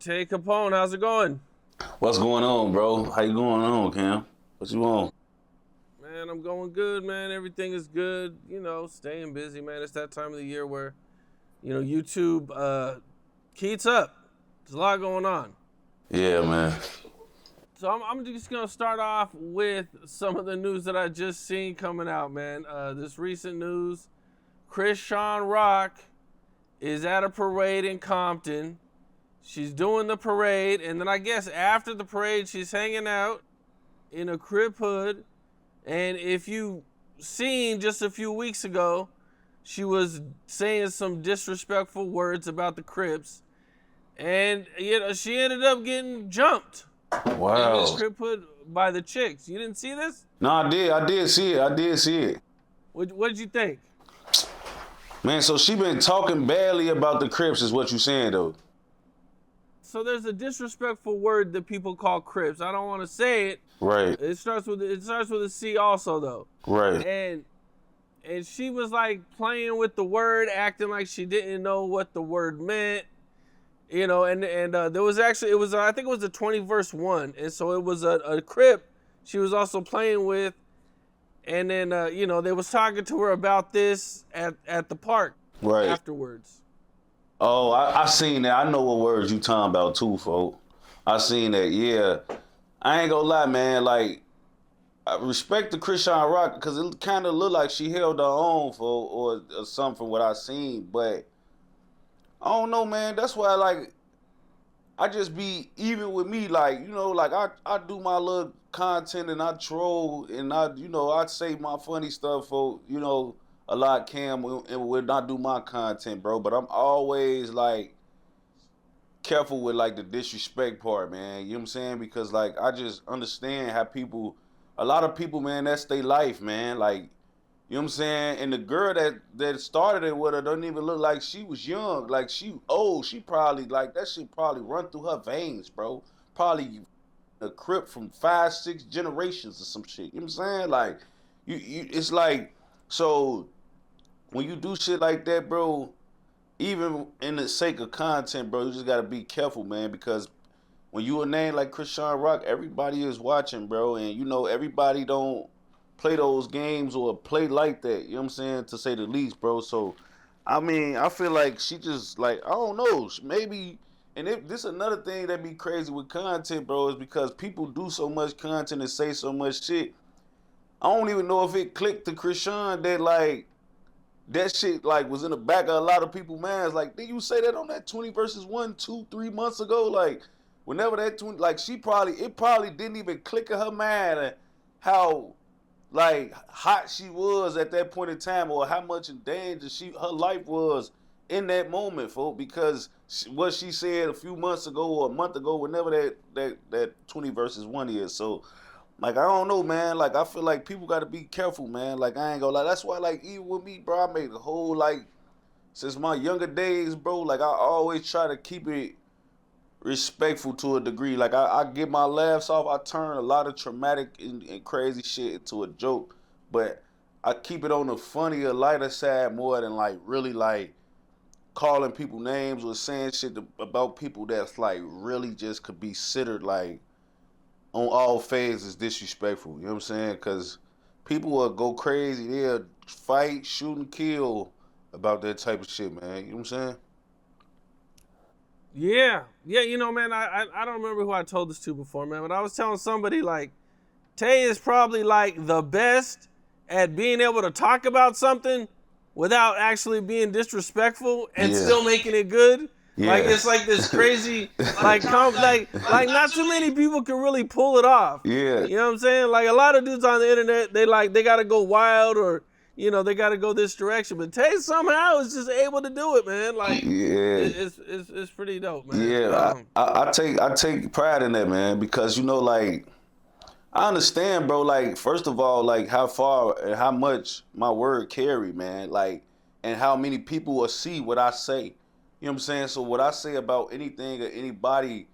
Tay Capone, how's it going? What's going on, bro? How you going on, Cam? What you on? Man, I'm going good, man. Everything is good. Staying busy, man. It's that time of the year where, YouTube heats up. There's a lot going on. Yeah, man. So I'm just gonna start off with some of the news that I just seen coming out, man. This recent news: Chris Sean Rock is at a parade in Compton. She's doing the parade, and then I guess after the parade, she's hanging out in a Crip hood. And if you seen just a few weeks ago, she was saying some disrespectful words about the Crips, and she ended up getting jumped in this Wow. Crip hood by the chicks. You didn't see this? No, I did. I did see it. I did see it. What did you think? Man, so she been talking badly about the Crips is what you saying, though. So there's a disrespectful word that people call Crips. I don't want to say it. Right. It starts with a C also though. Right. And she was like playing with the word, acting like she didn't know what the word meant. There was actually I think it was the 20 verse 1, and so it was a Crip she was also playing with, and then they was talking to her about this at the park Right. afterwards. Oh, I seen that. I know what words you talking about too, folk. I seen that. Yeah. I ain't gonna lie, man. Like, I respect the Christian Rock because it kind of looked like she held her own or something from what I seen, but I don't know, man. That's why, like, I just be even with me, like, like I do my little content and I troll and I say my funny stuff for, a lot Cam and will not do my content, bro. But I'm always like careful with like the disrespect part, man. You know what I'm saying? Because like I just understand how a lot of people, man, that's their life, man. Like, you know what I'm saying? And the girl that started it with her doesn't even look like she was young. Like she old. She probably like that shit probably run through her veins, bro. Probably a Crip from 5, 6 generations or some shit. You know what I'm saying? Like you it's like so when you do shit like that, bro, even in the sake of content, bro, you just gotta be careful, man, because when you a name like Christian Rock, everybody is watching, bro, and everybody don't play those games or play like that. You know what I'm saying? To say the least, bro. So, I mean, I feel like she just like I don't know, maybe. And if this another thing that be crazy with content, bro, is because people do so much content and say so much shit. I don't even know if it clicked to Christian that like that shit like was in the back of a lot of people's minds. Like, did you say that on that 20 versus 1, 2, 3 months ago? Like, whenever that 20, like it probably didn't even click in her mind how like hot she was at that point in time or how much in danger her life was in that moment, folks. Because what she said a few months ago or a month ago, whenever that 20 versus 1 is. So like I don't know, man. Like I feel like people got to be careful, man. Like I ain't gonna lie. That's why, like even with me, bro, I made a whole like since my younger days, bro. Like I always try to keep it respectful to a degree. Like I get my laughs off. I turn a lot of traumatic and crazy shit into a joke, but I keep it on the funnier, lighter side more than like really like calling people names or saying shit about people that's like really just could be considered like on all phases disrespectful. You know what I'm saying? Because people will go crazy. They'll fight, shoot, and kill about that type of shit, man. You know what I'm saying? Yeah, yeah. Man, I don't remember who I told this to before, man, but I was telling somebody like Tay is probably like the best at being able to talk about something without actually being disrespectful and Yeah. still making it good. Like Yeah. it's like this crazy, like not too many people can really pull it off. Yeah. You know what I'm saying? Like a lot of dudes on the internet, they gotta go wild or they gotta go this direction. But Tay somehow is just able to do it, man. Like Yeah. it's pretty dope, man. Yeah. I take pride in that, man, because like I understand, bro. Like, first of all, like how far and how much my word carry, man. Like, and how many people will see what I say. You know what I'm saying? So what I say about anything or anybody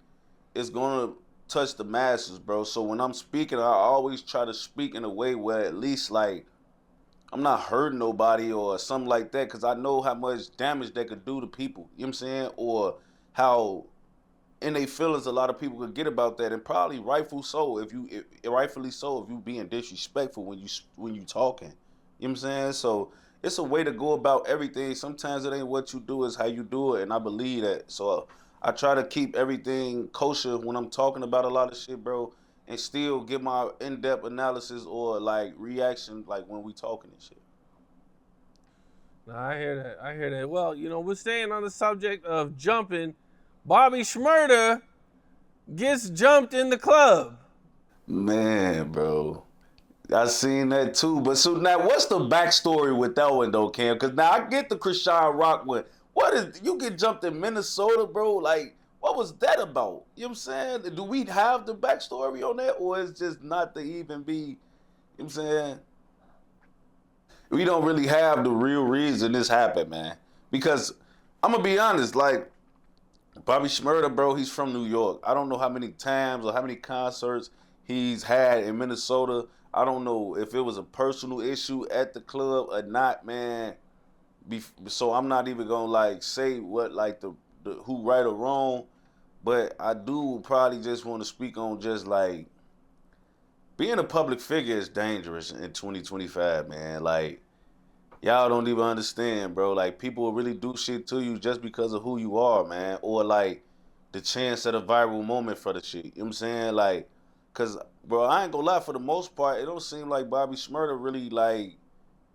is gonna touch the masses, bro. So when I'm speaking, I always try to speak in a way where at least like I'm not hurting nobody or something like that, because I know how much damage they could do to people. You know what I'm saying? Or how in their feelings, a lot of people could get about that, and probably rightfully so. Rightfully so, if you being disrespectful when you talking, you know what I'm saying. So it's a way to go about everything. Sometimes it ain't what you do, it's how you do it, and I believe that. So I try to keep everything kosher when I'm talking about a lot of shit, bro, and still get my in-depth analysis or like reaction, like when we talking and shit. No, I hear that. I hear that. Well, we're staying on the subject of jumping. Bobby Shmurda gets jumped in the club. Man, bro. I seen that too. But so now what's the backstory with that one though, Cam? Because now I get the Krishan Rock one. What is you get jumped in Minnesota, bro? Like, what was that about? You know what I'm saying? Do we have the backstory on that? Or is just not to even be, you know what I'm saying? We don't really have the real reason this happened, man. Because I'm gonna be honest, like Bobby Shmurda, bro, he's from New York. I don't know how many times or how many concerts he's had in Minnesota. I don't know if it was a personal issue at the club or not, man. So I'm not even gonna like say what like the who right or wrong, but I do probably just want to speak on just like being a public figure is dangerous in 2025, man. Like y'all don't even understand, bro. Like people will really do shit to you just because of who you are, man. Or like the chance at a viral moment for the shit. You know what I'm saying? Like, cause bro, I ain't gonna lie, for the most part, it don't seem like Bobby Shmurda really like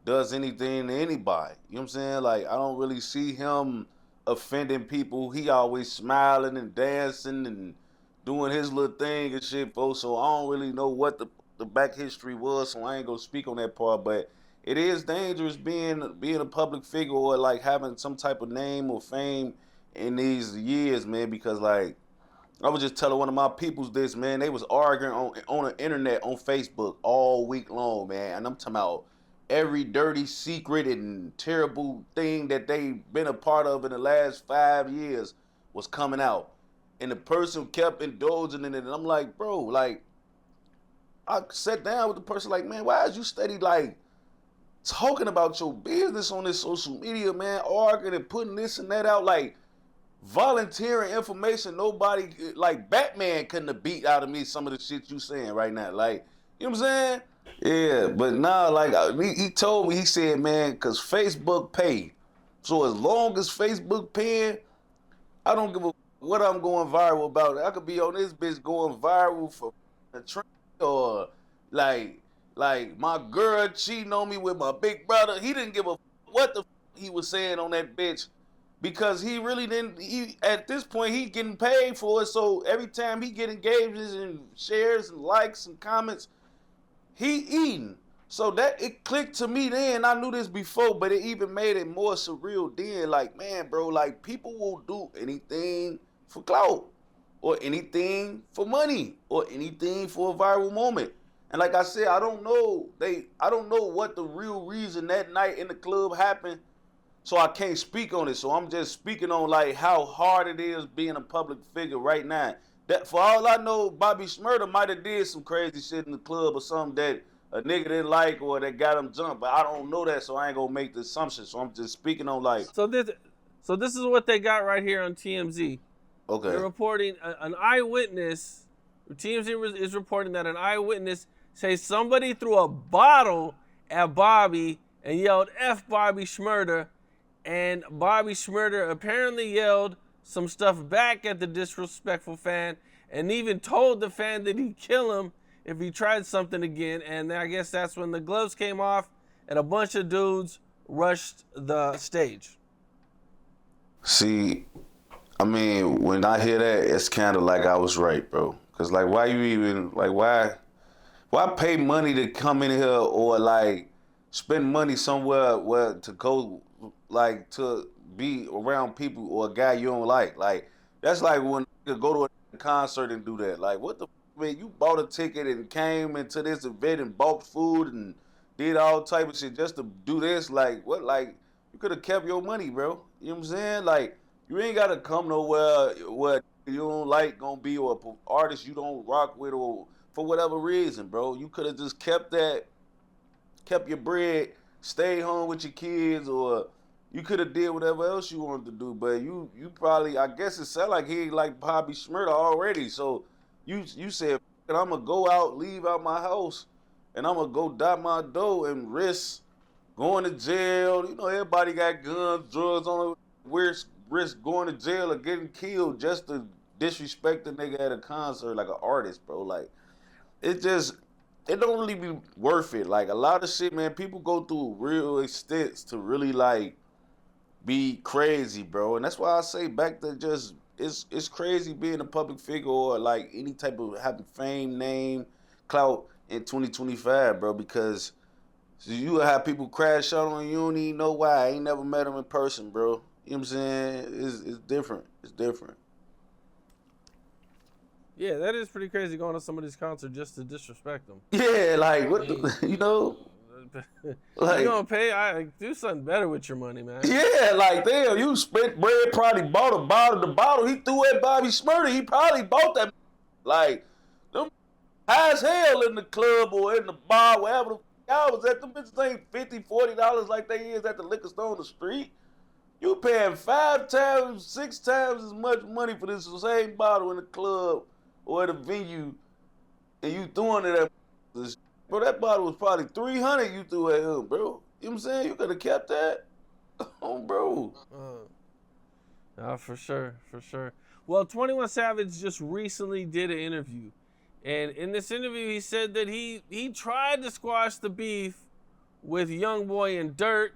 does anything to anybody. You know what I'm saying? Like I don't really see him offending people. He always smiling and dancing and doing his little thing and shit, folks. So I don't really know what the back history was, so I ain't gonna speak on that part. But it is dangerous being a public figure or like having some type of name or fame in these years, man. Because like I was just telling one of my peoples this, man. They was arguing on the internet on Facebook all week long, man. And I'm talking about every dirty secret and terrible thing that they been a part of in the last 5 years was coming out. And the person kept indulging in it. And I'm like, bro, like I sat down with the person like, man, why is you steady like talking about your business on this social media, man, arguing and putting this and that out, like volunteering information nobody, like Batman couldn't have beat out of me some of the shit you saying right now. Like, you know what I'm saying? Yeah, but nah, like he told me, he said, man, cause Facebook pay. So as long as Facebook paying, I don't give a what I'm going viral about. I could be on this bitch going viral for a trend or like like my girl cheating on me with my big brother. He didn't give a what the he was saying on that bitch because he really didn't. He at this point he getting paid for it. So every time he get engagements and shares and likes and comments, he eating. So that it clicked to me then. I knew this before, but it even made it more surreal then. Like, man, bro, like people will do anything for clout or anything for money or anything for a viral moment. And like I said, I don't know what the real reason that night in the club happened. So I can't speak on it. So I'm just speaking on like how hard it is being a public figure right now. That for all I know, Bobby Shmurda might have did some crazy shit in the club or something that a nigga didn't like or that got him jumped. But I don't know that, so I ain't gonna make the assumption. So I'm just speaking on like, So this is what they got right here on TMZ. They're okay. reporting an eyewitness. TMZ is reporting that an eyewitness says somebody threw a bottle at Bobby and yelled "F Bobby Shmurda," and Bobby Shmurda apparently yelled some stuff back at the disrespectful fan and even told the fan that he'd kill him if he tried something again. And I guess that's when the gloves came off and a bunch of dudes rushed the stage. See, I mean, when I hear that, it's kind of like I was right, bro. Cause like, why you even like why pay money to come in here or like spend money somewhere where to go like to be around people or a guy you don't like? Like that's like when you go to a concert and do that. Like what the man? You bought a ticket and came into this event and bought food and did all type of shit just to do this. Like what? Like you could have kept your money, bro. You know what I'm saying? Like you ain't gotta come nowhere where you don't like gonna be or artist you don't rock with or for whatever reason, bro. You could have just kept your bread, stayed home with your kids, or You could have did whatever else you wanted to do, but you probably, I guess it sounded like he like Bobby Shmurda already. So you said, I'm gonna go out, leave out my house, and I'm gonna go dot my dough and risk going to jail. You know, everybody got guns, drugs on the risk going to jail or getting killed just to disrespect the nigga at a concert like an artist, bro. Like, it don't really be worth it. Like, a lot of shit, man, people go through real extents to really, like, be crazy, bro. And that's why I say back to just, it's crazy being a public figure or, like, any type of having fame, name, clout in 2025, bro, because you have people crash out on you, don't even know why. I ain't never met them in person, bro. You know what I'm saying? It's different. It's different. Yeah, that is pretty crazy going to somebody's concert just to disrespect them. Yeah, like, what the, you know? Like, you gonna pay? I do something better with your money, man. Yeah, like, damn, you spent bread, probably bought a bottle. The bottle he threw at Bobby Shmurda, he probably bought that. Like, them high as hell in the club or in the bar, wherever the y'all was at. Them bitches ain't $50, $40 like they is at the liquor store on the street. You paying 5 times, 6 times as much money for this same bottle in the club or at a venue, and you throwing it at this. Bro, that bottle was probably $300 you threw at him, bro. You know what I'm saying? You could have kept that. Oh, bro. For sure, for sure. Well, 21 Savage just recently did an interview. And in this interview, he said that he tried to squash the beef with Youngboy and Durk.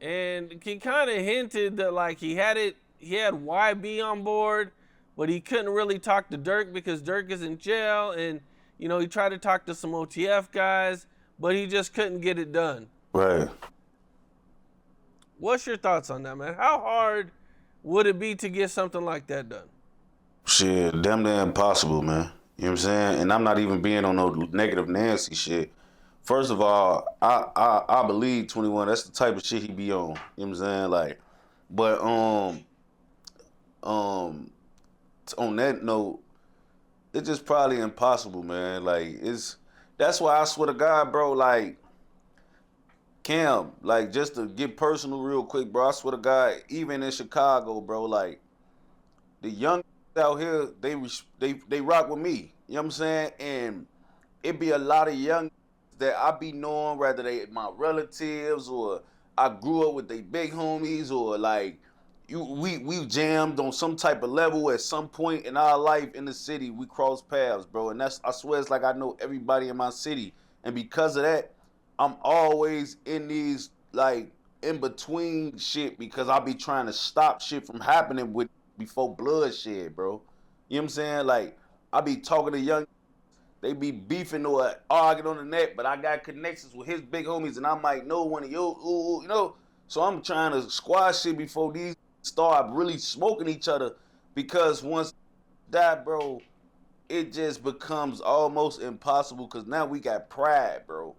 And he kind of hinted that, like, he had YB on board, but he couldn't really talk to Durk because Durk is in jail. And, you know, he tried to talk to some OTF guys, but he just couldn't get it done. Right. What's your thoughts on that, man? How hard would it be to get something like that done? Shit, damn near impossible, man. You know what I'm saying? And I'm not even being on no negative Nancy shit. First of all, I believe 21. That's the type of shit he be on. You know what I'm saying? Like, but on that note, it's just probably impossible, man. Like, that's why I swear to God, bro, like, Cam, like, just to get personal real quick, bro, I swear to God, even in Chicago, bro, like, the young out here, they rock with me. You know what I'm saying? And it be a lot of young that I be knowing, whether they my relatives or I grew up with they big homies or like we jammed on some type of level at some point in our life in the city. We crossed paths, bro. And I swear it's like I know everybody in my city. And because of that, I'm always in these like in between shit because I be trying to stop shit from happening with before bloodshed, bro. You know what I'm saying? Like, I be talking to young, they be beefing or arguing on the net, but I got connections with his big homies and I might know one of you know? So I'm trying to squash shit before these start really smoking each other because once that, bro, it just becomes almost impossible because now we got pride, bro.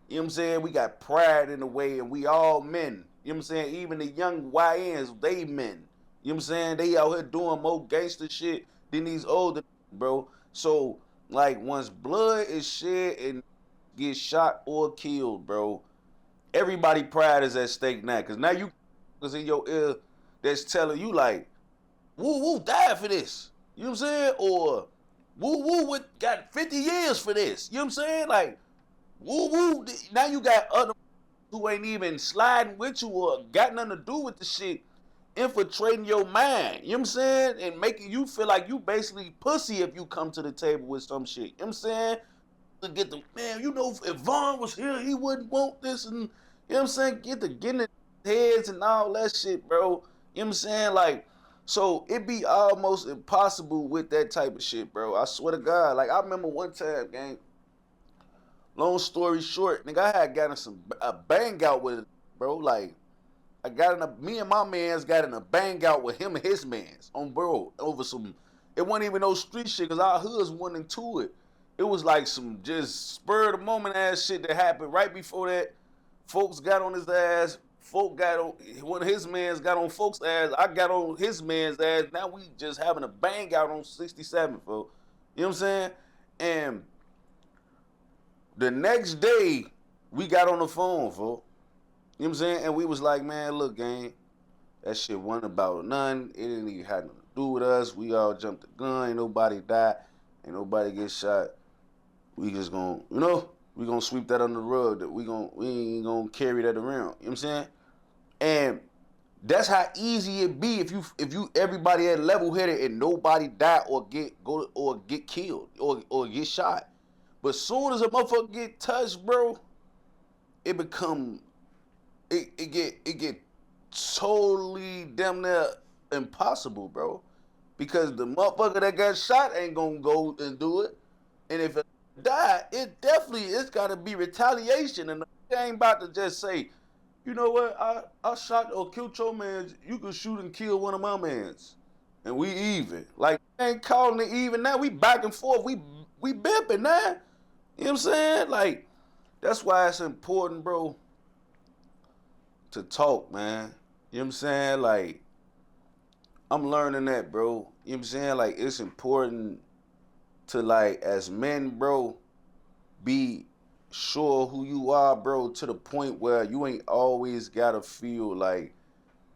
You know what I'm saying? We got pride in a way and we all men. You know what I'm saying? Even the young YNs, they men. You know what I'm saying? They out here doing more gangster shit than these older, bro. So, like, once blood is shed and gets shot or killed, bro, everybody pride is at stake now. Because now you is in your ear that's telling you, like, woo-woo died for this. You know what I'm saying? Or woo-woo got 50 years for this. You know what I'm saying? Like, woo-woo, now you got other who ain't even sliding with you or got nothing to do with the shit infiltrating your mind, you know what I'm saying? And making you feel like you basically pussy if you come to the table with some shit. You know what I'm saying? To get the, man, you know, if Vaughn was here, he wouldn't want this and, you know what I'm saying? Getting in heads and all that shit, bro. You know what I'm saying? Like, so it be almost impossible with that type of shit, bro. I swear to God. Like, I remember one time, gang, long story short, nigga, I had gotten a bang out with it, bro. Like, me and my mans got in a bang out with him and his mans on bro over some, it wasn't even no street shit because our hoods went into it. It was like some just spur of the moment ass shit that happened right before that. Folks got on his ass. Folk got on, one of his mans got on folks' ass. I got on his man's ass. Now we just having a bang out on 67, folks. You know what I'm saying? And the next day, we got on the phone, folks. You know what I'm saying? And we was like, man, look, gang, that shit wasn't about none. It didn't even have nothing to do with us. We all jumped the gun. Ain't nobody died. Ain't nobody get shot. We just gonna, we gonna sweep that under the rug. That we ain't gonna carry that around. You know what I'm saying? And that's how easy it be if you everybody at level headed and nobody die or get killed or get shot. But soon as a motherfucker get touched, bro, it become it get totally damn near impossible, bro. Because the motherfucker that got shot ain't gonna go and do it. And if it die, it's gotta be retaliation. And I ain't about to just say, you know what, I shot or killed your man, you can shoot and kill one of my mans. And we even. Like, ain't calling it even now. We back and forth. We bipping now. You know what I'm saying? Like, that's why it's important, bro, to talk, man. You know what I'm saying? Like, I'm learning that, bro. You know what I'm saying? Like, it's important to, like, as men, bro, be sure who you are, bro, to the point where you ain't always gotta feel like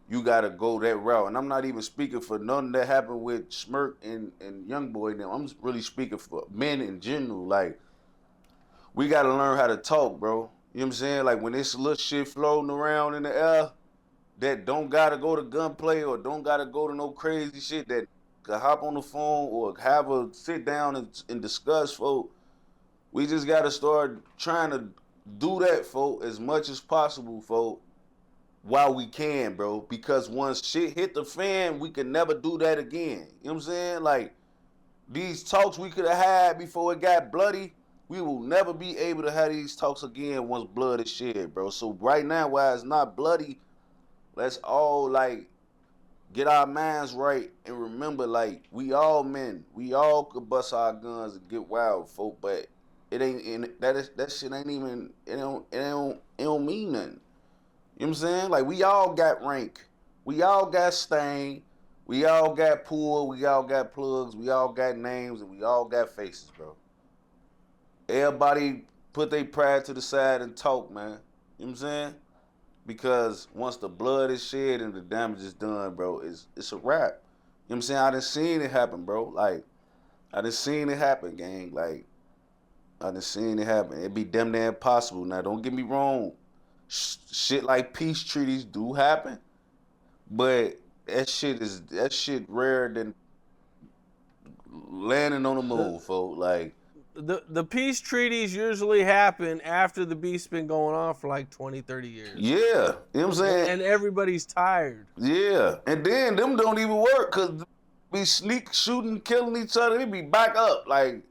you gotta go that route. And I'm not even speaking for nothing that happened with Smirk and Youngboy now. I'm really speaking for men in general. Like, we gotta learn how to talk, bro. You know what I'm saying? Like, when this little shit floating around in the air that don't gotta go to gunplay or don't gotta go to no crazy shit, that could hop on the phone or have a sit down and discuss, folks. We just gotta start trying to do that, folks, as much as possible, folks, while we can, bro. Because once shit hit the fan, we can never do that again. You know what I'm saying? Like, these talks we could have had before it got bloody, we will never be able to have these talks again once blood is shed, bro. So right now, while it's not bloody, let's all, like, get our minds right and remember, like, we all men. We all could bust our guns and get wild, folk, but it ain't, that shit ain't even, it don't mean nothing. You know what I'm saying? Like, we all got rank. We all got stain. We all got pool. We all got plugs. We all got names, and we all got faces, bro. Everybody put their pride to the side and talk, man. You know what I'm saying? Because once the blood is shed and the damage is done, bro, it's a wrap. You know what I'm saying? I done seen it happen, bro. Like, I done seen it happen, gang. Like, I done seen it happen. It be damn near impossible. Now, don't get me wrong. Shit like peace treaties do happen, but that shit rarer than landing on the moon, folks. Like, the peace treaties usually happen after the beef's been going on for like 20, 30 years. yeah, you know what I'm saying? And everybody's tired. Yeah, and then them don't even work because be sneak shooting, killing each other. They be back up. Like,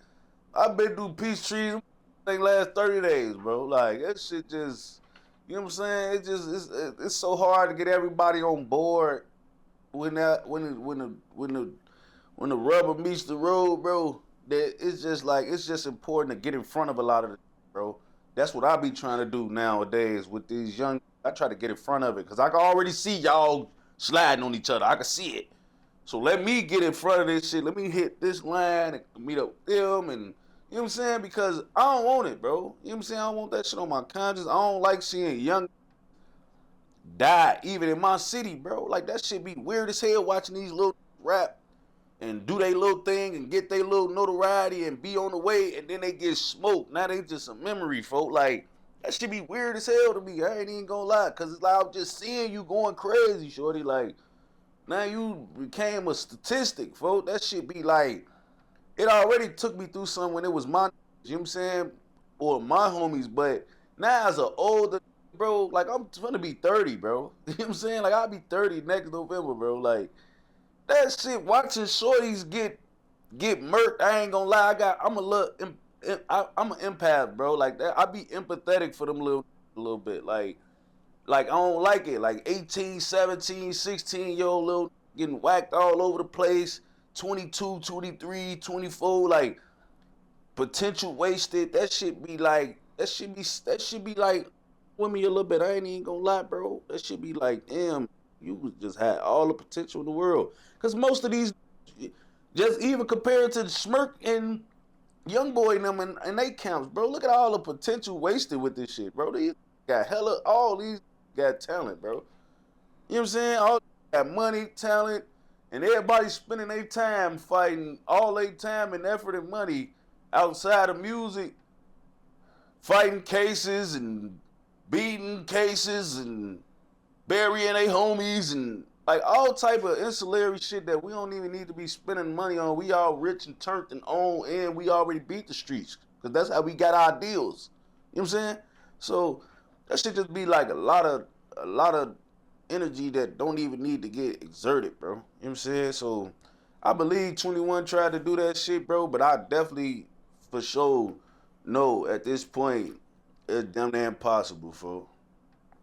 I've been through peace treaties. They last 30 days, bro. Like, that shit just, you know what I'm saying? It's so hard to get everybody on board when the rubber meets the road, bro. That it's just important to get in front of a lot of it, bro. That's what I be trying to do nowadays with these young. I try to get in front of it because I can already see y'all sliding on each other. I can see it. So let me get in front of this shit. Let me hit this line and meet up with them, and you know what I'm saying? Because I don't want it, bro. You know what I'm saying? I don't want that shit on my conscience. I don't like seeing young die even in my city, bro. Like, that shit be weird as hell watching these little rap and do their little thing and get their little notoriety and be on the way, and then they get smoked. Now they just a memory, folk. Like, that shit be weird as hell to me. I ain't even gonna lie, because it's like I'm just seeing you going crazy, shorty. Like, now you became a statistic, folk. That shit be like, it already took me through something when it was my, you know what I'm saying, or my homies, but now as an older, bro, like, I'm gonna be 30, bro. You know what I'm saying? Like, I'll be 30 next November, bro. Like, that shit, watching shorties get murked, I ain't gonna lie, I'm an empath, bro. Like, that, I be empathetic for them a little bit. Like, I don't like it. Like, 18, 17, 16-year-old little getting whacked all over the place, 22, 23, 24, like, potential wasted. That shit be like with me a little bit. I ain't even gonna lie, bro. That shit be like, damn, you just had all the potential in the world. Cause most of these, just even compared to Smirk and Youngboy and them and they camps, bro. Look at all the potential wasted with this shit, bro. These got hella all these got talent, bro. You know what I'm saying? All got money, talent, and everybody spending their time fighting, all their time and effort and money outside of music, fighting cases and beating cases and burying their homies and like all type of ancillary shit that we don't even need to be spending money on. We all rich and turned and own, and we already beat the streets because that's how we got our deals. You know what I'm saying? So that should just be like a lot of energy that don't even need to get exerted, bro. You know what I'm saying? So I believe 21 tried to do that shit, bro, but I definitely for sure know at this point it's damn near impossible, folks.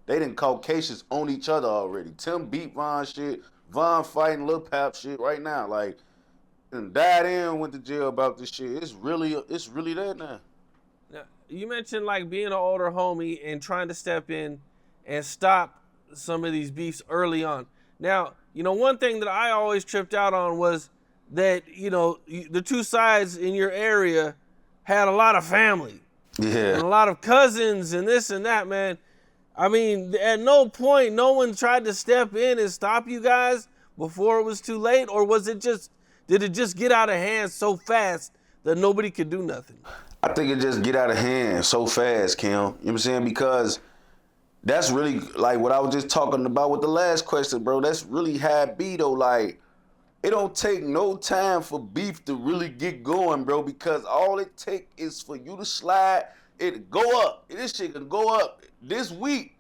They done caught cases on each other already. Tim beat Von shit. Von fighting Lil Pap shit right now. Like, and died in, went to jail about this shit. It's really that now. Now, you mentioned like being an older homie and trying to step in and stop some of these beefs early on. Now, one thing that I always tripped out on was that, the two sides in your area had a lot of family. Yeah. And a lot of cousins and this and that, man. I mean, at no point, no one tried to step in and stop you guys before it was too late? Or did it just get out of hand so fast that nobody could do nothing? I think it just get out of hand so fast, Kim. You know what I'm saying? Because that's really like what I was just talking about with the last question, bro. That's really how it be though. Like, it don't take no time for beef to really get going, bro, because all it take is for you to slide, it go up. This shit can go up this week,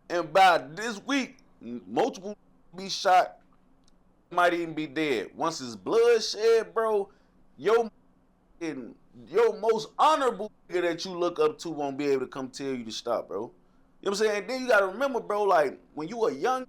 and by this week, multiple be shot, might even be dead. Once it's bloodshed, bro, your most honorable nigga that you look up to won't be able to come tell you to stop, bro. You know what I'm saying? And then you gotta remember, bro, like, when you were young,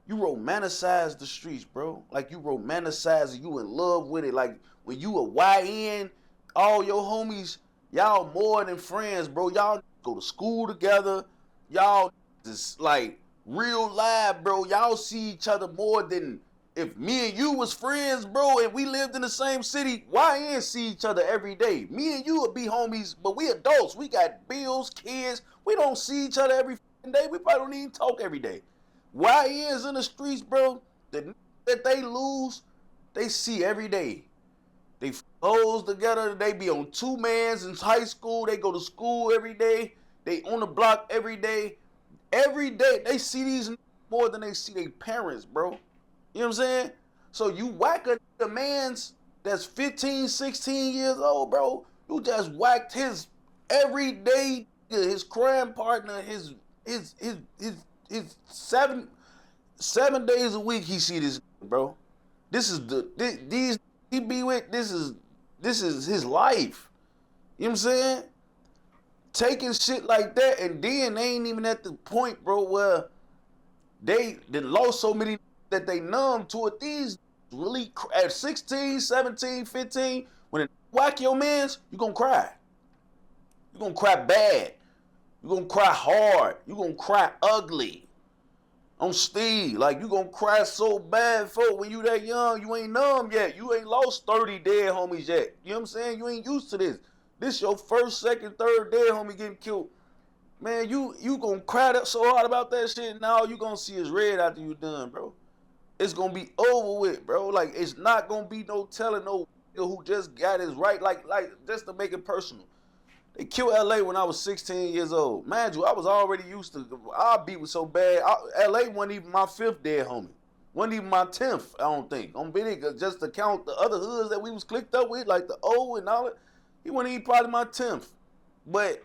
you romanticize the streets, bro. Like, you romanticize it, you in love with it. Like, when you a YN, all your homies, y'all more than friends, bro. Y'all go to school together. Y'all just, like, real live, bro. Y'all see each other more than if me and you was friends, bro, and we lived in the same city. YN see each other every day. Me and you would be homies, but we adults. We got bills, kids. We don't see each other every day. We probably don't even talk every day. YNs in the streets, bro, that they lose, they see every day. They hoes together, they be on two mans in high school, they go to school every day, they on the block every day. Every day, they see these more than they see their parents, bro. You know what I'm saying? So you whack a man's that's 15, 16 years old, bro, you just whacked his everyday, his crime partner, his 7 days a week he see this, bro. This is these he be with. This is his life. You know what I'm saying? Taking shit like that, and then they ain't even at the point, bro, where they lost so many that they numb to it. These really at 16, 17, 15, when it whack your mans, you gonna cry. You gonna cry bad. You gonna cry hard. You gonna cry ugly. On Steve, like, you gonna cry so bad, folk, when you that young, you ain't numb yet. You ain't lost 30 dead homies yet. You know what I'm saying? You ain't used to this. This your first, second, third dead homie getting killed. Man, you gonna cry so hard about that shit, and all you gonna see is red after you done, bro. It's gonna be over with, bro. Like, it's not gonna be no telling no who just got his right, like just to make it personal. They killed LA when I was 16 years old. Mind you, I was already used to, our beat was so bad. LA wasn't even my 5th dead homie. Wasn't even my 10th, I don't think. On Benny, just to count the other hoods that we was clicked up with, like the O and all that, he wasn't even probably my 10th. But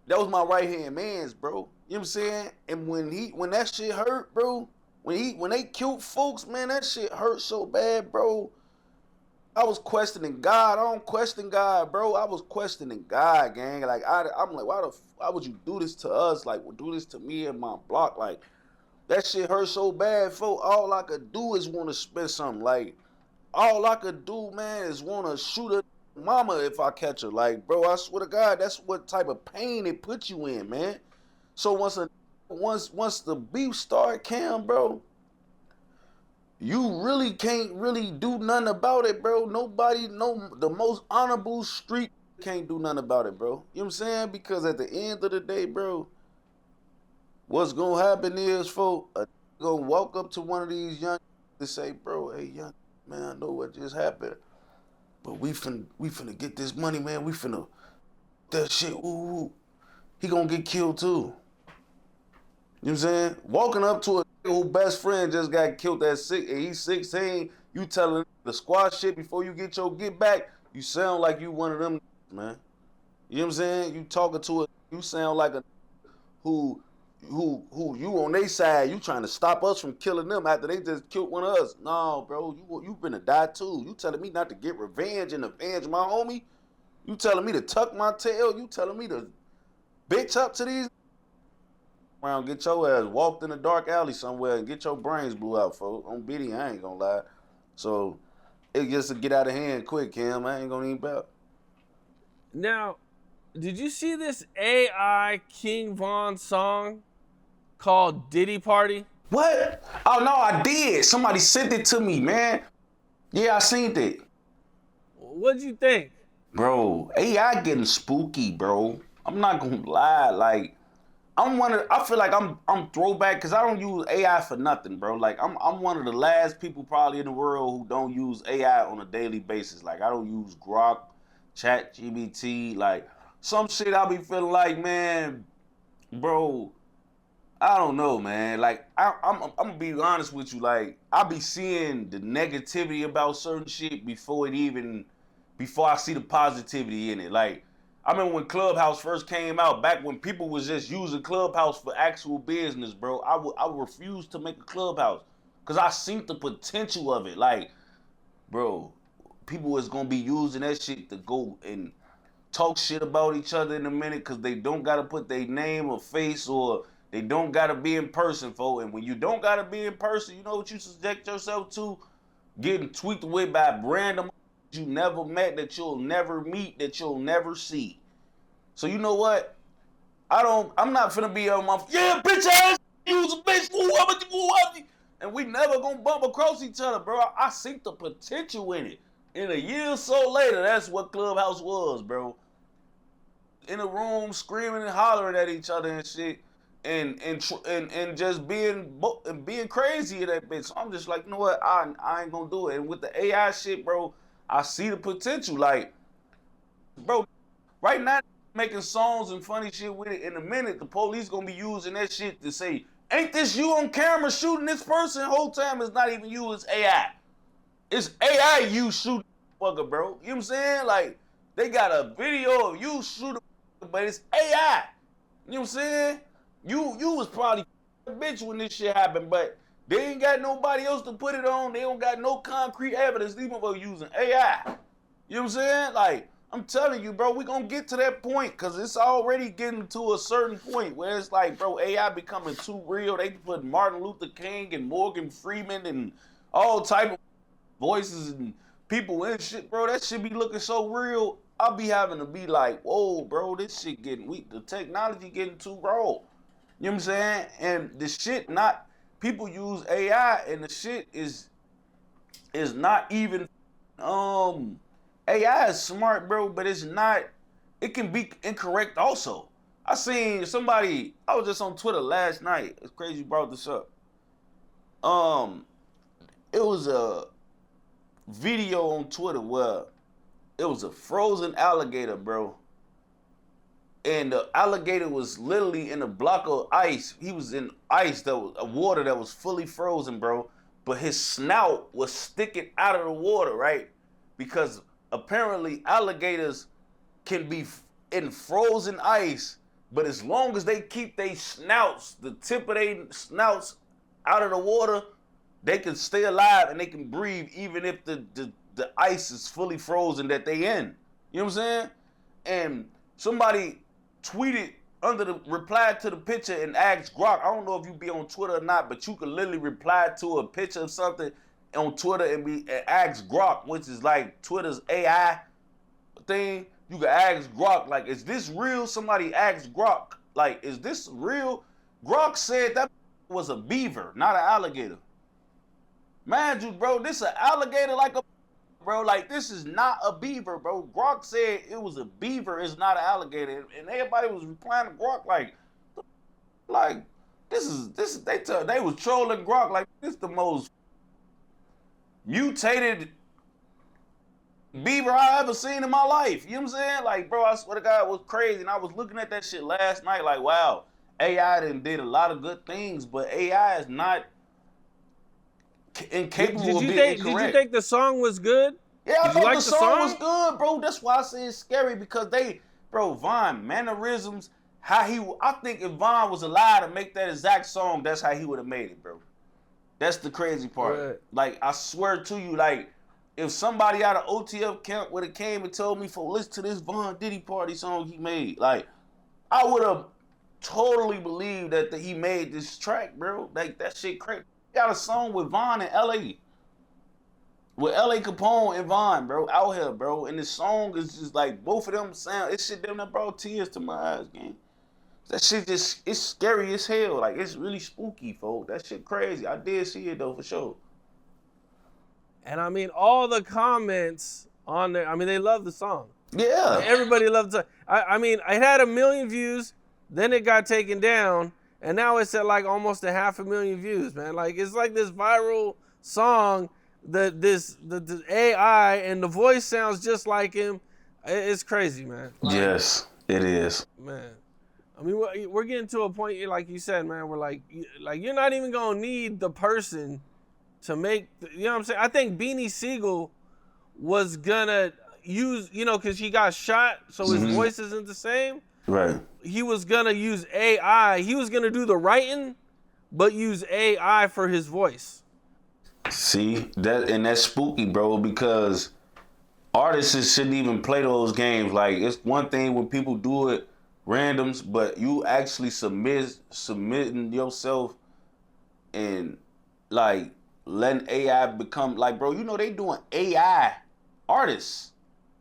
that was my right-hand man's, bro. You know what I'm saying? And when that shit hurt, bro, when they killed folks, man, that shit hurt so bad, bro. I was questioning God. I don't question God, bro. I was questioning God, gang. Like, I'm like, why would you do this to us? Like, do this to me and my block? Like, that shit hurt so bad, folk. All I could do is want to spit something. Like, all I could do, man, is want to shoot a mama if I catch her. Like, bro, I swear to God, that's what type of pain it put you in, man. So once the beef start, Cam, bro, you really can't really do nothing about it, bro. Nobody, the most honorable street can't do nothing about it, bro. You know what I'm saying? Because at the end of the day, bro, what's gonna happen is, folks, gonna walk up to one of these young and say, bro, hey, young man, I know what just happened, but we finna get this money, man. We finna that shit. Ooh, he gonna get killed too. You know what I'm saying? Walking up to a who best friend just got killed at 6, and he's 16. You telling the squad shit before you get your get back. You sound like you one of them, man. You know what I'm saying? You talking to a, you sound like a who you on their side. You trying to stop us from killing them after they just killed one of us. No, bro, you finna die too. You telling me not to get revenge and avenge my homie? You telling me to tuck my tail? You telling me to bitch up to these? Around, get your ass walked in a dark alley somewhere and get your brains blew out, folks. On Biddy, I ain't gonna lie. So it just to get out of hand quick, Cam. I ain't gonna even about. Now, did you see this AI King Von song called Diddy Party? What? Oh no, I did. Somebody sent it to me, man. Yeah, I seen it. What'd you think? Bro, AI getting spooky, bro. I'm not gonna lie, like. I feel like I'm throwback because I don't use AI for nothing, bro. Like I'm one of the last people probably in the world who don't use AI on a daily basis. Like I don't use Grok, ChatGPT, like some shit I be feeling like, man, bro, I don't know, man. Like I'm gonna be honest with you, like I be seeing the negativity about certain shit before I see the positivity in it. Like I remember when Clubhouse first came out, back when people was just using Clubhouse for actual business, bro. I refused to make a Clubhouse because I seen the potential of it. Like, bro, people was gonna be using that shit to go and talk shit about each other in a minute because they don't gotta put their name or face or they don't gotta be in person, folks. And when you don't gotta be in person, you know what you subject yourself to? Getting tweaked away by random you never met, that you'll never meet, that you'll never see. So you know what? I'm not finna be on my, yeah, bitch ass, you's a bitch, woo, and we never gonna bump across each other, bro. I see the potential in it. And a year or so later, that's what Clubhouse was, bro. In a room, screaming and hollering at each other and shit, and just being crazy in that bitch. So I'm just like, you know what? I ain't gonna do it. And with the AI shit, bro, I see the potential. Like, bro, right now, making songs and funny shit with it. In a minute, the police gonna be using that shit to say, ain't this you on camera shooting this person? The whole time it's not even you, it's AI. It's AI you shooting fucker, bro. You know what I'm saying? Like, they got a video of you shooting, but it's AI. You know what I'm saying? You was probably a bitch when this shit happened, but they ain't got nobody else to put it on. They don't got no concrete evidence, even for using AI. You know what I'm saying? Like, I'm telling you, bro, we gonna get to that point because it's already getting to a certain point where it's like, bro, AI becoming too real. They put Martin Luther King and Morgan Freeman and all type of voices and people and shit, bro. That shit be looking so real. I'll be having to be like, whoa, bro, this shit getting weak. The technology getting too raw. You know what I'm saying? And the shit not, people use AI and the shit is not even, AI is smart, bro, but it's not, it can be incorrect also. I seen somebody, I was just on Twitter last night. It's crazy you brought this up. It was a video on Twitter where it was a frozen alligator, bro. And the alligator was literally in a block of ice. He was in ice, that was water that was fully frozen, bro. But his snout was sticking out of the water, right? Because apparently alligators can be in frozen ice, but as long as they keep their snouts, the tip of their snouts out of the water, they can stay alive and they can breathe even if the ice is fully frozen that they in. You know what I'm saying? And somebody tweeted under the reply to the picture and asked Grok, I don't know if you be on Twitter or not, but you could literally reply to a picture of something on Twitter and ask Grok, which is like Twitter's AI thing. You can ask Grok, like, is this real? Somebody asked Grok, like, is this real? Grok said that was a beaver, not an alligator. Mind you, bro, this an alligator like a, bro, like, this is not a beaver, bro. Grok said it was a beaver, it's not an alligator. And everybody was replying to Grok like, they was trolling Grok like this the most mutated Bieber I ever seen in my life. You know what I'm saying? Like, bro, I swear to God, it was crazy. And I was looking at that shit last night like, wow, AI did a lot of good things, but AI is not incapable of being incorrect. Did you think the song was good? Yeah, I Did you thought like the song was good, bro. That's why I say it's scary because Von, mannerisms, I think if Von was alive to make that exact song, that's how he would have made it, bro. That's the crazy part. Right. Like, I swear to you, like, if somebody out of OTF camp would have came and told me, listen to this Von Diddy Party song he made, like, I would have totally believed that he made this track, bro. Like, that shit crazy. He got a song with Von in L.A., with L.A. Capone and Von, bro, out here, bro. And the song is just like, both of them sound, it shit them that brought tears to my eyes, gang. That shit just, it's scary as hell. Like, it's really spooky, folks. That shit crazy. I did see it, though, for sure. And I mean, all the comments on there, I mean, they love the song. Yeah. Everybody loves it. I mean, it had 1 million views, then it got taken down, and now it's at like almost 500,000 views, man. Like, it's like this viral song that the AI and the voice sounds just like him. It's crazy, man. Like, yes, it is. Man. I mean, we're getting to a point, like you said, man, where like you're not even going to need the person to make, you know what I'm saying? I think Beanie Siegel was going to use, you know, because he got shot, so his voice isn't the same. Right. He was going to use AI. He was going to do the writing, but use AI for his voice. See, that's spooky, bro, because artists shouldn't even play those games. Like, it's one thing when people do it randoms, but you actually submitting yourself and like letting AI become like, bro, you know they doing AI artists,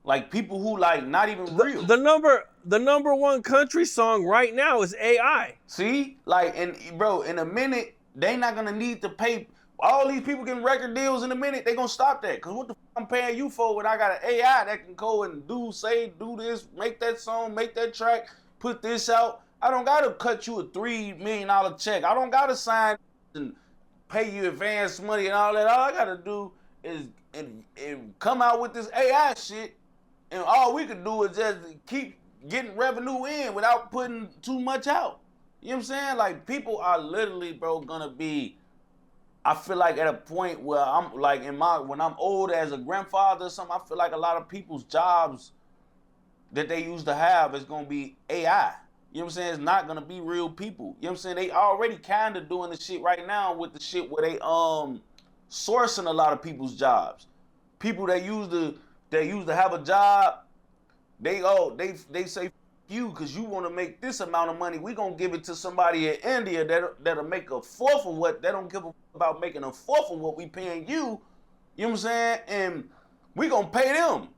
like people who like not even real. The number one country song right now is AI. See, like, and bro, in a minute they not gonna need to pay. All these people getting record deals in a minute, they gonna stop that. Cause what the fuck I'm paying you for when I got an AI that can go and do this, make that song, make that track, put this out. I don't gotta cut you a $3 million check. I don't gotta sign and pay you advance money and all that. All I gotta do is and come out with this AI shit, and all we can do is just keep getting revenue in without putting too much out. You know what I'm saying? Like, people are literally, bro, gonna be, I feel like at a point where I'm like when I'm old as a grandfather or something, I feel like a lot of people's jobs that they used to have is gonna be AI. You know what I'm saying? It's not gonna be real people. You know what I'm saying? They already kind of doing the shit right now with the shit where they sourcing a lot of people's jobs. People that used to have a job, they say you because you want to make this amount of money. We gonna give it to somebody in India that'll make a fourth of what they don't give a about making a fourth of what we paying you. You know what I'm saying? And we gonna pay them.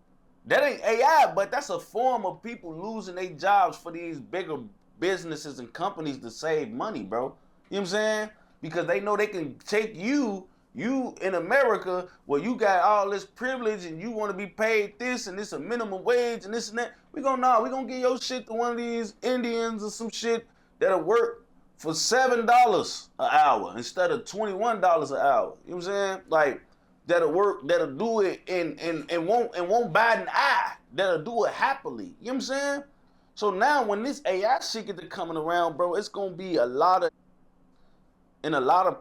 That ain't AI, but that's a form of people losing their jobs for these bigger businesses and companies to save money, bro. You know what I'm saying? Because they know they can take you in America where you got all this privilege and you want to be paid this and this a minimum wage and this and that. We gonna give your shit to one of these Indians or some shit that'll work for $7 an hour instead of $21 an hour. You know what I'm saying? Like, that'll work, that'll do it and won't bat an eye. That'll do it happily. You know what I'm saying? So now when this AI shit get to coming around, bro, it's gonna be a lot of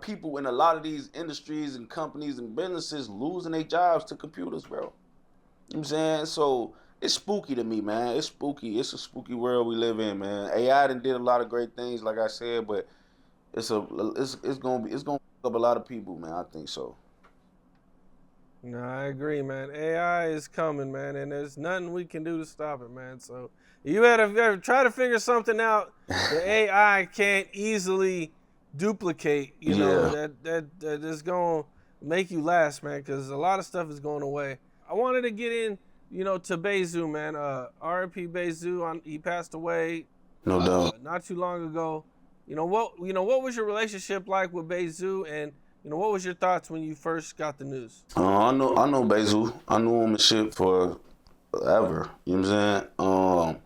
people in a lot of these industries and companies and businesses losing their jobs to computers, bro. You know what I'm saying? So it's spooky to me, man. It's spooky. It's a spooky world we live in, man. AI done did a lot of great things, like I said, but it's gonna fuck up a lot of people, man. I think so. No, I agree, man. AI is coming, man, and there's nothing we can do to stop it, man. So you gotta try to figure something out that AI can't easily duplicate, you know, that is gonna make you last, man, because a lot of stuff is going away. I wanted to get in, you know, to Bayzoo, man. R.I.P. Bayzoo, he passed away. No doubt. Not too long ago. What was your relationship like with Bayzoo, and what was your thoughts when you first got the news? I know Bayzoo. I knew him and shit for forever. You know what I'm saying?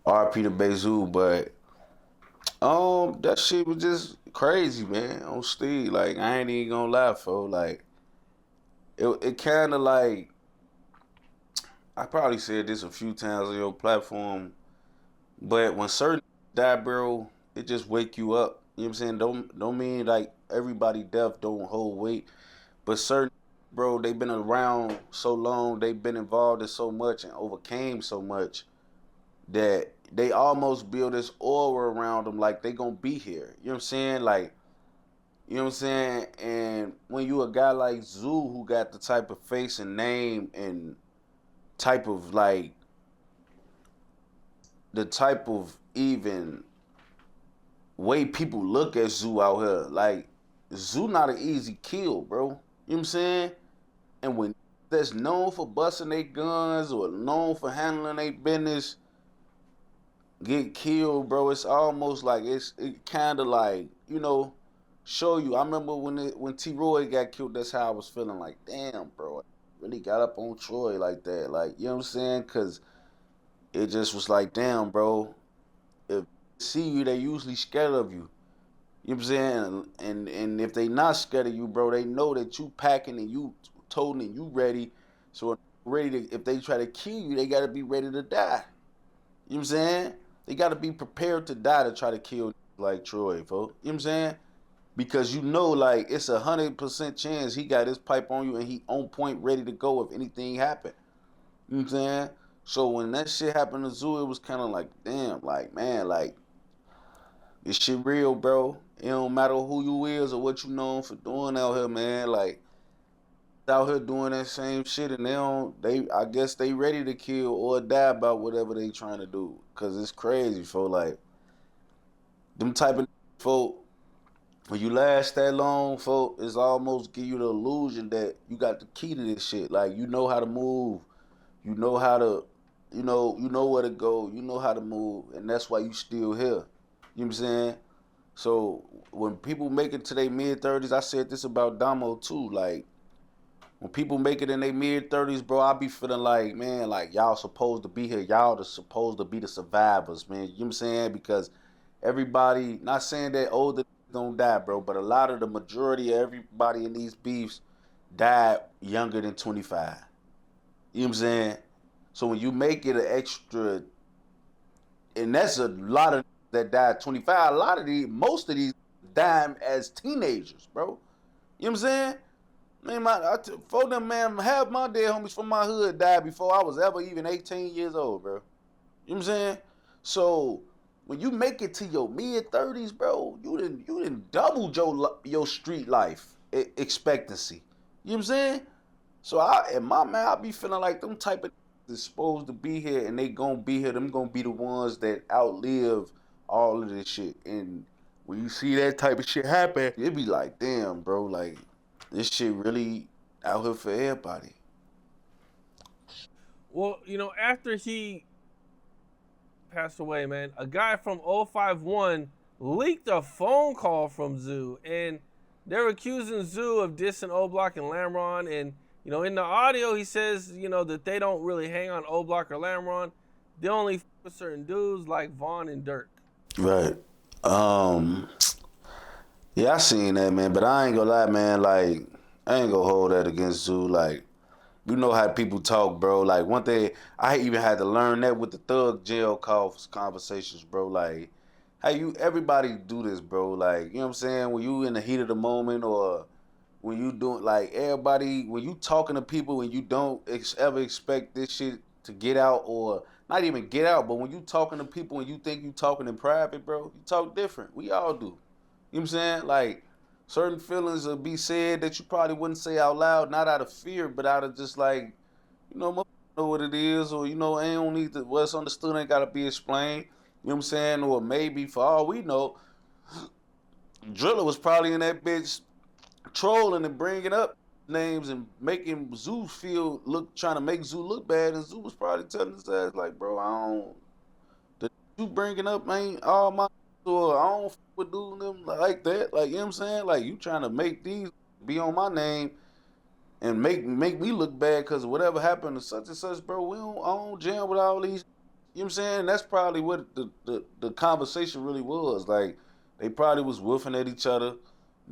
R.I.P. to Bayzoo, but that shit was just crazy, man. On Steve, like I ain't even gonna lie, fo. Like it kind of like I probably said this a few times on your platform, but when certain die, bro, it just wake you up. You know what I'm saying? Don't mean like everybody death don't hold weight, but certain bro, they've been around so long, they've been involved in so much and overcame so much that they almost build this aura around them like they gonna be here. You know what I'm saying? Like, you know what I'm saying? And when you a guy like Zoo who got the type of face and name and type of like the type of even way people look at Zoo out here, like Zoo not an easy kill, bro. You know what I'm saying? And when that's known for busting their guns or known for handling their business, get killed, bro. It's almost like it kind of like show you. I remember when T. Roy got killed. That's how I was feeling. Like, damn, bro, I really got up on Troy like that. Like, you know what I'm saying? Cause it just was like, damn, bro. If they see you, they usually scared of you. You know what I'm saying? And if they not scared of you, bro, they know that you packing and you toting and you ready. So if they try to kill you, they gotta be ready to die. You know what I'm saying? They got to be prepared to die to try to kill like Troy, folks. You know what I'm saying? Because like it's 100% chance he got his pipe on you and he on point ready to go if anything happened. You know what I'm saying? So when that shit happened to Zoo, it was kind of like, damn, like man, like this shit real, bro. It don't matter who you is or what you known for doing out here, man. Like out here doing that same shit and they I guess they ready to kill or die about whatever they trying to do. Cause it's crazy, for like them type of folk when you last that long, folk, it's almost give you the illusion that you got the key to this shit. Like you know how to move, you know how to you know where to go, you know how to move, and that's why you still here. You know what I'm saying? So when people make it to their mid-30s, I said this about Damo too, like when people make it in their mid-30s, bro, I be feeling like, man, like y'all supposed to be here. Y'all supposed to be the survivors, man. You know what I'm saying? Because everybody, not saying that older don't die, bro, but a lot of the majority of everybody in these beefs died younger than 25. You know what I'm saying? So when you make it an extra, and that's a lot of that died 25, a lot of most of these died as teenagers, bro. You know what I'm saying? Man, for them, man, half my dead homies from my hood died before I was ever even 18 years old, bro. You know what I'm saying? So when you make it to your mid-30s, bro, you didn't double your street life expectancy. You know what I'm saying? So in my man, I be feeling like them type of is supposed to be here and they gonna be here. Them gonna be the ones that outlive all of this shit. And when you see that type of shit happen, it be like, damn, bro, like this shit really out here for everybody. Well, after he passed away, man, a guy from 051 leaked a phone call from Zoo, and they're accusing Zoo of dissing O Block and Lamron. And in the audio, he says that they don't really hang on O Block or Lamron. They only f with certain dudes like Vaughn and Durk. Right. Um. Yeah, I seen that, man. But I ain't gonna lie, man. Like, I ain't gonna hold that against Zoo. Like, you know how people talk, bro. Like one thing, I even had to learn that with the thug jail calls conversations, bro. Like, how everybody do this, bro. Like, you know what I'm saying? When you in the heat of the moment, or when you doing like everybody, when you talking to people and you don't ever expect this shit to get out, or not even get out, but when you talking to people and you think you talking in private, bro, you talk different. We all do. You know what I'm saying? Like certain feelings will be said that you probably wouldn't say out loud, not out of fear, but out of just like, know what it is, or ain't don't need to what's understood ain't gotta be explained. You know what I'm saying? Or maybe for all we know, Driller was probably in that bitch trolling and bringing up names and making Zoo trying to make Zoo look bad, and Zoo was probably telling his ass like, bro, I don't the you bringing up ain't all my, or I don't with doing them like that. Like, you know what I'm saying? Like, you trying to make these be on my name and make me look bad because whatever happened to such and such, bro. I don't jam with all these. You know what I'm saying? That's probably what the conversation really was. Like, They probably was woofing at each other.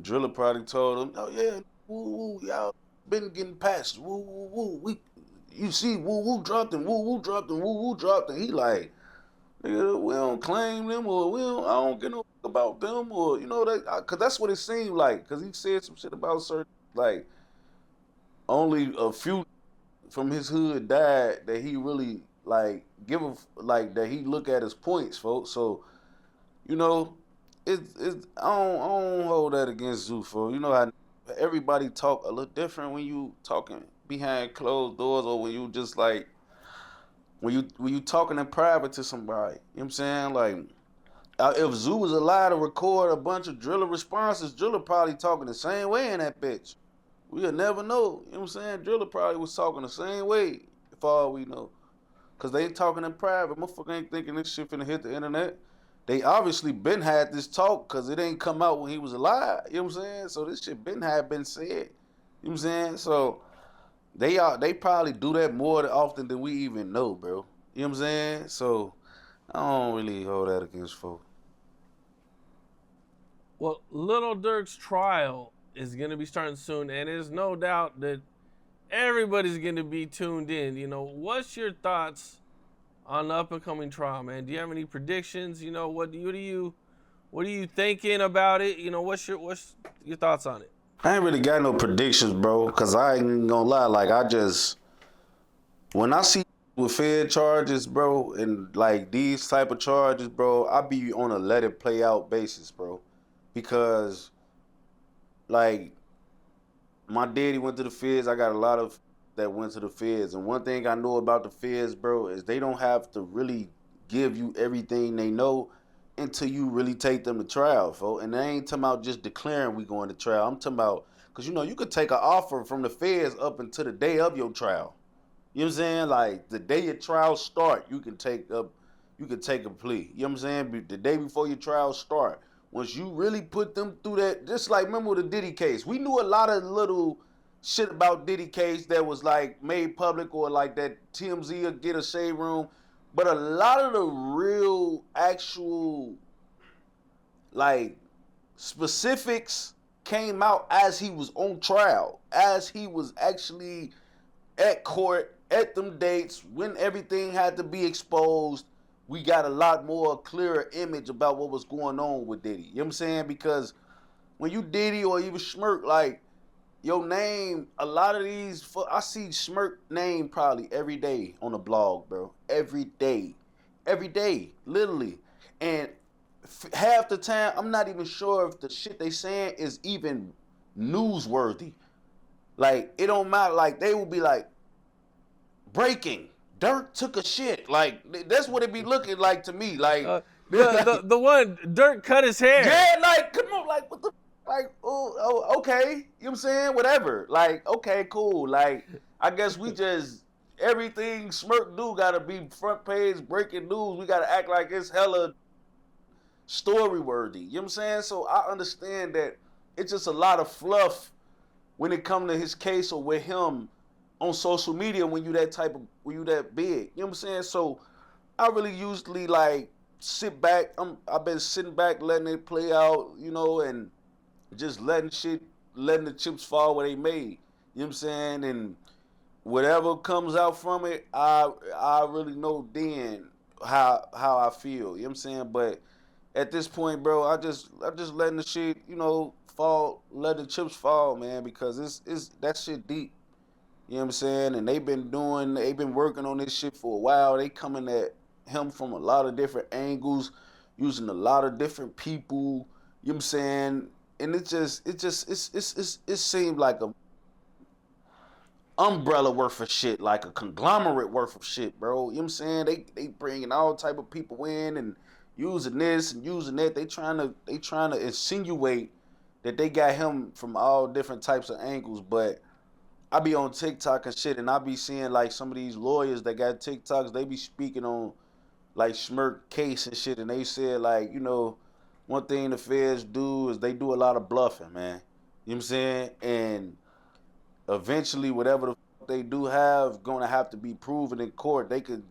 Driller probably told them, "Oh yeah, woo woo, y'all been getting patched. Woo woo woo. You see, woo woo dropped him. Woo woo dropped him. Woo woo dropped him." He like, "Nigga, we don't claim them, or I don't get no about them, or cause that's what it seemed like. Cause he said some shit about certain like only a few from his hood died that he really like that he look at his points, folks. So you know, I don't hold that against Zoo, folks. You know how everybody talk a little different when you talking behind closed doors, or when you just like when you talking in private to somebody. You know what I'm saying? Like if Zoo was allowed to record a bunch of Driller responses, Driller probably talking the same way in that bitch. We'll never know. You know what I'm saying? Driller probably was talking the same way, for all we know. Cause they ain't talking in private. Motherfucker ain't thinking this shit finna hit the internet. They obviously been had this talk cause it ain't come out when he was alive. You know what I'm saying? So this shit been said. You know what I'm saying? So they probably do that more often than we even know, bro. You know what I'm saying? So I don't really hold that against folks. Well, Little Durk's trial is going to be starting soon, and there's no doubt that everybody's going to be tuned in. What's your thoughts on the up and coming trial, man? Do you have any predictions? What are you thinking about it? What's your thoughts on it? I ain't really got no predictions, bro, cause I ain't gonna lie. Like when I see with Fed charges, bro, and like these type of charges, bro, I be on a let it play out basis, bro, because like my daddy went to the feds. I got a lot of that went to the feds, and one thing I know about the feds, bro, is they don't have to really give you everything they know until you really take them to trial, folks. And they ain't talking about just declaring we going to trial. I'm talking about because you could take an offer from the feds up until the day of your trial. You know what I'm saying? Like the day your trial start, you can take a plea. You know what I'm saying? The day before your trial start. Once you really put them through that, just like remember the Diddy case. We knew a lot of little shit about Diddy case that was like made public, or like that TMZ or get a shade room. But a lot of the real actual like specifics came out as he was on trial, as he was actually at court, at them dates, when everything had to be exposed. We got a lot more clearer image about what was going on with Diddy. You know what I'm saying? Because when you Diddy or even Schmirk, like, your name, a lot of these, I see Schmirk name probably every day on the blog, bro. Every day. Every day, literally. And half the time, I'm not even sure if the shit they saying is even newsworthy. Like, it don't matter. Like, they will be like, breaking. Durk took a shit. Like, that's what it be looking like to me. Like, The one, Durk cut his hair. yeah, like, come on, like, what the, like, oh, okay. You know what I'm saying? Whatever. Like, okay, cool. Like, I guess we just, everything Smirk do gotta be front page breaking news. We gotta act like it's hella story worthy. You know what I'm saying? So I understand that it's just a lot of fluff when it come to his case or with him on social media when you that big. You know what I'm saying? So I really usually like sit back. I've been sitting back, letting it play out, and just letting the chips fall where they made. You know what I'm saying? And whatever comes out from it, I really know then how I feel. You know what I'm saying? But at this point, bro, I just letting the shit, fall, let the chips fall, man, because it's that shit deep. You know what I'm saying? And they've been working on this shit for a while. They coming at him from a lot of different angles, using a lot of different people. You know what I'm saying? And it seemed like a umbrella worth of shit, like a conglomerate worth of shit, bro. You know what I'm saying? They bringing all type of people in and using this and using that. They trying to insinuate that they got him from all different types of angles, but I be on TikTok and shit, and I be seeing like some of these lawyers that got TikToks. They be speaking on like Schmirk case and shit, and they said like, one thing the feds do is they do a lot of bluffing, man. You know what I'm saying? And eventually, whatever the fuck they do have, gonna have to be proven in court. They could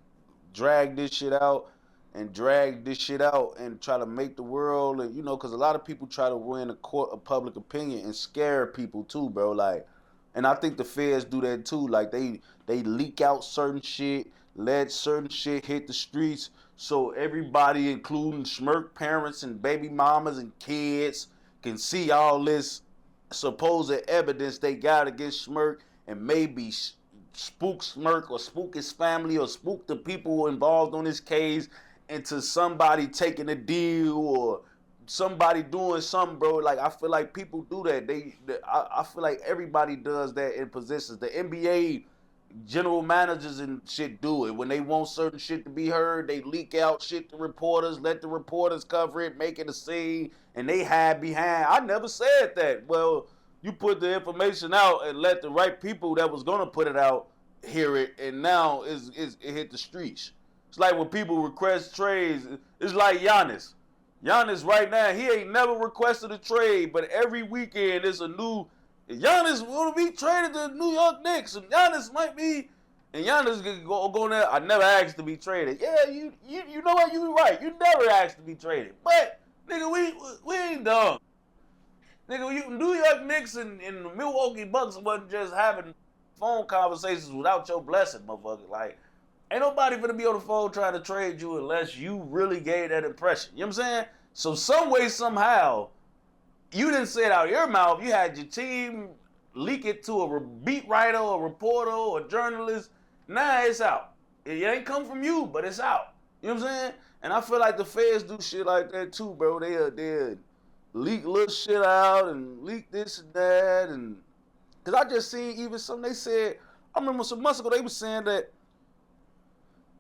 drag this shit out and drag this shit out and try to make the world, and because a lot of people try to win a court of public opinion and scare people too, bro. Like, and I think the feds do that too. Like they leak out certain shit, let certain shit hit the streets, so everybody, including Smirk parents and baby mamas and kids, can see all this supposed evidence they got against Smirk, and maybe spook Smirk or spook his family or spook the people involved on this case into somebody taking a deal or somebody doing something, bro. Like, I feel like people do that. I feel like everybody does that in positions. The NBA general managers and shit do it. When they want certain shit to be heard, they leak out shit to reporters, let the reporters cover it, make it a scene, and they hide behind. I never said that. Well, you put the information out and let the right people that was gonna put it out hear it, and now it hit the streets. It's like when people request trades. It's like Giannis. Giannis right now, he ain't never requested a trade, but every weekend it's a new. Giannis want to be traded to the New York Knicks, and Giannis might be, and Giannis go there. I never asked to be traded. Yeah, you know what? You right. You never asked to be traded, but nigga, we ain't dumb. Nigga, you New York Knicks and the Milwaukee Bucks wasn't just having phone conversations without your blessing, motherfucker. Like, ain't nobody gonna be on the phone trying to trade you unless you really gave that impression. You know what I'm saying? So some way, somehow, you didn't say it out of your mouth. You had your team leak it to a beat writer or a reporter or a journalist. Now it's out. It ain't come from you, but it's out. You know what I'm saying? And I feel like the feds do shit like that too, bro. They leak little shit out and leak this and that. And because I just seen even something they said, I remember some months ago they were saying that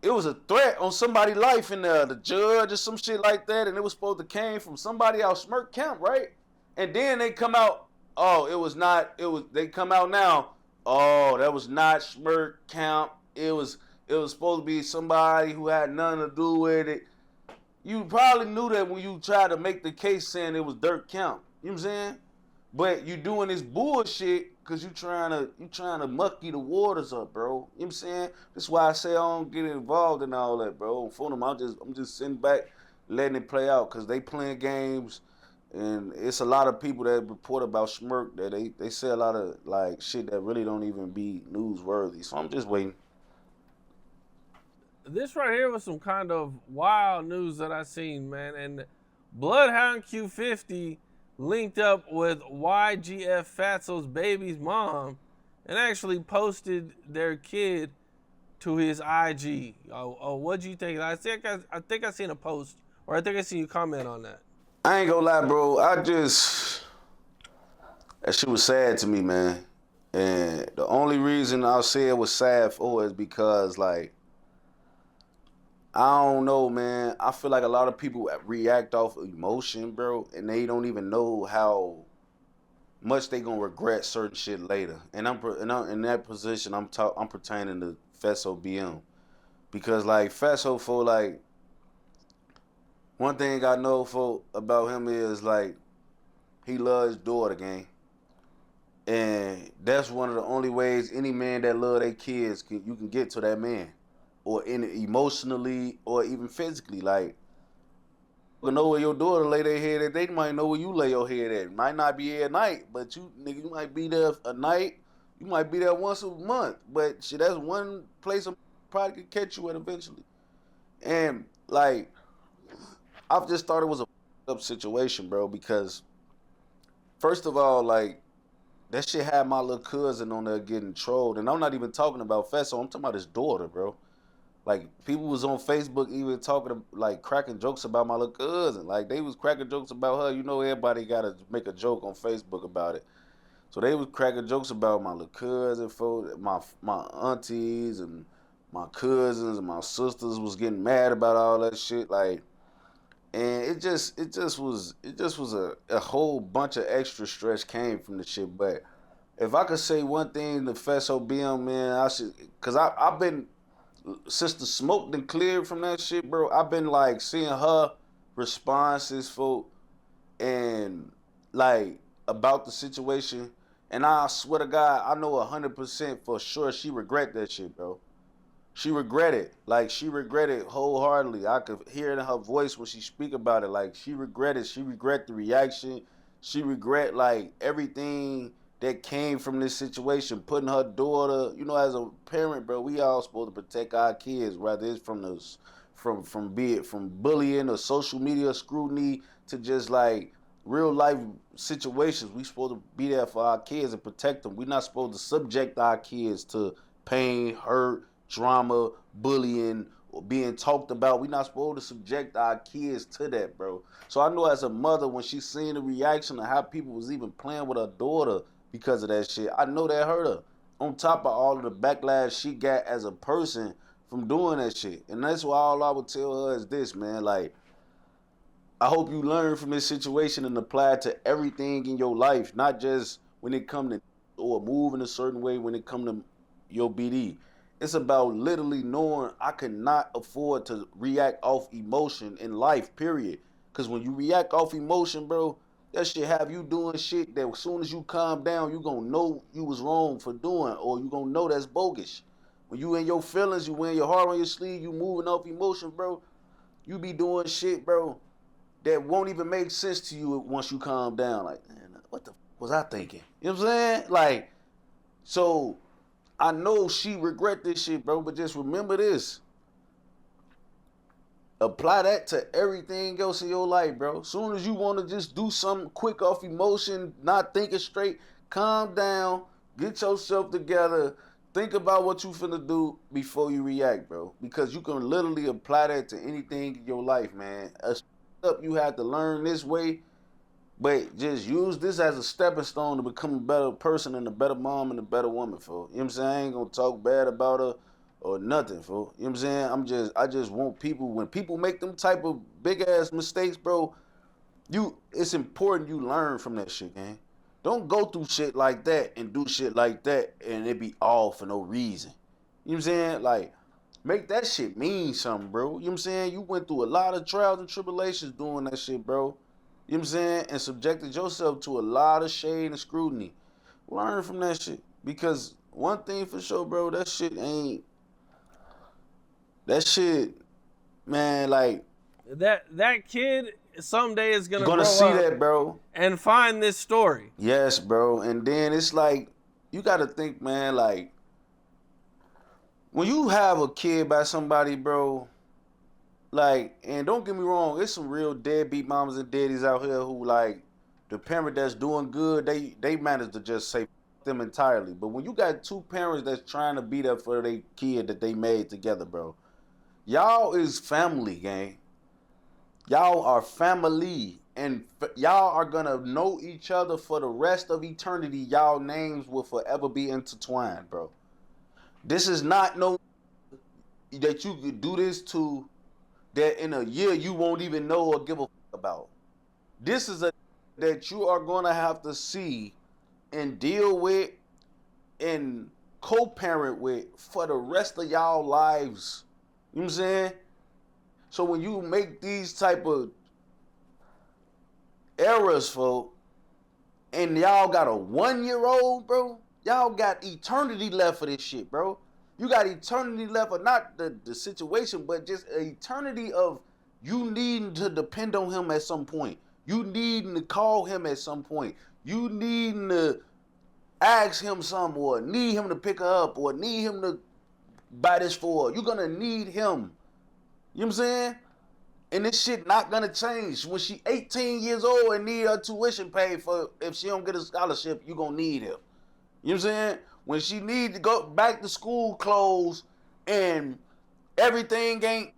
it was a threat on somebody's life, and the judge or some shit like that, and it was supposed to came from somebody out Smirk Camp, right? And then they come out, oh, it was not, they come out now, oh, that was not Smirk Camp. It was supposed to be somebody who had nothing to do with it. You probably knew that when you tried to make the case saying it was Durk Camp. You know what I'm saying? But you doing this bullshit because you trying to mucky the waters up, bro. You know what I'm saying? That's why I say I don't get involved in all that, bro. For them, I'm just sitting back, letting it play out, because they playing games, and it's a lot of people that report about Smirk that they say a lot of like shit that really don't even be newsworthy. So I'm just waiting. This right here was some kind of wild news that I seen, man. And Bloodhound Q50 linked up with YGF Fatso's baby's mom and actually posted their kid to his IG. Oh, what do you think? I think I seen a post, or I think I seen you comment on that. I ain't gonna lie, bro. That shit was sad to me, man. And the only reason I'll say it was sad for is because, like, I don't know, man. I feel like a lot of people react off emotion, bro, and they don't even know how much they gonna regret certain shit later. And I'm in that position. I'm pertaining to Fesso BM, because like Fesso, for like, one thing I know for about him is like he loves his daughter, gang. And that's one of the only ways any man that love their kids you can get to that man, or emotionally or even physically. Like, you know where your daughter lay their head at, they might know where you lay your head at. Might not be here at night, but you might be there a night. You might be there once a month, but shit, that's one place I probably could catch you at eventually. And like, I've just thought it was a up situation, bro, because first of all, like, that shit had my little cousin on there getting trolled, and I'm not even talking about Fesso. I'm talking about his daughter, bro. Like, people was on Facebook even talking, like, cracking jokes about my little cousin. Like, they was cracking jokes about her. You know, everybody got to make a joke on Facebook about it. So they was cracking jokes about my little cousin, my aunties and my cousins and my sisters was getting mad about all that shit. Like, and it just was a whole bunch of extra stress came from the shit. But if I could say one thing to Fesso BM, man, because I've been, since the smoke done cleared from that shit, bro, I've been like seeing her responses for, and like, about the situation, and I swear to God, I know 100% for sure she regret that shit, bro. She regretted. Like, she regretted wholeheartedly. I could hear it in her voice when she speak about it. Like, she regretted. She regret the reaction. She regret, like, everything that came from this situation. Putting her daughter, you know, as a parent, bro, we all supposed to protect our kids, whether it's from the from be it from bullying or social media scrutiny to just like real life situations. We supposed to be there for our kids and protect them. We're not supposed to subject our kids to pain, hurt, drama, bullying, or being talked about. We're not supposed to subject our kids to that, bro. So I know as a mother, when she seen the reaction of how people was even playing with her daughter because of that shit, I know that hurt her. On top of all of the backlash she got as a person from doing that shit. And that's why all I would tell her is this, man. Like, I hope you learn from this situation and apply it to everything in your life, not just when it come to or move in a certain way when it come to your BD. It's about literally knowing I cannot afford to react off emotion in life, period. Because when you react off emotion, bro, that shit have you doing shit that as soon as you calm down, you gonna know you was wrong for doing, or you gonna know that's bogus. When you in your feelings, you wearing your heart on your sleeve, you moving off emotion, bro, you be doing shit, bro, that won't even make sense to you once you calm down. Like, man, what the was I thinking? You know what I'm saying? Like, so I know she regret this shit, bro, but just remember this. Apply that to everything else in your life, bro. Soon as you want to just do something quick off emotion, not thinking straight, calm down, get yourself together, think about what you finna do before you react, bro. Because you can literally apply that to anything in your life, man. Up you have to learn this way, but just use this as a stepping stone to become a better person and a better mom and a better woman, fool. You know what I'm saying? I ain't gonna talk bad about her or nothing, fool. You know what I'm saying? I just want people, when people make them type of big ass mistakes, bro, it's important you learn from that shit, man. Don't go through shit like that and do shit like that and it be all for no reason. You know what I'm saying? Like, make that shit mean something, bro. You know what I'm saying? You went through a lot of trials and tribulations doing that shit, bro. You know what I'm saying? And subjected yourself to a lot of shade and scrutiny. Learn from that shit. Because one thing for sure, bro, that shit, man, like, That kid someday is gonna gonna grow see up that, bro, and find this story. Yes, bro. And then it's like, you gotta think, man, like, when you have a kid by somebody, bro, like, and don't get me wrong, there's some real deadbeat mamas and daddies out here who, like, the parent that's doing good, they manage to just say them entirely. But when you got two parents that's trying to be there for their kid that they made together, bro, y'all is family, gang. Y'all are family, and y'all are gonna know each other for the rest of eternity. Y'all names will forever be intertwined, bro. This is not no that you could do this to that in a year you won't even know or give a fuck about. This is a that you are gonna have to see and deal with and co-parent with for the rest of y'all lives. You know what I'm saying? So when you make these type of errors, folks, and y'all got a 1-year-old, bro, y'all got eternity left for this shit, bro. You got eternity left for not the situation, but just an eternity of you needing to depend on him at some point. You needing to call him at some point. You needing to ask him something, or need him to pick her up, or need him to buy this for her. You're gonna need him. You know what I'm saying? And this shit not gonna change. When she 18 years old and need her tuition paid for, if she don't get a scholarship, you gonna need him. You know what I'm saying? When she need to go back to school clothes and everything ain't,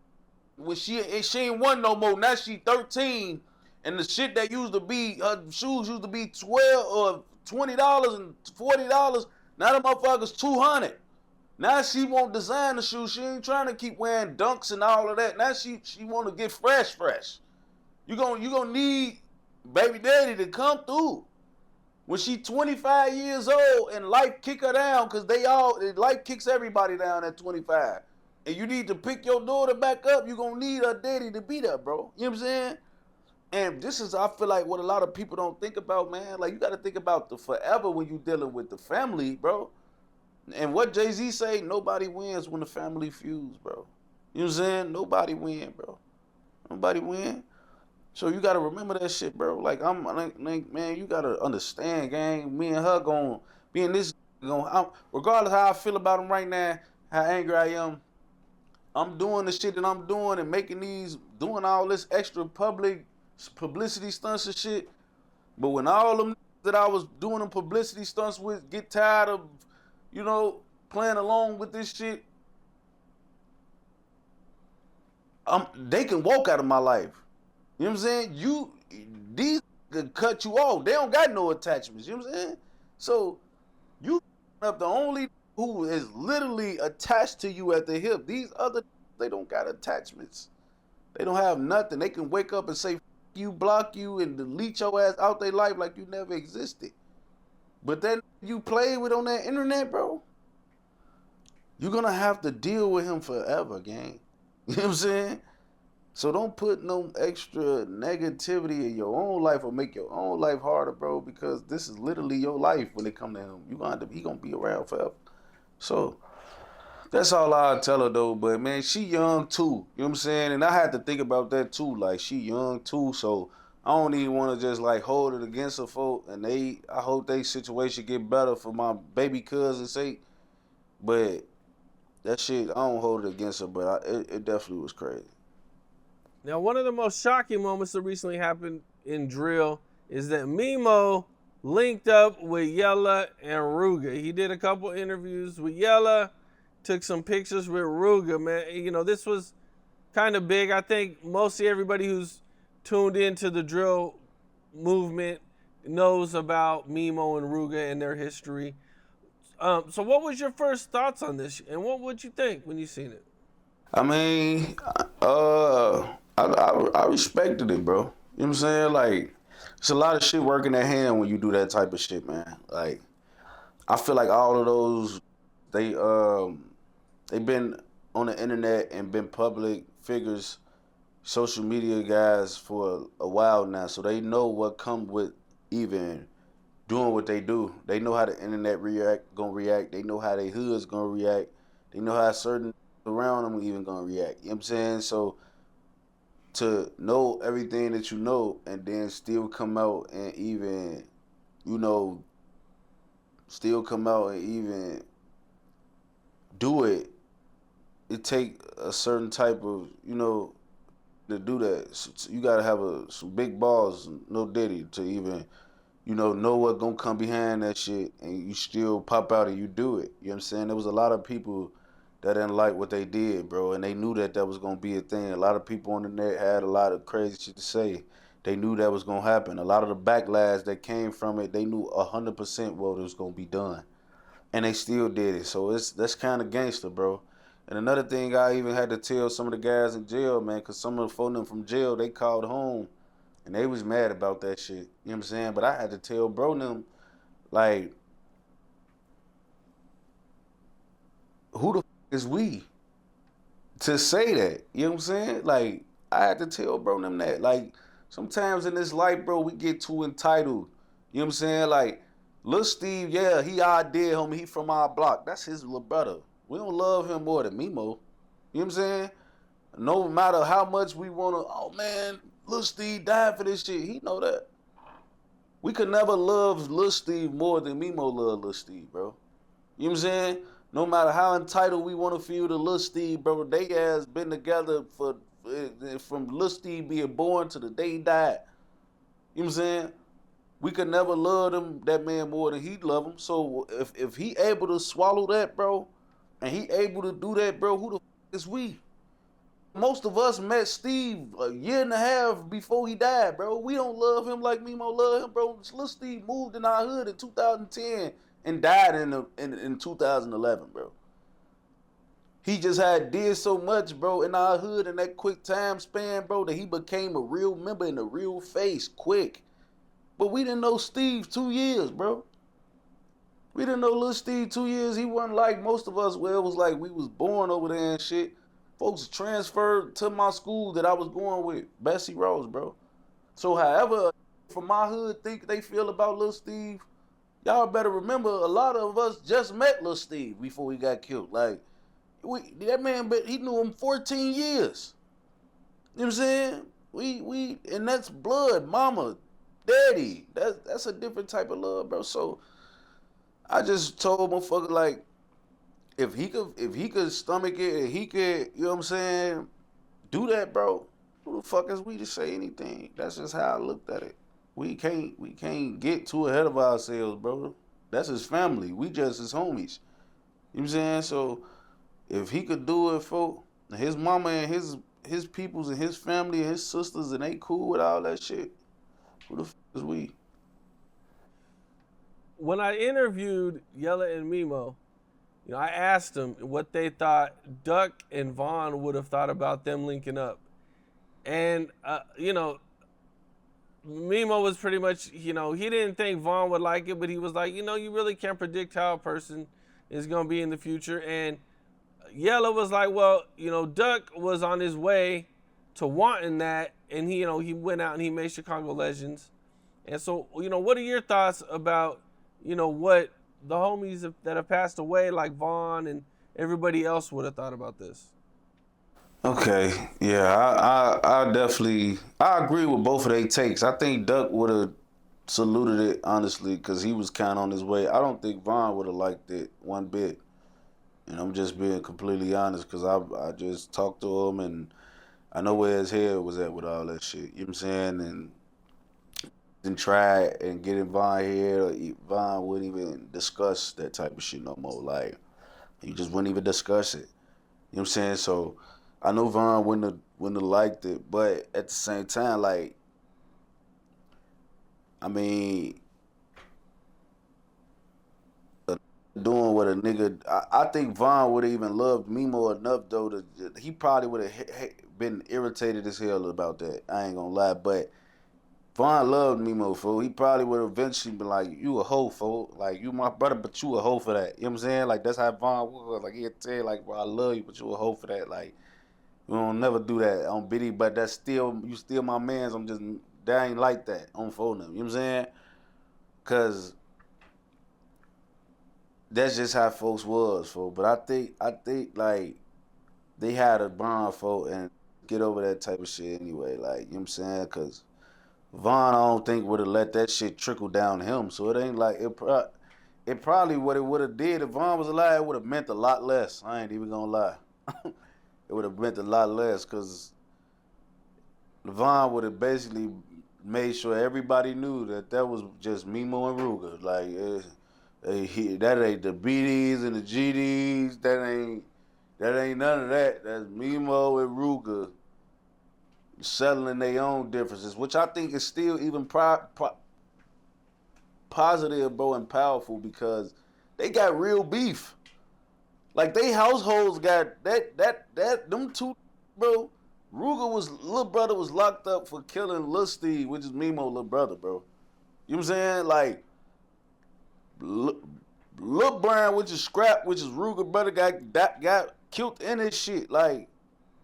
when she ain't one no more, now she 13, and the shit that used to be, her shoes used to be $12 or $20 and $40, now the motherfuckers $200. Now she won't design the shoes. She ain't trying to keep wearing dunks and all of that. Now she want to get fresh. You gonna need baby daddy to come through. When she 25 years old and life kick her down, because life kicks everybody down at 25. And you need to pick your daughter back up, you gonna need her daddy to be there, bro. You know what I'm saying? And this is, I feel like, what a lot of people don't think about, man. Like, you gotta think about the forever when you dealing with the family, bro. And what Jay-Z say, nobody wins when the family feuds, bro. You know what I'm saying? Nobody win, bro. Nobody win. So you gotta remember that shit, bro. Like I'm like, man, you gotta understand, gang. Me and her going be in this going regardless how I feel about him right now, how angry I am, I'm doing the shit that I'm doing and doing all this extra publicity stunts and shit. But when all them that I was doing them publicity stunts with get tired of, you know, playing along with this shit, they can walk out of my life. You know what I'm saying? These could cut you off. They don't got no attachments. You know what I'm saying? So you up the only who is literally attached to you at the hip. These other, they don't got attachments. They don't have nothing. They can wake up and say you, block you, and delete your ass out their life like you never existed. But then you play with on that internet, bro, you're gonna have to deal with him forever, gang. You know what I'm saying? So don't put no extra negativity in your own life or make your own life harder, bro, because this is literally your life when it come to him. He gonna be around forever. So that's all I tell her though. But man, she young too. You know what I'm saying? And I had to think about that too. Like she young too, so I don't even want to just like hold it against her folk. And I hope they situation get better for my baby cousin's sake. But that shit, I don't hold it against her. But it definitely was crazy. Now, one of the most shocking moments that recently happened in drill is that Mimo linked up with Yella and Ruga. He did a couple interviews with Yella, took some pictures with Ruga, man. You know, this was kind of big. I think mostly everybody who's tuned into the drill movement knows about Mimo and Ruga and their history. So what was your first thoughts on this, and what would you think when you seen it? I mean, I respected it, bro. You know what I'm saying? Like, it's a lot of shit working at hand when you do that type of shit, man. Like, I feel like all of those, they they been on the internet and been public figures, social media guys for a while now, so they know what come with even doing what they do. They know how the internet gonna react. They know how they hoods gonna react. They know how certain around them even gonna react. You know what I'm saying? So to know everything that you know and then still come out and even, you know, still come out and even do it, it take a certain type of, you know, to do that. So you gotta have some big balls, no diddy, to even, you know what gonna come behind that shit and you still pop out and you do it. You know what I'm saying? There was a lot of people that didn't like what they did, bro, and they knew that was gonna be a thing. A lot of people on the net had a lot of crazy shit to say. They knew that was gonna happen. A lot of the backlash that came from it, they knew 100% what was gonna be done, and they still did it. So that's kind of gangster, bro. And another thing, I even had to tell some of the guys in jail, man, because some of the folk from jail, they called home and they was mad about that shit. You know what I'm saying? But I had to tell bro them, like, who the is we to say that? You know what I'm saying? Like, I had to tell bro them that. Like, sometimes in this life, bro, we get too entitled. You know what I'm saying? Like, Lil Steve, yeah, he our dead homie. He from our block. That's his little brother. We don't love him more than Mimo. You know what I'm saying? No matter how much we want to, oh man, Lil Steve died for this shit. He know that. We could never love Lil Steve more than Mimo love Lil Steve, bro. You know what I'm saying? No matter how entitled we want to feel to Lil Steve, bro, they has been together from Lil Steve being born to the day he died. You know what I'm saying? We could never love that man more than he love him. So if he able to swallow that, bro, and he able to do that, bro, who the is we? Most of us met Steve a year and a half before he died, bro. We don't love him like Mimo love him, bro. Lil Steve moved in our hood in 2010 and died in 2011, bro. He just did so much, bro, in our hood in that quick time span, bro, that he became a real member and a real face quick. But we didn't know Steve 2 years, bro. We didn't know Lil Steve 2 years. He wasn't like most of us where it was like we was born over there and shit. Folks transferred to my school that I was going with, Bessie Rose, bro. So however from my hood think they feel about Lil Steve, Y'all better remember, a lot of us just met Lil Steve before he got killed. Like, that man, but he knew him 14 years. You know what I'm saying? And that's blood, mama, daddy. That's a different type of love, bro. So I just told motherfucker, like, if he could stomach it, and he could, you know what I'm saying, do that, bro. Who the fuck is we to say anything? That's just how I looked at it. We can't get too ahead of ourselves, bro. That's his family. We just his homies. You know what I'm saying? So if he could do it for his mama and his peoples and his family and his sisters and they cool with all that shit, who the fuck is we? When I interviewed Yella and Mimo, I asked them what they thought Duck and Vaughn would have thought about them linking up. And, Mimo was pretty much, he didn't think Vaughn would like it, but he was like, you really can't predict how a person is going to be in the future. And Yella was like, well, Duck was on his way to wanting that, and he went out and he made Chicago Legends. And so, what are your thoughts about, what the homies that have passed away, like Vaughn and everybody else, would have thought about this? Okay, yeah, I definitely agree with both of their takes. I think Duck would have saluted it honestly because he was kind of on his way. I don't think Vaughn would have liked it one bit, and I'm just being completely honest because I just talked to him and I know where his head was at with all that shit. You know what I'm saying? And try and getting Vaughn here, Vaughn wouldn't even discuss that type of shit no more. Like he just wouldn't even discuss it. You know what I'm saying? So I know Vaughn wouldn't have liked it, but at the same time, like, I mean, doing what a nigga, I think Vaughn would have even loved Mimo enough though he probably would have been irritated as hell about that. I ain't gonna lie, but Vaughn loved Mimo, fool. He probably would have eventually been like, you a hoe, fool. Like, you my brother, but you a hoe for that. You know what I'm saying? Like, that's how Vaughn was. Like, he'd tell you, like, bro, I love you, but you a hoe for that. Like, we don't never do that on Biddy, but that's still, you still my mans. That ain't like that on phone them. You know what I'm saying? Because that's just how folks was, fool. But I think, like, they had a bond, fool, and get over that type of shit anyway. Like, you know what I'm saying? Because Vaughn, I don't think would have let that shit trickle down to him. So it ain't like it probably what it would have did if Vaughn was alive. It would have meant a lot less. I ain't even gonna lie. It would have meant a lot less because Vaughn would have basically made sure everybody knew that was just Mimo and Ruger. Like that ain't the BDs and the GDs. That ain't none of that. That's Mimo and Ruger settling their own differences, which I think is still even positive, bro, and powerful because they got real beef. Like they households got them two, bro. Little brother was locked up for killing Lil Steve, which is Mimo little brother, bro. You know what I'm saying? Like Lil Brian, which is Scrap, which is Ruger brother, got killed in his shit. Like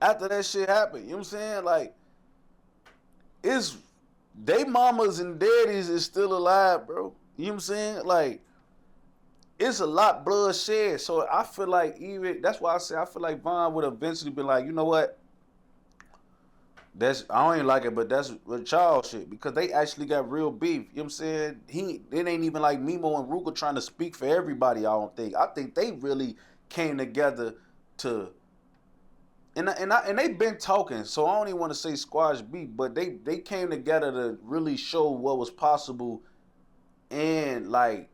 after that shit happened, you know what I'm saying? Like it's they mamas and daddies is still alive, bro. You know what I'm saying? Like it's a lot blood shed. So I feel like that's why I say I feel like Vaughn would eventually be like, you know what? I don't even like it, but that's child shit because they actually got real beef. You know what I'm saying? It ain't even like Mimo and Ruger trying to speak for everybody. I don't think. I think they really came together to. And they've been talking, so I don't even want to say squash beef, but they came together to really show what was possible and like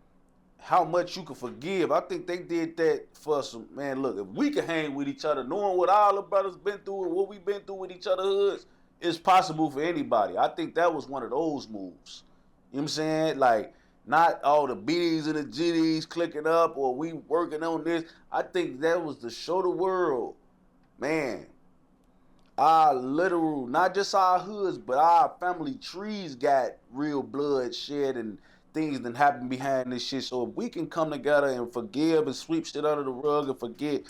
how much you can forgive. I think they did that for some man. Look, if we can hang with each other, knowing what all the brothers been through and what we've been through with each other hoods, it's possible for anybody. I think that was one of those moves. You know what I'm saying? Like not all the BDs and the GDs clicking up or we working on this. I think that was to show the world, man, our literal, not just our hoods, but our family trees got real blood shed and things that happen behind this shit. So if we can come together and forgive and sweep shit under the rug and forget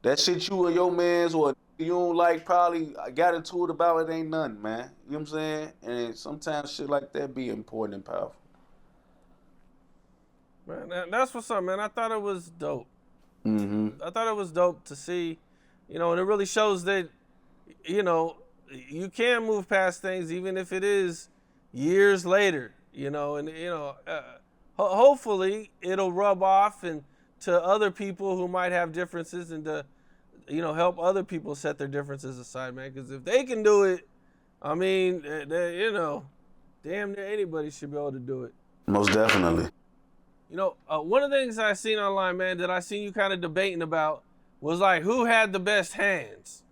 that shit you and your mans or you don't like probably got into it about, it ain't nothing, man. You know what I'm saying? And sometimes shit like that be important and powerful. Man, that's what's up, man. I thought it was dope. Mm-hmm. I thought it was dope to see, and it really shows that, you can move past things even if it is years later, and hopefully it'll rub off and to other people who might have differences and to, help other people set their differences aside, man. Because if they can do it, I mean, damn near anybody should be able to do it. Most definitely. One of the things I seen online, man, that I seen you kind of debating about was like who had the best hands.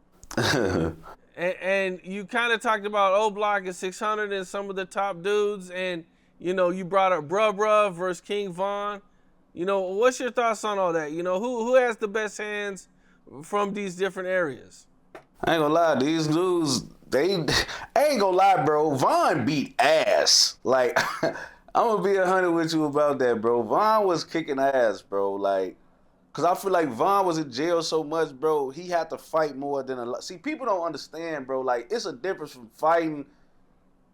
and you kind of talked about O Block and 600 and some of the top dudes, and you brought up Bruh versus King Von. What's your thoughts on all that? Who has the best hands from these different areas? I ain't gonna lie, these dudes, I ain't gonna lie, bro. Von beat ass. Like, I'm gonna be 100 with you about that, bro. Von was kicking ass, bro. Like, cause I feel like Von was in jail so much, bro. He had to fight more than a lot. See, people don't understand, bro. Like, it's a difference from fighting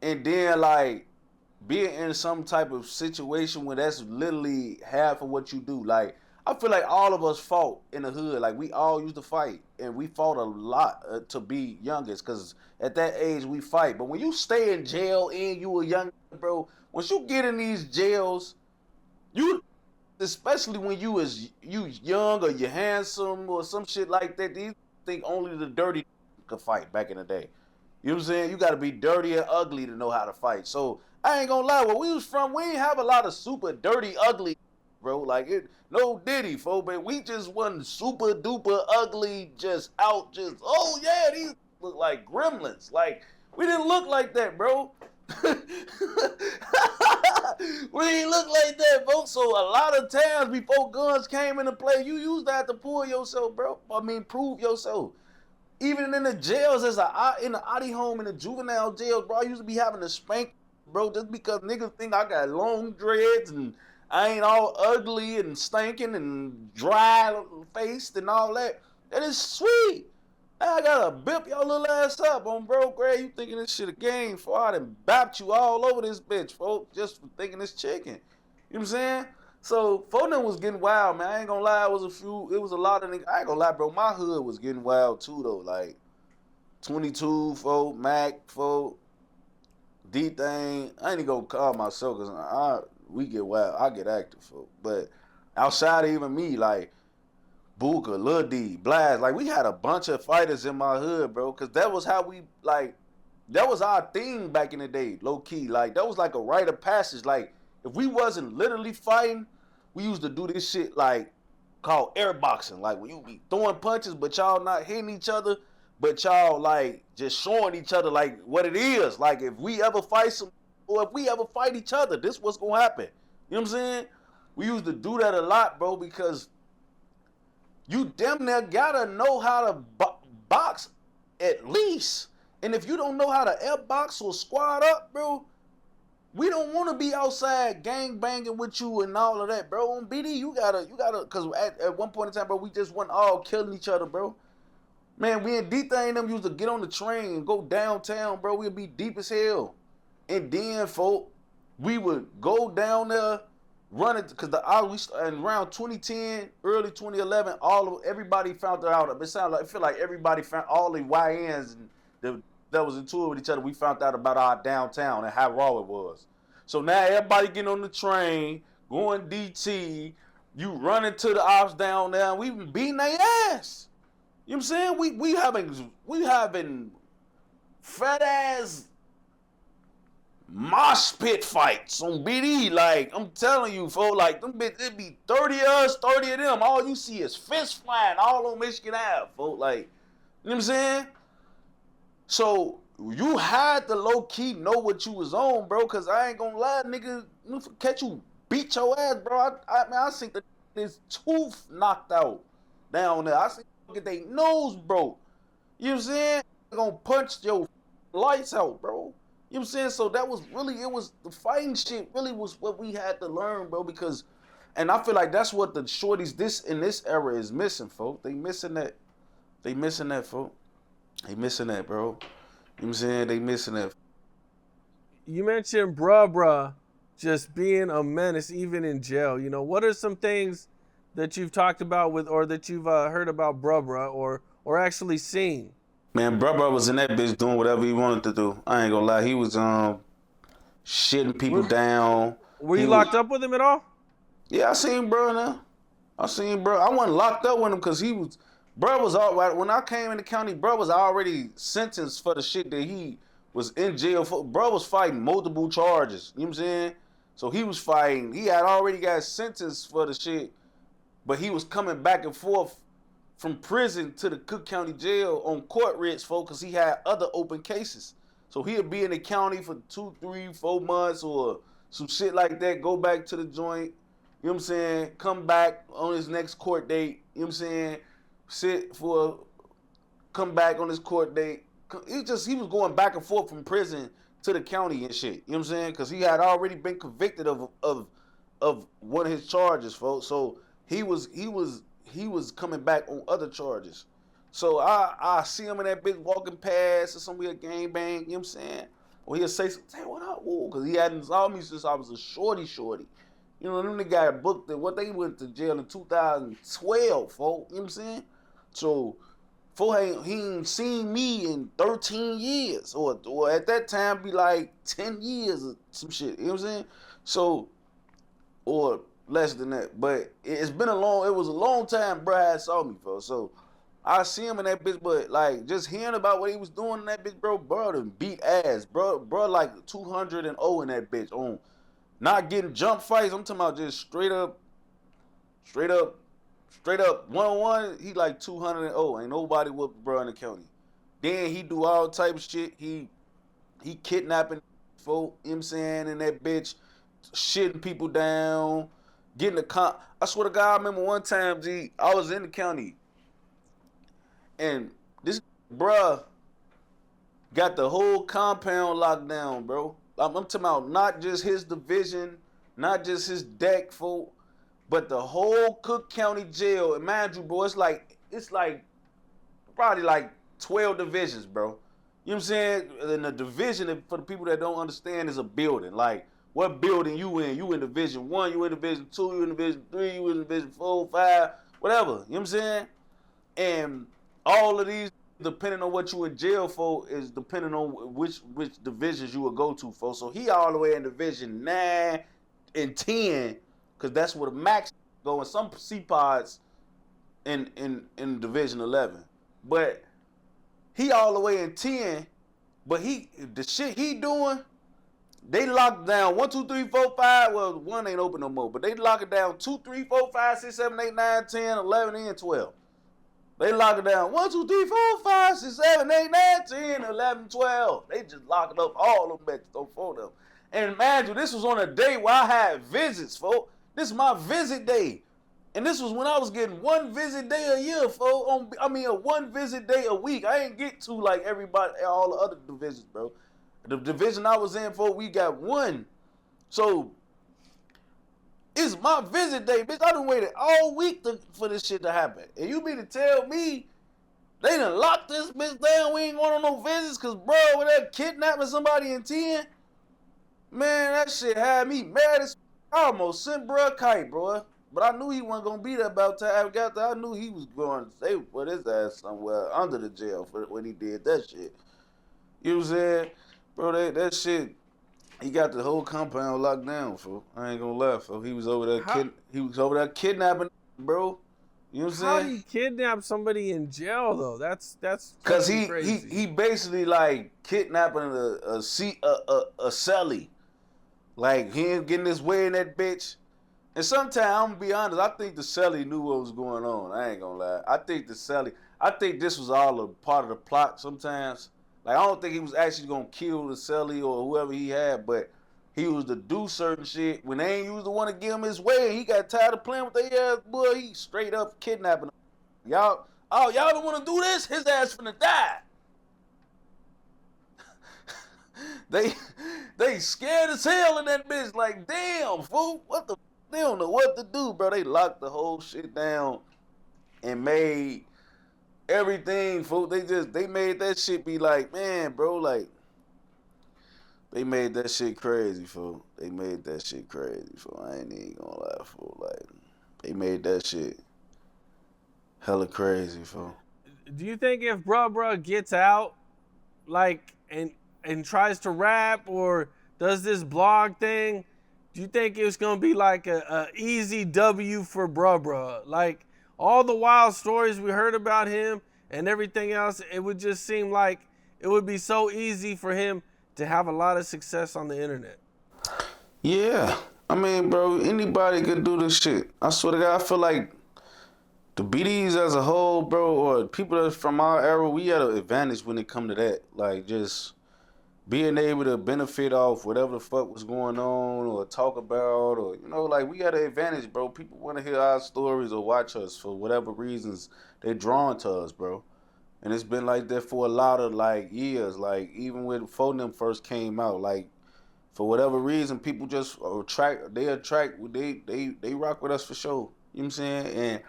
and then like being in some type of situation where that's literally half of what you do. Like, I feel like all of us fought in the hood. Like, we all used to fight, and we fought a lot to be youngest, because at that age, we fight. But when you stay in jail and you a young, bro, once you get in these jails, especially when you young or you handsome or some shit like that, these think only the dirty could fight back in the day. You know what I'm saying? You got to be dirty and ugly to know how to fight. So, I ain't gonna lie, where we was from, we ain't have a lot of super dirty, ugly, bro. Like, no Diddy, folks, but we just wasn't super duper ugly, oh yeah, these look like gremlins. Like, we didn't look like that, bro. We didn't look like that, folks. So a lot of times before guns came into play, you used that to pull yourself, bro. Prove yourself. Even in the jails, in the Adi home, in the juvenile jails, bro, I used to be having to spank, bro, just because niggas think I got long dreads and I ain't all ugly and stinking and dry faced and all that. That is sweet. I gotta bip your little ass up on bro Gray. You thinking this shit a game for? I done bapped you all over this bitch, folks, just for thinking it's chicken. You know what I'm saying? So, Foden was getting wild, man. I ain't gonna lie, it was a lot of niggas. I ain't gonna lie, bro. My hood was getting wild too, though. Like, 22, folk, Mac, folk, D-Thing. I ain't gonna call myself, because we get wild. I get active, folk. But outside of even me, like, Booker, Lil D, Blast, like, we had a bunch of fighters in my hood, bro, because that was how we, like, that was our thing back in the day, low-key. Like, that was like a rite of passage. Like, if we wasn't literally fighting, we used to do this shit, like, called airboxing. Like, when you be throwing punches, but y'all not hitting each other, but y'all, like, just showing each other, like, what it is. Like, if we ever fight each other, this what's gonna happen. You know what I'm saying? We used to do that a lot, bro, because you damn near gotta know how to box at least. And if you don't know how to airbox or squad up, bro, we don't want to be outside gang banging with you and all of that, bro. On BD, you gotta, because at one point in time, bro, we just went all killing each other, bro. Man, we in D-Thing them used to get on the train and go downtown, bro. We'd be deep as hell. And then, folk, we would go down there, run it, because around 2010, early 2011, everybody found out. It feel like everybody found all the YNs that was in tour with each other. We found out about our downtown and how raw it was. So now everybody getting on the train, going DT, you running to the ops down there, and we beating their ass. You know what I'm saying? We having fat ass mosh pit fights on BD. Like, I'm telling you, folks, like, them bitches, it be 30 of us, 30 of them. All you see is fists flying all on Michigan Ave, folks. Like, you know what I'm saying? So, you had to low-key know what you was on, bro, because I ain't gonna lie, nigga, catch you beat your ass, bro. I seen this tooth knocked out down there. I seen get their nose broke. You know what I'm saying? They're gonna punch your lights out, bro. You know what I'm saying? So that was really, the fighting shit really was what we had to learn, bro, because, and I feel like that's what the shorties in this era is missing, folks. They missing that, folks. They missing that, bro. You know what I'm saying? They missing that. You mentioned Bruh. just being a menace even in jail. You know, what are some things that you've talked about with, or that you've heard about Bruh or actually seen? Man, Bruh was in that bitch doing whatever he wanted to do. I ain't gonna lie. He was shitting people Were, down. were He you was locked up with him at all? Yeah, I seen bro now. I seen bro. I wasn't locked up with him because bro was all right. When I came in the county, bro was already sentenced for the shit that he was in jail for. Bro was fighting multiple charges. You know what I'm saying? So he was fighting. He had already got sentenced for the shit, but he was coming back and forth from prison to the Cook County Jail on court writs, folks, because he had other open cases. So he'll be in the county for 2, 3, 4 months or some shit like that, go back to the joint, you know what I'm saying, come back on his next court date, you know what I'm saying, come back on his court date. He was going back and forth from prison to the county and shit, you know what I'm saying, because he had already been convicted of one of his charges, folks. So he was coming back on other charges. So I see him in that bitch walking past or some weird gang bang, you know what I'm saying? Or he'll say something, hey, what up, whoa? Because he hadn't saw me since I was a shorty. You know, them the guy booked it. What they went to jail in 2012, folks, you know what I'm saying? So, he ain't seen me in 13 years. Or at that time, be like 10 years or some shit, you know what I'm saying? So, or less than that. But it was a long time bro had saw me, folks. So I see him in that bitch, but like just hearing about what he was doing in that bitch, bro done beat ass. Bro like 200 and 0 in that bitch on not getting jump fights. I'm talking about just straight up one-on-one. He like 200 and 0. Ain't nobody whooped bro in the county. Then he do all type of shit. He kidnapping folk, you know what I'm saying, in that bitch, shitting people down, getting I swear to God, I remember one time, G, I was in the county, and this bruh got the whole compound locked down, bro. I'm talking about not just his division, not just his deck, folk, but the whole Cook County jail. And mind you, bro, it's like probably like 12 divisions, bro. You know what I'm saying? And the division, for the people that don't understand, is a building. Like, what building you in? You in Division 1, you in Division 2, you in Division 3, you in Division 4, 5, whatever. You know what I'm saying? And all of these, depending on what you in jail for, is depending on which divisions you will go to for. So he all the way in Division 9 and 10, because that's where the max go, and some C-pods in Division 11. But he all the way in 10, but the shit he doing, they locked down 1, 2, 3, 4, 5. Well, 1 ain't open no more, but they lock it down 2, 3, 4, 5, 6, 7, 8, 9, 10, 11, and 12. They lock it down 1, 2, 3, 4, 5, 6, 7, 8, 9, 10, 11, 12. They just lock it up all them bitches on for them. And imagine, this was on a day where I had visits, folks. This is my visit day. And this was when I was getting 1 visit day a year, folks. A 1 visit day a week. I ain't get to like everybody, all the other divisions, bro. The division I was in, folks, we got 1. So, it's my visit day, bitch. I done waited all week for this shit to happen. And you mean to tell me they done locked this bitch down? We ain't going on no visits because, bro, when they kidnapping somebody in 10, man, that shit had me mad as I almost sent bro a kite, bro. But I knew he wasn't going to be there about time I got there. I knew he was going to stay with his ass somewhere under the jail for when he did that shit. You know what I'm saying? Bro, that shit, he got the whole compound locked down, fool. I ain't gonna lie, fool. He was over there kidnapping, bro. You know what I'm saying? How do you kidnap somebody in jail though? That's Cause crazy. he basically like kidnapping a celly. Like he ain't getting his way in that bitch. And sometimes I'm gonna be honest, I think the celly knew what was going on. I ain't gonna lie. I think this was all a part of the plot sometimes. Like, I don't think he was actually gonna kill the celly or whoever he had, but he was to do certain shit. When they ain't used to want to give him his way, and he got tired of playing with their ass, boy, he straight up kidnapping them. Y'all don't want to do this? His ass finna die. They scared as hell in that bitch. Like, damn, fool, they don't know what to do, bro. They locked the whole shit down and made everything, fool. They made that shit be like, man, bro, like, They made that shit crazy, fool. They made that shit crazy, fool. I ain't even gonna lie, fool. Like, they made that shit hella crazy, fool. Do you think if bruh gets out, like, and tries to rap or does this blog thing, do you think it's gonna be like a easy W for bruh? Like all the wild stories we heard about him and everything else, it would just seem like it would be so easy for him to have a lot of success on the internet. Yeah. I mean, bro, anybody could do this shit. I swear to God, I feel like the BDs as a whole, bro, or people that's from our era, we had an advantage when it come to that. Like, just being able to benefit off whatever the fuck was going on or talk about or, you know, like, we got an advantage, bro. People want to hear our stories or watch us for whatever reasons they're drawn to us, bro. And it's been like that for a lot of, like, years. Like, even when Phone them first came out, like, for whatever reason, people just they rock with us for sure. You know what I'm saying? And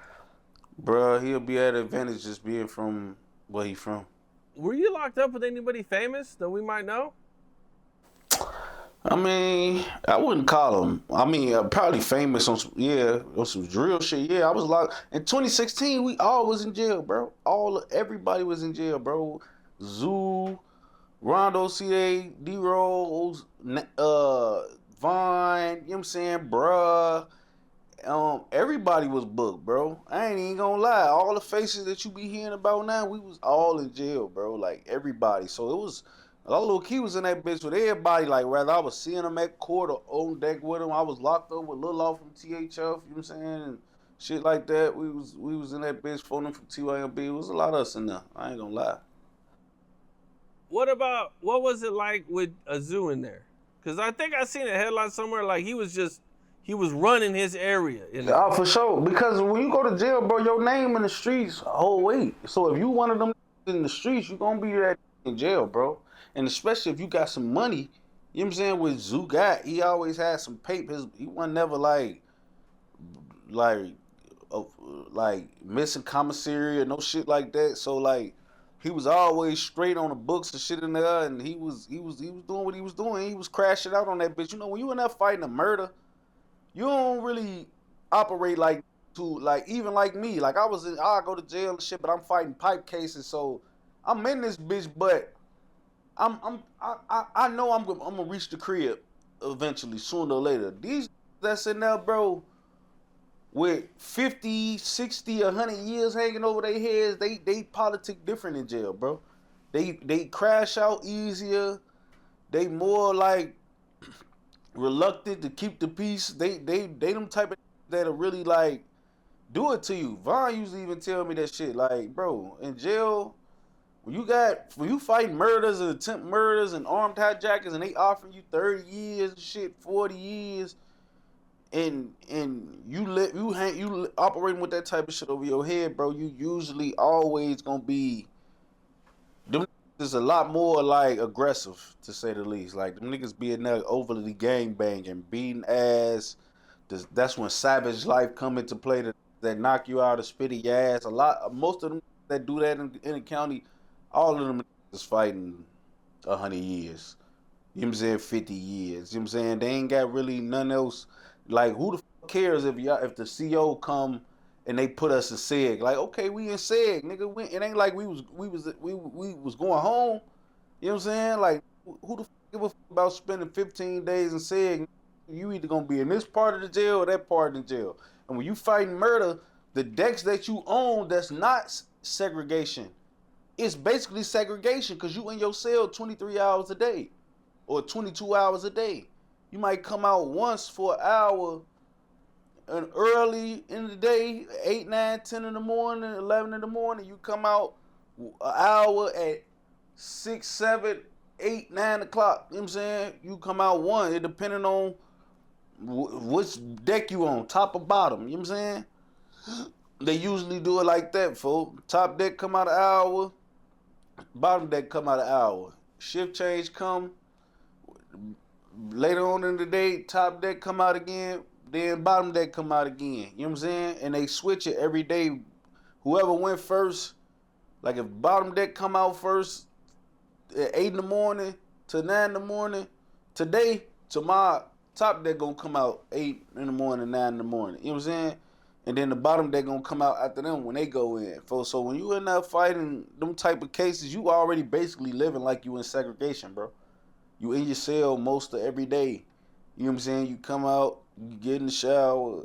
bruh, he'll be at an advantage just being from where he from. Were you locked up with anybody famous that we might know? I mean, I wouldn't call him. I mean, probably famous on some, yeah, on some drill shit. Yeah, I was locked in 2016. We all was in jail, bro. Everybody was in jail, bro. Zoo, Rondo, CA, D-Rose, Vine. You know what I'm saying, bruh. Everybody was booked, bro. I ain't even gonna lie. All the faces that you be hearing about now, we was all in jail, bro. Like everybody. So it was a lot of little key was in that bitch with everybody. Like whether I was seeing them at court or on deck with them, I was locked up with Lil Law from THF. You know what I'm saying? And shit like that. We was in that bitch phoning from TYMB. It was a lot of us in there. I ain't gonna lie. What was it like with a zoo in there? Because I think I seen a headline somewhere like he was running his area. Oh, for sure. Because when you go to jail, bro, your name in the streets hold weight. So if you one of them in the streets, you gonna be that in jail, bro. And especially if you got some money, you know what I'm saying? With Zoo got, he always had some papers. He wasn't never like, uh, like missing commissary or no shit like that. So like, he was always straight on the books and shit in there, and he was doing what he was doing. He was crashing out on that bitch. You know, when you in there fighting a murder, you don't really operate like even like me. Like I go to jail and shit, but I'm fighting pipe cases, so I'm in this bitch, but I know I'm gonna reach the crib eventually, sooner or later. These that's in there, bro, with 50, 60, 100 years hanging over their heads, they politic different in jail, bro. They crash out easier. They more like reluctant to keep the peace. They them type of that'll really like do it to you. Vaughn used to even tell me that shit. Like, bro, in jail, when you fight murders and attempt murders and armed hijackers and they offering you 30 years and shit, 40 years, and you operating with that type of shit over your head, bro, you usually always gonna be them is a lot more like aggressive, to say the least. Like them niggas being there overly gang banging, beating ass. That's when savage life come into play that knock you out or spit in your ass. Most of them that do that in the county, all of them is fighting 100 years. You know what I'm saying? 50 years. You know what I'm saying? They ain't got really none else. Like who the fuck cares if the CO come and they put us in SEG? Like, okay, we in SEG, nigga. It ain't like we was going home. You know what I'm saying? Like, who the fuck give a fuck about spending 15 days in SEG? You either gonna be in this part of the jail or that part of the jail. And when you fighting murder, the decks that you own that's not segregation, it's basically segregation because you in your cell 23 hours a day or 22 hours a day. You might come out once for an hour and early in the day, 8, 9, 10 in the morning, 11 in the morning. You come out an hour at 6, 7, 8, 9 o'clock. You know what I'm saying? You come out one, it depending on which deck you on, top or bottom. You know what I'm saying? They usually do it like that, folks. Top deck come out an hour, bottom deck come out an hour. Shift change come later on in the day, top deck come out again, then bottom deck come out again. You know what I'm saying? And they switch it every day. Whoever went first, like if bottom deck come out first at 8 in the morning to 9 in the morning, today to my top deck gonna come out 8 in the morning, 9 in the morning. You know what I'm saying? And then the bottom deck gonna come out after them when they go in. So when you in there fighting them type of cases, you already basically living like you in segregation, bro. You in your cell most of every day. You know what I'm saying? You come out, you get in the shower,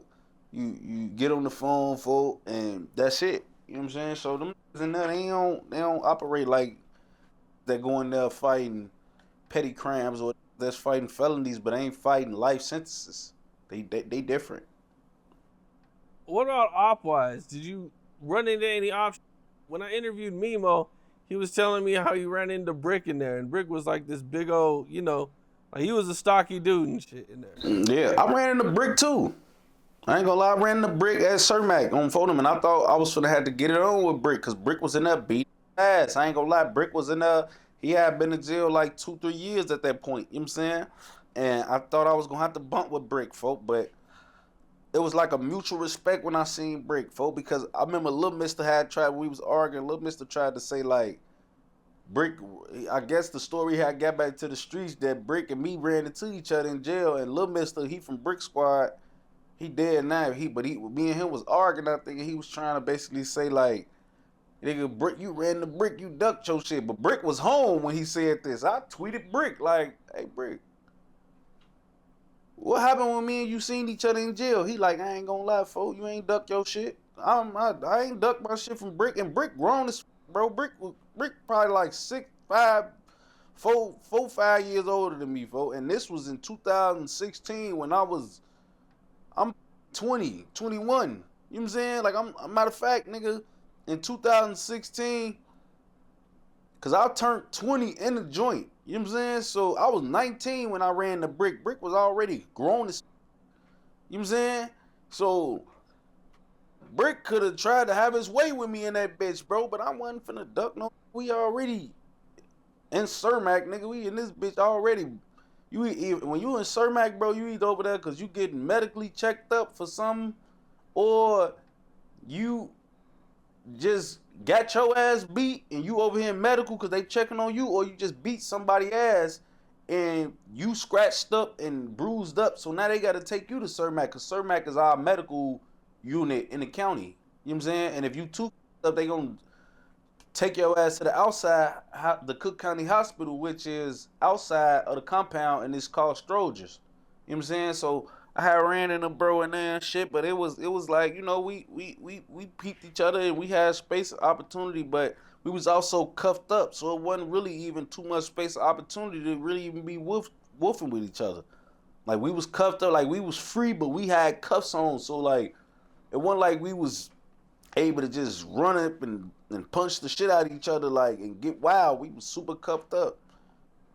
you get on the phone, folk, and that's it. You know what I'm saying? So them in there, they don't operate like they're going there fighting petty crimes or that's fighting felonies, but ain't fighting life sentences. They different. What about op-wise? Did you run into any options? When I interviewed Mimo, he was telling me how he ran into Brick in there, and Brick was like this big old, like he was a stocky dude and shit in there. Yeah, I ran into Brick too. I ain't gonna lie, I ran into Brick at Cermak on Phonem, and I thought I was gonna have to get it on with Brick, cause Brick was in there beating ass. I ain't gonna lie, Brick was in there. He had been in jail like 2-3 years at that point. You know what I'm saying? And I thought I was gonna have to bump with Brick, folk, but it was like a mutual respect when I seen Brick, folk, because I remember Lil Mister had tried, we was arguing, Lil Mister tried to say like, Brick, I guess the story had got back to the streets that Brick and me ran into each other in jail, and Lil Mister, he from Brick Squad, he dead now, me and him was arguing, I think he was trying to basically say like, nigga, Brick, you ran the Brick, you ducked your shit, but Brick was home when he said this. I tweeted Brick like, hey Brick, what happened when me and you seen each other in jail? He like, I ain't gonna lie, folks, you ain't duck your shit. I ain't duck my shit from Brick, and Brick grown as bro. Brick probably like 5 years older than me, folks. And this was in 2016 when I'm 20, 21. You know what I'm saying? Like matter of fact, nigga, in 2016, cause I turned 20 in the joint. You know what I'm saying? So I was 19 when I ran the Brick. Brick was already grown as, you know what I'm saying? So Brick could have tried to have his way with me in that bitch, bro, but I wasn't finna duck no. We already in Cermak, nigga. We in this bitch already. When you in Cermak, bro, you either over there cause you getting medically checked up for something, or you just got your ass beat and you over here in medical because they checking on you, or you just beat somebody ass and you scratched up and bruised up, so now they got to take you to Cermak because Cermak is our medical unit in the county. You know what I'm saying? And if you too up, they gonna take your ass to the outside, the Cook County Hospital, which is outside of the compound, and it's called Strogers. You know what I'm saying? So I had ran into bro in there and shit, but it was like, we peeped each other and we had space and opportunity, but we was also cuffed up, so it wasn't really even too much space and opportunity to really even be woofing with each other. Like we was cuffed up, like we was free, but we had cuffs on, so like it wasn't like we was able to just run up and punch the shit out of each other like and get wild. We was super cuffed up.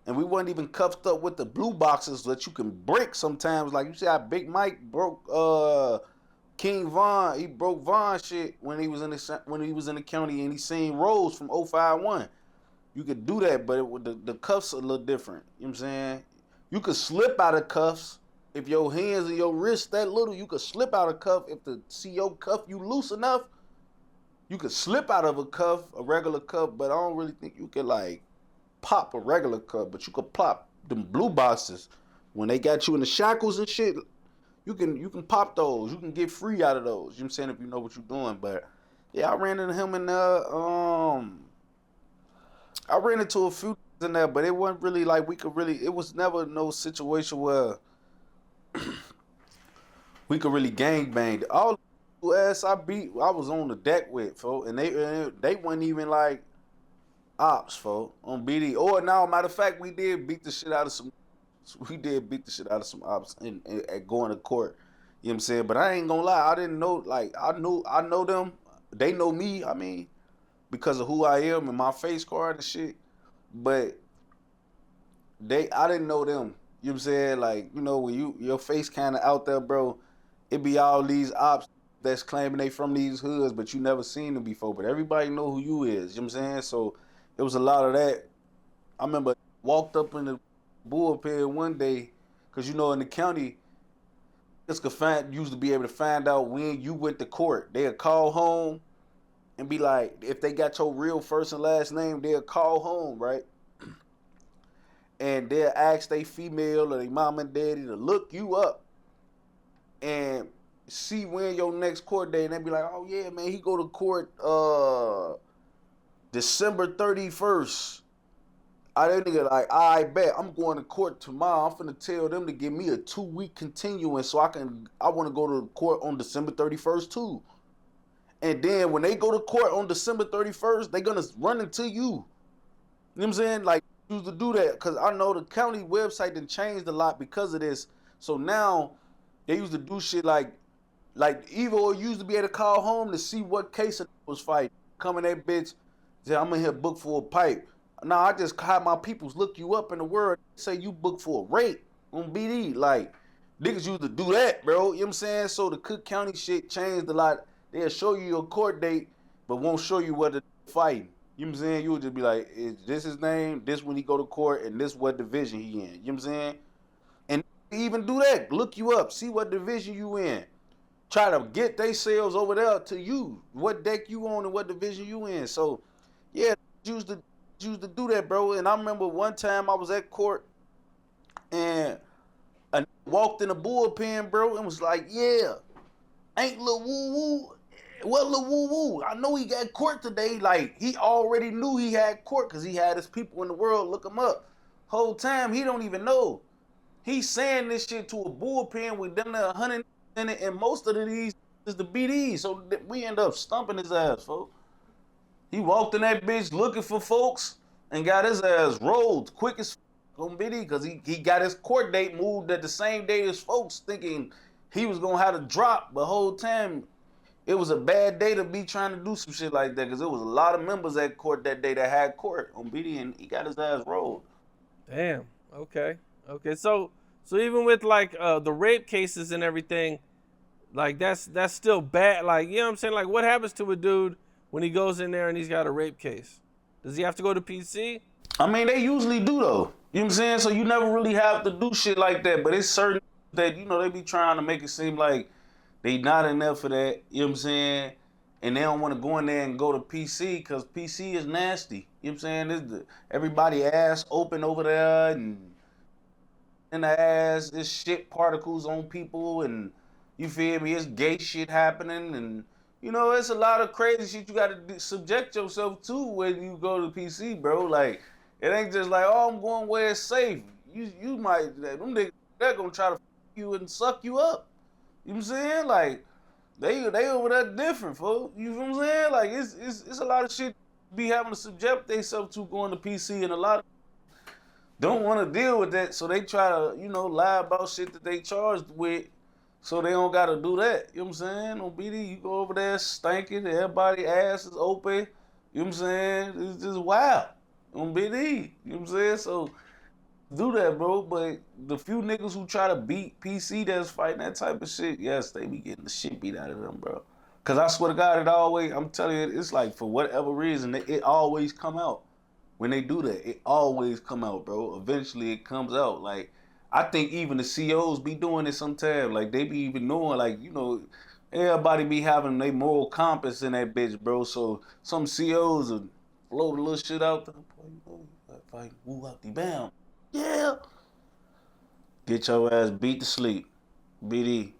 And we wasn't even cuffed up with the blue boxes that you can break sometimes. Like you see how Big Mike broke King Von. He broke Von shit when he was in the county, and he seen Rose from 051. You could do that, but the cuffs are a little different. You know what I'm saying? You could slip out of cuffs if your hands and your wrists that little. You could slip out of cuff if the CO cuff you loose enough. You could slip out of a regular cuff, but I don't really think you could like pop a regular cup, but you could pop them blue boxes when they got you in the shackles and shit. You can pop those. You can get free out of those. You know what I'm saying, if you know what you're doing. But yeah, I ran into him in there. I ran into a few in there, but it wasn't really like it was never no situation where we could really gangbang. All the ass I beat, I was on the deck with, folks, and they weren't even like ops, folks, on BD. Or now, matter of fact, we did beat the shit out of some. We did beat the shit out of some ops at going to court. You know what I'm saying? But I ain't gonna lie, I didn't know. Like I know them. They know me. I mean, because of who I am and my face card and shit. But I didn't know them. You know what I'm saying? Like, when your face kind of out there, bro, it be all these ops that's claiming they from these hoods, but you never seen them before. But everybody know who you is. You know what I'm saying? So it was a lot of that. I remember walked up in the bullpen one day, because in the county, used to be able to find out when you went to court. They'll call home and be like, if they got your real first and last name, they'll call home, right? and they'll ask they female or they mom and daddy to look you up and see when your next court date, and they be like, oh yeah, man, he go to court December 31st. That nigga like, I bet I'm going to court tomorrow. I'm finna tell them to give me a 2-week continuance so I want to go to court on December 31st too. And then when they go to court on December 31st, they gonna run into you. You know what I'm saying? Like, used to do that because I know the county website done changed a lot because of this. So now they used to do shit like Evo used to be able to call home to see what case it was fighting. Come in that bitch, say, I'm in here booked for a pipe. Now I just had my peoples look you up in the world, say you booked for a rape on BD. Like, niggas used to do that, bro. You know what I'm saying? So the Cook County shit changed a lot. They'll show you your court date, but won't show you what the fighting. You know what I'm saying? You'll just be like, is this his name? This when he go to court, and this what division he in. You know what I'm saying? And even do that. Look you up. See what division you in. Try to get they sales over there to you. What deck you on and what division you in. So, yeah, used to do that, bro. And I remember one time I was at court and I walked in the bullpen, bro, and was like, yeah, ain't Lil Woo Woo. What Lil Woo Woo? I know he got court today. Like, he already knew he had court because he had his people in the world look him up. Whole time, he don't even know. He's saying this shit to a bullpen with them there 100 in it, and most of these is the BDs. So we end up stumping his ass, folks. He walked in that bitch looking for folks and got his ass rolled quick as on BD because he got his court date moved at the same day as folks, thinking he was gonna have to drop. The whole time it was a bad day to be trying to do some shit like that because there was a lot of members at court that day that had court on BD, and he got his ass rolled. Damn. Okay. So even with like the rape cases and everything, like that's still bad. Like, you know what I'm saying? Like, what happens to a dude when he goes in there and he's got a rape case? Does he have to go to PC? I mean, they usually do though. You know what I'm saying? So you never really have to do shit like that. But it's certain that, you know, they be trying to make it seem like they not enough for that. You know what I'm saying? And they don't want to go in there and go to PC because PC is nasty. You know what I'm saying? Everybody ass open over there and in the ass, there's shit particles on people, and you feel me? It's gay shit happening, and you know, it's a lot of crazy shit you gotta subject yourself to when you go to PC, bro. Like, it ain't just like, oh, I'm going where it's safe. You might, them niggas, they're gonna try to f you and suck you up. You know what I'm saying? Like, they over there different, folks. You know what I'm saying? Like, it's a lot of shit be having to subject themselves to going to PC, and a lot of don't want to deal with that, so they try to, you know, lie about shit that they charged with, so they don't gotta do that. You know what I'm saying? On BD, you go over there stinking, everybody ass is open. You know what I'm saying? It's just wild on BD. You know what I'm saying? So do that, bro. But the few niggas who try to beat PC that's fighting that type of shit, yes, they be getting the shit beat out of them, bro. Cause I swear to God, it always, I'm telling you, it's like for whatever reason, it always come out. When they do that, it always come out, bro. Eventually it comes out. Like, I think even the COs be doing it sometimes. Like, they be even knowing, like, you know, everybody be having their moral compass in that bitch, bro. So some COs will float a little shit out there. Fight, woo out the bam. Yeah. Get your ass beat to sleep. BD. You know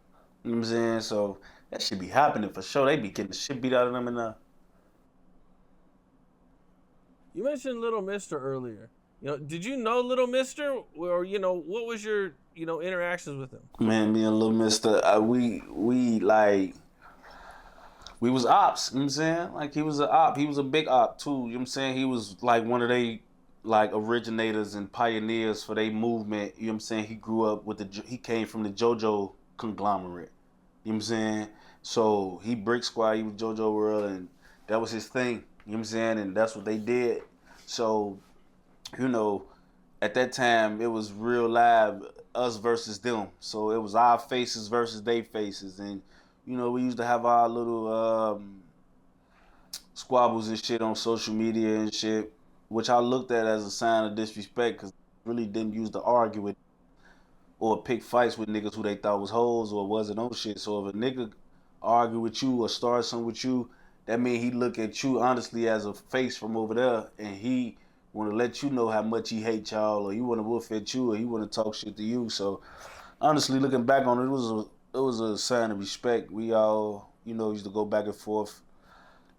what I'm saying? So that should be happening for sure. They be getting the shit beat out of them enough. You mentioned Little Mister earlier. You know, did you know Little Mister, or you know, what was your interactions with him? Man, me and Little Mister, we was ops. You know what I'm saying? Like, he was an op. He was a big op too. You know what I'm saying? He was like one of they like originators and pioneers for their movement. You know what I'm saying? He grew up with he came from the JoJo conglomerate. You know what I'm saying? So he Brick Squad, he was JoJo World, and that was his thing. You know what I'm saying? And that's what they did. So, you know, at that time, it was real live, us versus them. So it was our faces versus their faces. And, you know, we used to have our little squabbles and shit on social media and shit, which I looked at as a sign of disrespect because I really didn't use to argue with or pick fights with niggas who they thought was hoes or wasn't on shit. So if a nigga argue with you or start something with you, that mean he look at you honestly as a face from over there, and he want to let you know how much he hate y'all, or he want to woof at you, or he want to talk shit to you. So honestly, looking back on it, it was a sign of respect. We all, used to go back and forth,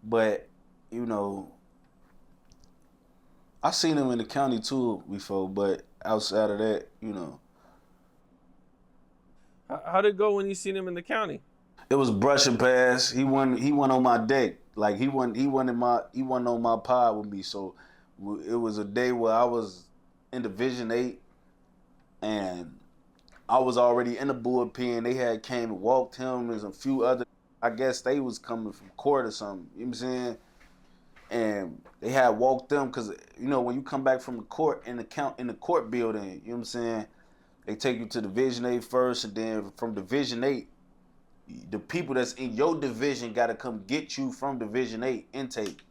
but you know, I seen him in the county too before, but outside of that, How'd it go when you seen him in the county? it was brushing past. He went on my deck. Like he wasn't on my pod with me. So it was a day where I was in Division 8 and I was already in the bullpen. They had came and walked him. There's a few other, I guess they was coming from court or something. You know what I'm saying? And they had walked them because, when you come back from the court in the court building, you know what I'm saying? They take you to Division 8 first, and then from Division 8, the people that's in your division got to come get you from Division 8 intake.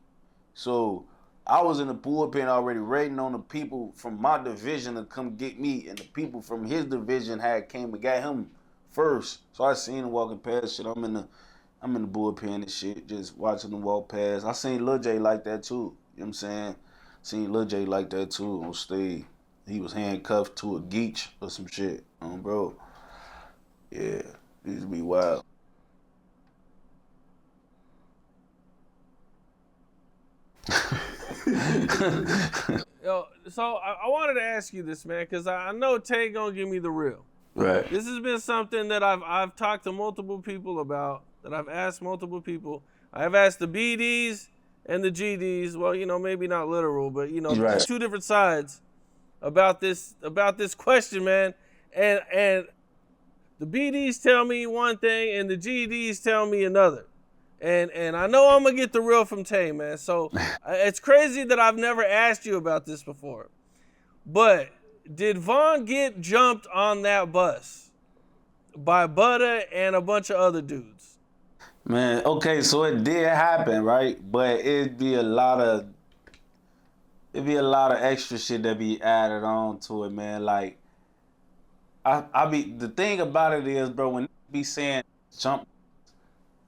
So I was in the bullpen already waiting on the people from my division to come get me, and the people from his division had came and got him first. So I seen him walking past shit. I'm in the bullpen and shit, just watching him walk past. I seen Lil J like that too. You know what I'm saying? Seen Lil J like that too on stage. He was handcuffed to a geech or some shit. Bro. Yeah, it used to be wild. Yo, so I wanted to ask you this, man, because I know Tay gonna give me the real. Right. This has been something that I've talked to multiple people about, that I've asked multiple people. I've asked the BDs and the GDs. Well, maybe not literal, but Right. two different sides about this question, man. And the BDs tell me one thing and the GDs tell me another. And I know I'm gonna get the real from Tay, man. So it's crazy that I've never asked you about this before. But did Von get jumped on that bus by Butter and a bunch of other dudes? Man, okay, so it did happen, right? But it'd be a lot of extra shit that be added on to it, man. Like the thing about it is, bro, when they be saying jump,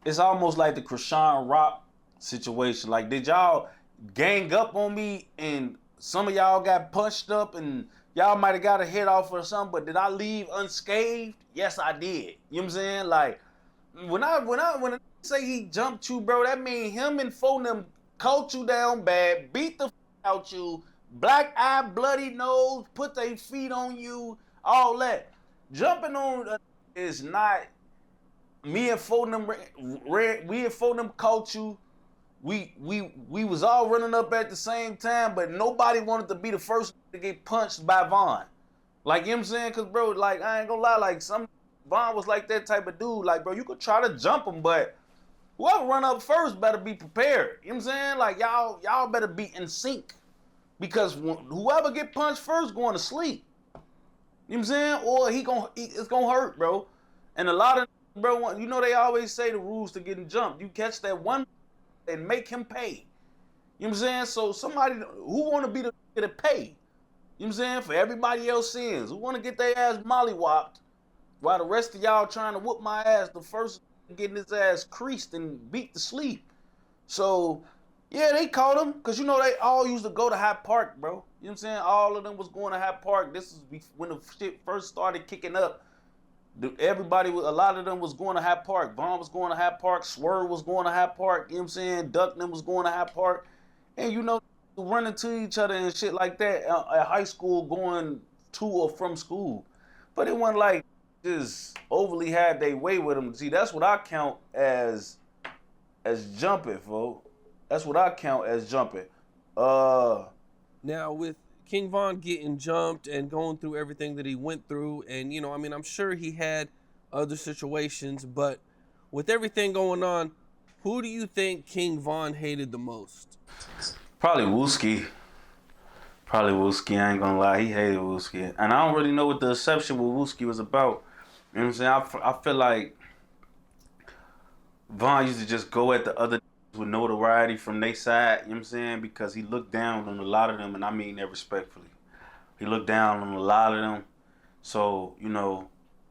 it's almost like the Krishan Rock situation. Like, did y'all gang up on me and some of y'all got punched up and y'all might have got a hit off or something, but did I leave unscathed? Yes, I did. You know what I'm saying? Like, when I say he jumped you, bro, that mean him and four them caught you down bad, beat the out you, black eye, bloody nose, put their feet on you, all that. Jumping on is not me and four them we and four them caught you. We was all running up at the same time, but nobody wanted to be the first to get punched by Von. Like, you know what I'm saying? Cause bro, like, I ain't gonna lie, like Von was like that type of dude. Like, bro, you could try to jump him, but whoever run up first better be prepared. You know what I'm saying? Like, y'all better be in sync. Because whoever get punched first going to sleep. You know what I'm saying? Or it's gonna hurt, bro. And a lot of, bro, they always say the rules to getting jumped. You catch that one and make him pay. You know what I'm saying? So somebody who want to be the to pay. You know what I'm saying? For everybody else sins. Who want to get their ass mollywopped while the rest of y'all trying to whoop my ass, the first getting his ass creased and beat to sleep. So, yeah, they caught him because, they all used to go to Hyde Park, bro. You know what I'm saying? All of them was going to Hyde Park. This is when the shit first started kicking up. A lot of them was going to Hyde Park. Vaughn was going to Hyde Park. Swerve was going to Hyde Park. You know what I'm saying? Duckman was going to Hyde Park. And, running to each other and shit like that at high school going to or from school. But it wasn't like just overly had their way with them. See, that's what I count as jumping, folks. That's what I count as jumping. Now, with King Von getting jumped and going through everything that he went through, and, I'm sure he had other situations, but with everything going on, who do you think King Von hated the most? Probably Wooski. I ain't gonna lie. He hated Wooski. And I don't really know what the exception with Wooski was about. You know what I'm saying? I feel like Von used to just go at the other with notoriety from their side, you know what I'm saying? Because he looked down on a lot of them, and I mean that respectfully. He looked down on a lot of them. So,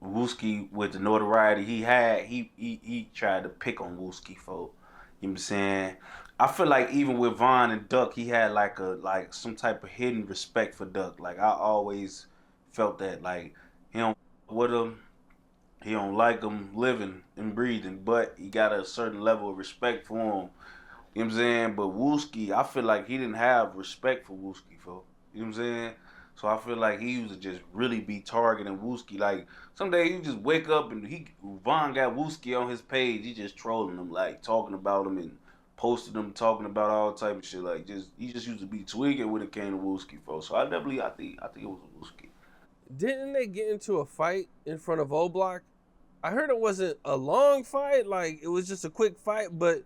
Wooski, with the notoriety he had, he tried to pick on Wooski, folk. You know what I'm saying? I feel like even with Von and Duck, he had like some type of hidden respect for Duck. Like I always felt that like he don't with him, he don't like him living and breathing, but he got a certain level of respect for him. You know what I'm saying? But Wooski, I feel like he didn't have respect for Wooski, folks. You know what I'm saying? So I feel like he used to just really be targeting Wooski. Like someday he just wake up and Von got Wooski on his page. He just trolling him, like talking about him and posting him, talking about all type of shit. Like he just used to be tweaking when it came to Wooski, folks. So I think it was Wooski. Didn't they get into a fight in front of O Block? I heard it wasn't a long fight, like it was just a quick fight, but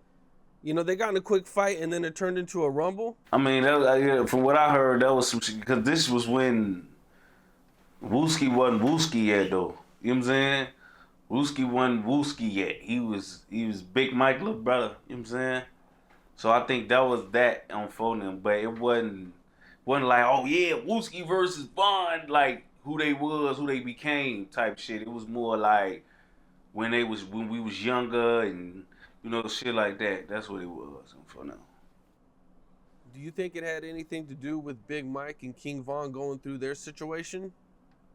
they got in a quick fight and then it turned into a rumble. I mean, yeah, from what I heard, that was some shit because this was when Wooski wasn't Wooski yet, though. You know what I'm saying? Wooski wasn't Wooski yet. He was Big Mike little brother. You know what I'm saying? So I think that was that on phoning, but it wasn't like, oh yeah, Wooski versus Bond, like who they was, who they became type shit. It was more like when we was younger and shit like that. That's what it was for now. Do you think it had anything to do with Big Mike and King Von going through their situation?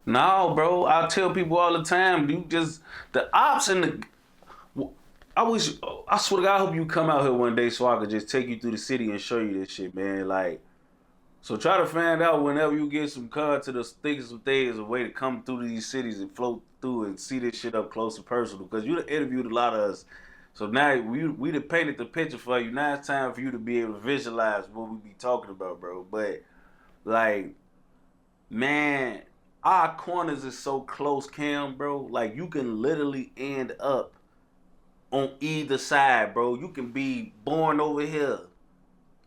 No, bro. I tell people all the time, you just the ops and the. I swear to God, I hope you come out here one day so I could just take you through the city and show you this shit, man. Like, so try to find out whenever you get some content or think of some things, a way to come through these cities and float through and see this shit up close and personal. Because you done interviewed a lot of us. So now we done painted the picture for you. Now it's time for you to be able to visualize what we be talking about, bro. But, like, man, our corners is so close, Cam, bro. Like, you can literally end up on either side, bro. You can be born over here.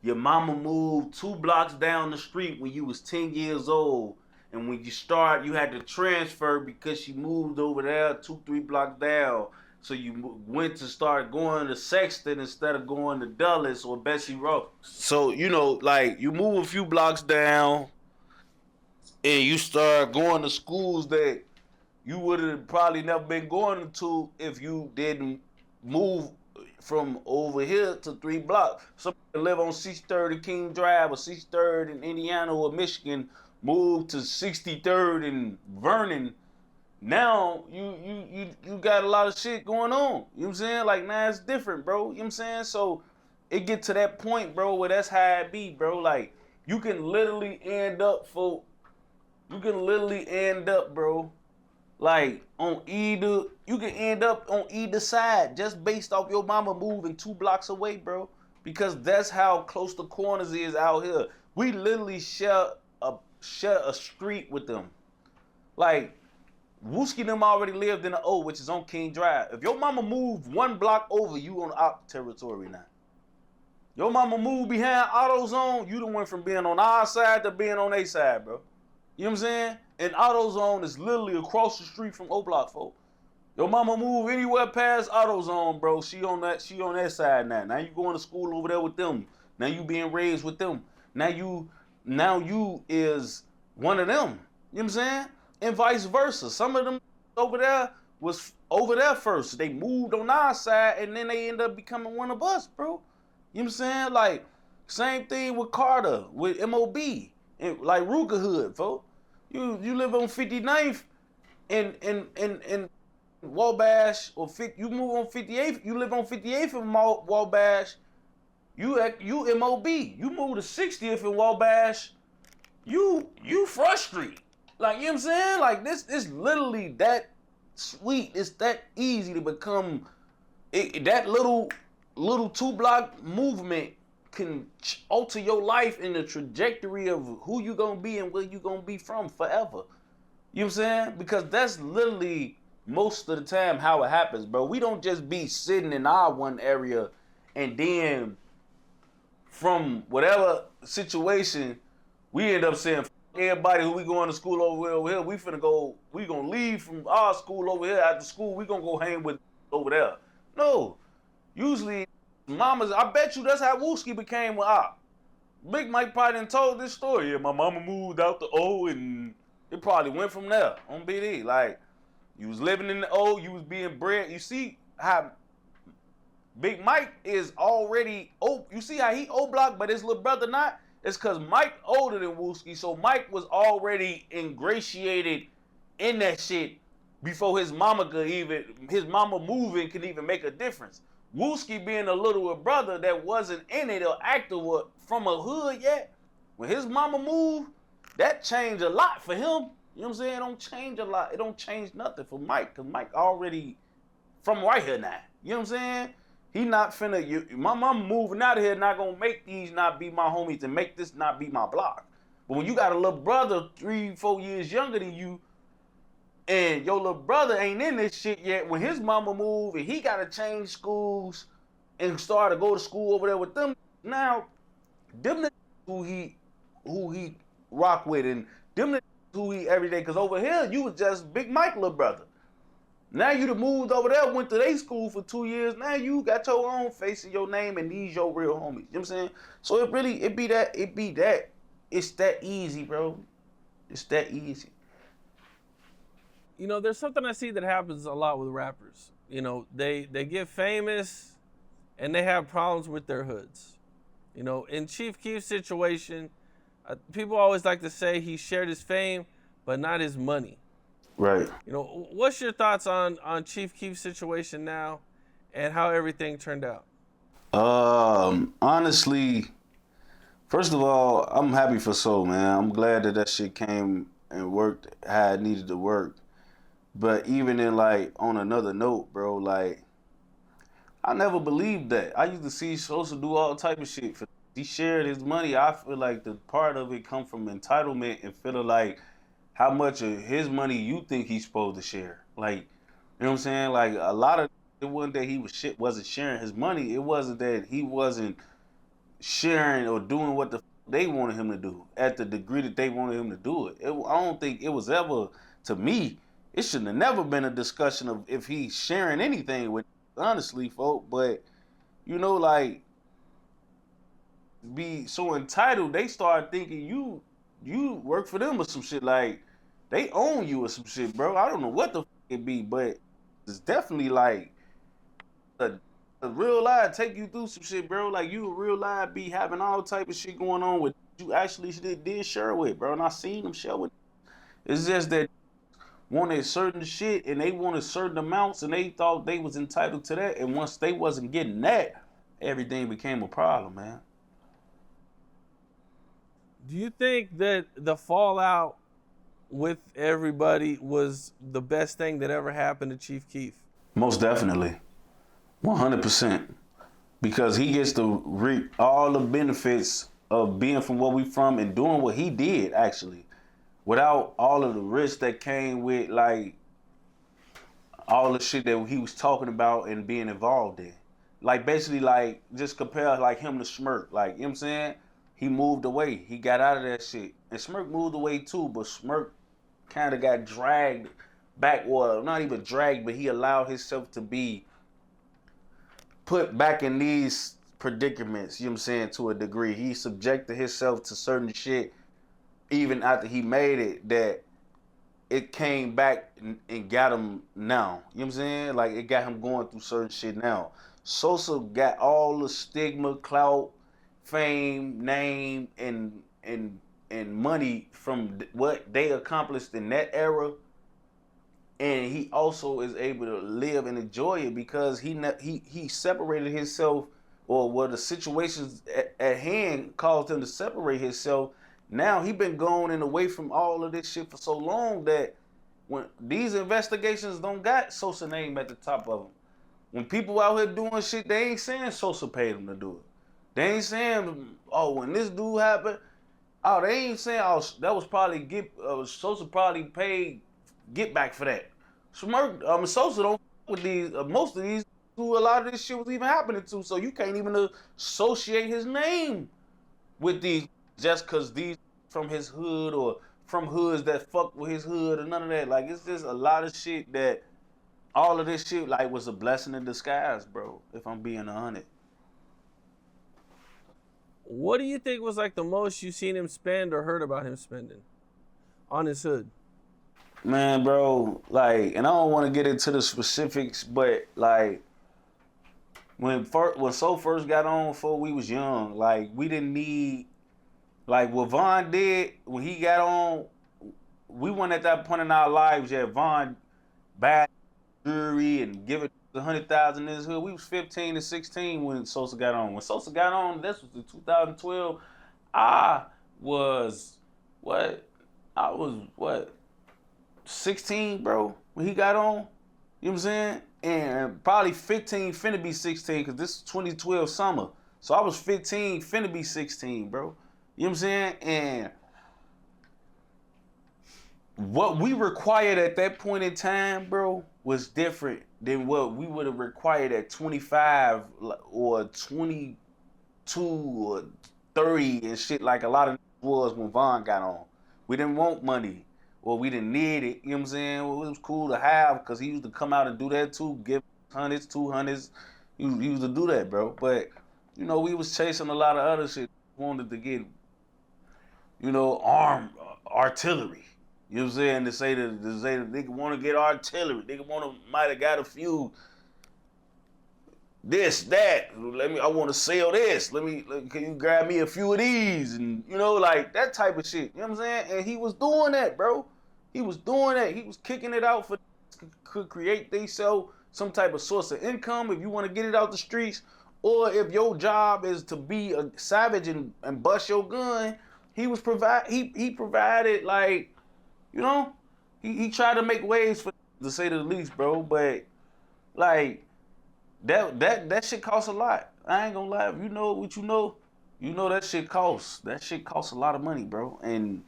Your mama moved 2 blocks down the street when you was 10 years old. And when you had to transfer because she moved over there 2-3 blocks down. So you went to start going to Sexton instead of going to Dulles or Bessie Road. So, like you move a few blocks down and you start going to schools that you would have probably never been going to if you didn't move from over here to 3 blocks. Some people live on 63rd and King Drive or 63rd in Indiana or Michigan, move to 63rd in Vernon. Now you got a lot of shit going on. You know what I'm saying? Like now it's different, bro. You know what I'm saying? So it get to that point, bro, where that's how it be, bro. Like you can literally end up, bro. Like you can end up on either side just based off your mama moving 2 blocks away, bro. Because that's how close the corners is out here. We literally share a street with them. Like Wooski them already lived in the O, which is on King Drive. If your mama moved 1 block over, you on op territory now. Your mama moved behind AutoZone, you done went from being on our side to being on their side, bro. You know what I'm saying? And AutoZone is literally across the street from O Block, folks. Your mama move anywhere past AutoZone, bro. She on that side now. Now you going to school over there with them. Now you being raised with them. Now you is one of them. You know what I'm saying? And vice versa. Some of them over there was over there first. They moved on our side and then they end up becoming one of us, bro. You know what I'm saying? Like, same thing with Carter, with MOB, and like Ruger Hood, folks. You live on 59th in Wabash, or you move on 58th, you live on 58th in Wabash, you MOB. You move to 60th in Wabash, you frustrate. Like, you know what I'm saying? Like, this is literally that sweet. It's that easy to become. That little 2-block movement can alter your life in the trajectory of who you gonna be and where you gonna be from forever. You know what I'm saying? Because that's literally most of the time how it happens, bro. We don't just be sitting in our one area and then from whatever situation, we end up saying, everybody who we going to school over here, we gonna leave from our school over here. After school, we gonna go hang with over there. No. Usually, mamas, I bet you that's how Wooski became with Op. Big Mike probably done told this story. Yeah, my mama moved out the O and it probably went from there on BD. Like, you was living in the O, you was being bred. You see how Big Mike is already, you see how he O-block, but his little brother not? It's because Mike older than Wooski, so Mike was already ingratiated in that shit before his mama moving could even make a difference. Wooski being a little brother that wasn't in it or active from a hood yet, when his mama moved, that changed a lot for him. You know what I'm saying? It don't change a lot. It don't change nothing for Mike, because Mike already from right here now. You know what I'm saying? He not finna, my mama moving out of here not gonna make these not be my homies and make this not be my block. But when you got a little brother 3-4 years younger than you, and your little brother ain't in this shit yet, when his mama move and he gotta change schools and start to go to school over there with them, now them who he rock with, and them who he every day, cause over here you was just Big Mike little brother. Now you done moved over there, went to their school for 2 years. Now you got your own face in your name, and these your real homies. You know what I'm saying? So it be that. It's that easy, bro. It's that easy. You know, there's something I see that happens a lot with rappers. You know, they get famous and they have problems with their hoods. You know, in Chief Keef's situation, people always like to say he shared his fame, but not his money. Right. You know, what's your thoughts on Chief Keef's situation now and how everything turned out? Honestly, first of all, I'm happy for Soul, man. I'm glad that shit came and worked how it needed to work. But even in, like, on another note, bro, like, I never believed that. I used to see Sosa do all type of shit. He shared his money. I feel like the part of it come from entitlement and feeling like how much of his money you think he's supposed to share. Like, you know what I'm saying? Like, a lot of it wasn't that he wasn't sharing his money. It wasn't that he wasn't sharing or doing what they wanted him to do at the degree that they wanted him to do it. I don't think it was ever, to me, it shouldn't have never been a discussion of if he's sharing anything with, honestly, folk. But, you know, like, be so entitled, they start thinking you work for them or some shit. Like, they own you or some shit, bro. I don't know what the fuck it be, but it's definitely like a real life take you through some shit, bro. Like, you a real life be having all type of shit going on with you actually did share with, bro. And I seen them share with. It's just that wanted certain shit and they wanted certain amounts and they thought they was entitled to that. And once they wasn't getting that, everything became a problem, man. Do you think that the fallout with everybody was the best thing that ever happened to Chief Keef? Most definitely. 100%. Because he gets to reap all the benefits of being from where we from and doing what he did, actually. Without all of the risk that came with, like, all the shit that he was talking about and being involved in. Like, basically, like, just compare, like, him to Smirk. Like, you know what I'm saying? He moved away. He got out of that shit. And Smirk moved away, too, but Smirk kind of got dragged back. Well, not even dragged, but he allowed himself to be put back in these predicaments, you know what I'm saying, to a degree. He subjected himself to certain shit even after he made it, that it came back and got him now. You know what I'm saying? Like, it got him going through certain shit now. Sosa got all the stigma, clout, fame, name, and money from what they accomplished in that era. And he also is able to live and enjoy it because he separated himself, or what the situations at hand caused him to separate himself. Now he been going and away from all of this shit for so long that when these investigations don't got Sosa name at the top of them. When people out here doing shit, they ain't saying Sosa paid them to do it. They ain't saying, oh, when this dude happened, oh, they ain't saying, oh, that was probably Sosa probably paid get back for that. Sosa don't with these, most of these who a lot of this shit was even happening to, so you can't even associate his name with these just cause these from his hood or from hoods that fuck with his hood or none of that. Like, it's just a lot of shit that all of this shit like was a blessing in disguise, bro, if I'm being 100. What do you think was like the most you seen him spend or heard about him spending on his hood? Man, bro, like, and I don't want to get into the specifics, but like when So first got on, before we was young, like we didn't need like what Von did when he got on. We weren't at that point in our lives yet. Von bad jewelry and giving 100,000 in his hood. We was 15 to 16 when Sosa got on. When Sosa got on, this was in 2012. I was what? I was what? 16, bro, when he got on. You know what I'm saying? And probably 15, finna be 16, because this is 2012 summer. So I was 15, finna be 16, bro. You know what I'm saying? And what we required at that point in time, bro, was different than what we would have required at 25 or 22 or 30 and shit like a lot of was when Von got on. We didn't want money. Or we didn't need it, you know what I'm saying? Well, it was cool to have because he used to come out and do that too, give hundreds, 200s. He used to do that, bro. But, you know, we was chasing a lot of other shit. Wanted to get, you know, armed artillery. You know what I'm saying? To say that they want to get artillery. They might have got a few this, that. I want to sell this. Can you grab me a few of these? And, you know, like that type of shit. You know what I'm saying? And he was doing that, bro. He was doing that. He was kicking it out for could create themselves some type of source of income if you want to get it out the streets. Or if your job is to be a savage and bust your gun, he provided, like, you know, he tried to make ways for, to say the least, bro. But like that shit costs a lot. I ain't gonna lie. If you know what you know that shit costs. That shit costs a lot of money, bro. And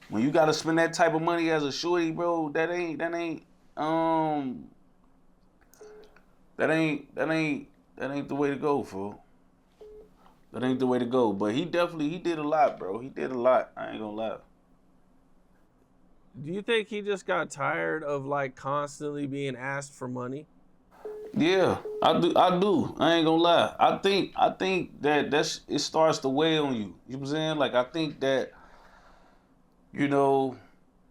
when you gotta spend that type of money as a shorty, bro, that ain't the way to go, fool. That ain't the way to go. But he did a lot, bro. He did a lot. I ain't gonna lie. Do you think he just got tired of like constantly being asked for money? Yeah, I do. I ain't gonna lie. I think that it starts to weigh on you. You know what I'm saying? Like I think that, you know,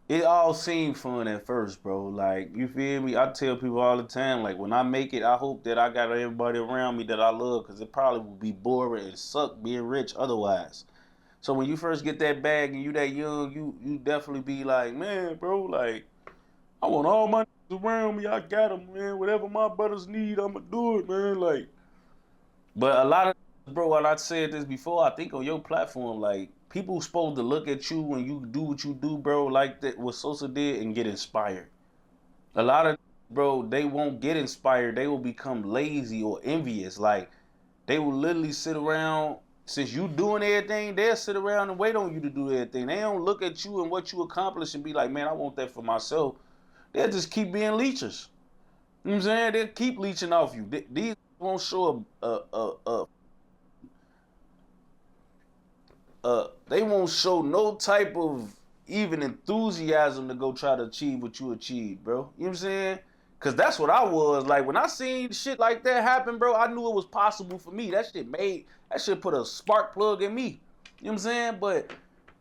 it all seemed fun at first, bro. Like, you feel me? I tell people all the time, like, when I make it, I hope that I got everybody around me that I love, because it probably would be boring and suck being rich otherwise. So when you first get that bag and you that young, you definitely be like, man, bro, like, I want all my niggas around me. I got them, man. Whatever my brothers need, I'ma do it, man. Like, but a lot of, bro, and I said this before, I think on your platform, like, people supposed to look at you when you do what you do, bro, like that what Sosa did, and get inspired. A lot of, bro, they won't get inspired. They will become lazy or envious. Like, they will literally sit around, since you doing everything, they'll sit around and wait on you to do everything. They don't look at you and what you accomplish and be like, man, I want that for myself. They'll just keep being leechers. You know what I'm saying? They'll keep leeching off you. These won't show they won't show no type of even enthusiasm to go try to achieve what you achieved, bro. You know what I'm saying? Cause that's what I was like when I seen shit like that happen, bro. I knew it was possible for me. That shit put a spark plug in me. You know what I'm saying? But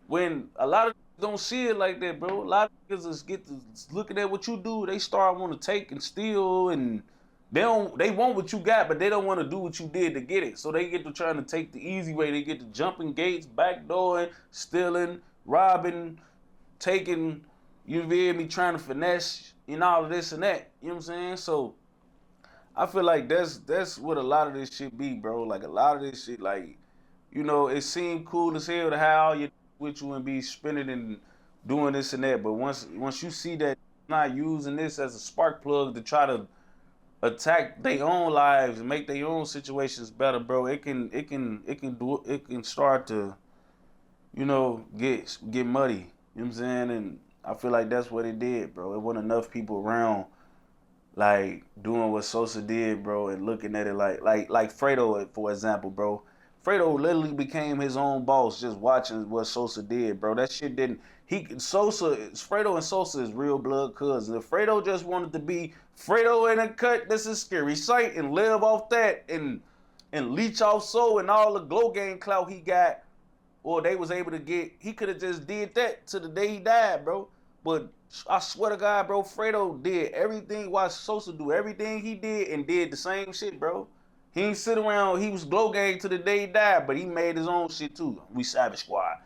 when a lot of don't see it like that, bro. A lot of niggas just get to looking at what you do, they start want to take and steal, and they want what you got, but they don't want to do what you did to get it. So they get to trying to take the easy way. They get to jumping gates, backdooring, stealing, robbing, taking, you feel me, trying to finesse and all of this and that. You know what I'm saying? So I feel like that's what a lot of this shit be, bro. Like a lot of this shit, like, you know, it seemed cool as hell to have all your with you and be spinning and doing this and that. But once you see that not using this as a spark plug to try to attack their own lives and make their own situations better, bro, it can start to, you know, get muddy. You know what I'm saying? And I feel like that's what it did, bro. It wasn't enough people around like doing what Sosa did, bro, and looking at it like Fredo, for example, bro. Fredo literally became his own boss just watching what Sosa did, bro. That shit didn't. Fredo and Sosa is real blood cousins. If Fredo just wanted to be Fredo in a cut, this is scary sight, and live off that and leech off So and all the glow game clout he got, or they was able to get, he could have just did that to the day he died, bro. But I swear to God, bro, Fredo did everything, watch Sosa do everything he did and did the same shit, bro. He ain't sit around, he was glow gang to the day he died, but he made his own shit too. We Savage Squad.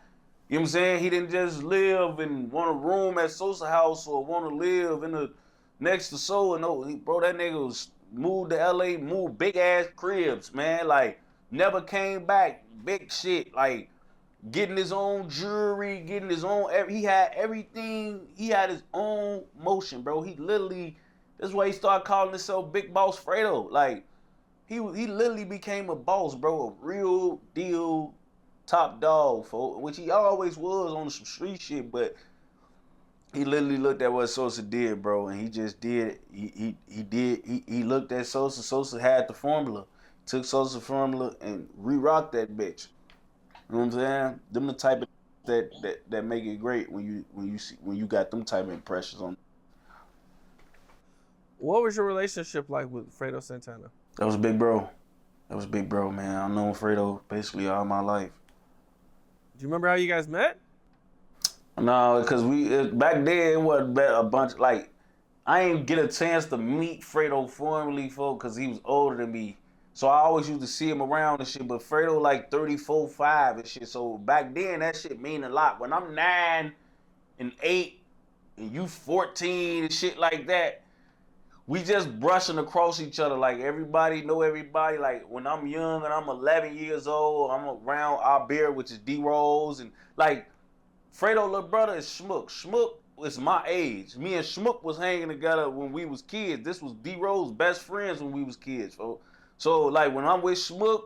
You know what I'm saying? He didn't just live and want a room at Sosa House or want to live in the next to Soul. No, bro, that nigga was moved to LA, moved big ass cribs, man. Like, never came back. Big shit. Like, getting his own jewelry, getting his own, he had everything. He had his own motion, bro. He literally, that's why he started calling himself Big Boss Fredo. Like, he literally became a boss, bro. A real deal top dog, folks, which he always was on some street shit, but he literally looked at what Sosa did, bro, and he just did. He looked at Sosa. Sosa had the formula. Took Sosa's formula and re-rocked that bitch. You know what I'm saying? Them the type of that make it great when you got them type of impressions on. What was your relationship like with Fredo Santana? That was big bro. That was big bro, man. I've known Fredo basically all my life. Do you remember how you guys met? No, because back then it wasn't a bunch, like, I ain't get a chance to meet Fredo formally, folks, because he was older than me. So I always used to see him around and shit, but Fredo like 34, 5 and shit. So back then that shit mean a lot. When I'm 9 and 8 and you 14 and shit like that, we just brushing across each other. Like, everybody know everybody. Like, when I'm young and I'm 11 years old, I'm around our beer, which is D-Rose. And, like, Fredo little brother is Schmook. Schmook is my age. Me and Schmook was hanging together when we was kids. This was D-Rose best friends when we was kids, folks. So, like, when I'm with Schmook,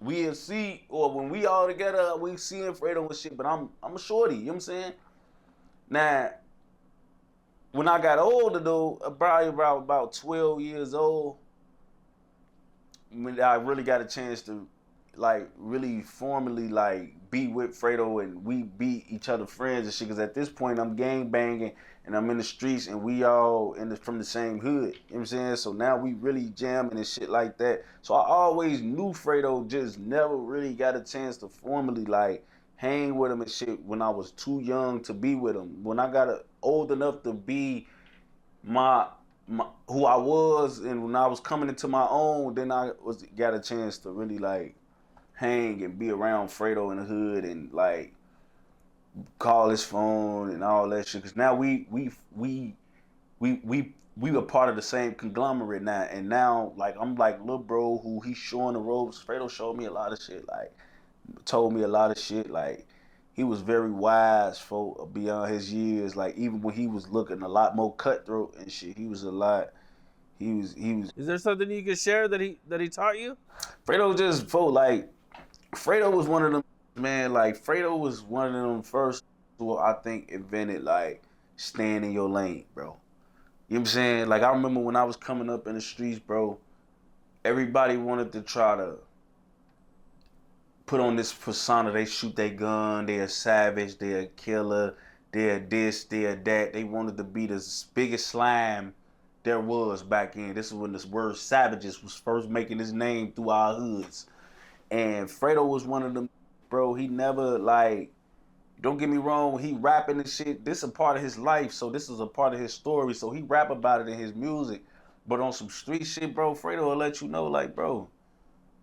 we'll see, or when we all together, we seeing Fredo and shit, but I'm a shorty, you know what I'm saying? Now, when I got older, though, probably about 12 years old, when I really got a chance to, like, really formally, like, be with Fredo and we be each other friends and shit, because at this point, I'm gang banging and I'm in the streets and we all from the same hood, you know what I'm saying? So now we really jamming and shit like that. So I always knew Fredo, just never really got a chance to formally, like, hang with him and shit when I was too young to be with him. When I got old enough to be my who I was, and when I was coming into my own, then I got a chance to really, like, hang and be around Fredo in the hood and, like, call his phone and all that shit. Cause now we were part of the same conglomerate now, and now, like, I'm like little bro who he's showing the ropes. Fredo showed me a lot of shit, like, told me a lot of shit, like, he was very wise for beyond his years. Like, even when he was looking a lot more cutthroat and shit, he was a lot. He was. Is there something you could share that he taught you? Fredo just felt like Fredo was one of them, man. Like, Fredo was one of them first who I think invented, like, staying in your lane, bro. You know what I'm saying? Like, I remember when I was coming up in the streets, bro, everybody wanted to try to put on this persona. They shoot their gun, they're a savage, they're a killer, they're this, they're that. They wanted to be the biggest slime there was back in. This is when this word savages was first making his name through our hoods. And Fredo was one of them, bro. He never, like, don't get me wrong, when he rapping and shit, this is a part of his life, so this is a part of his story, so he rap about it in his music. But on some street shit, bro, Fredo will let you know, like, bro,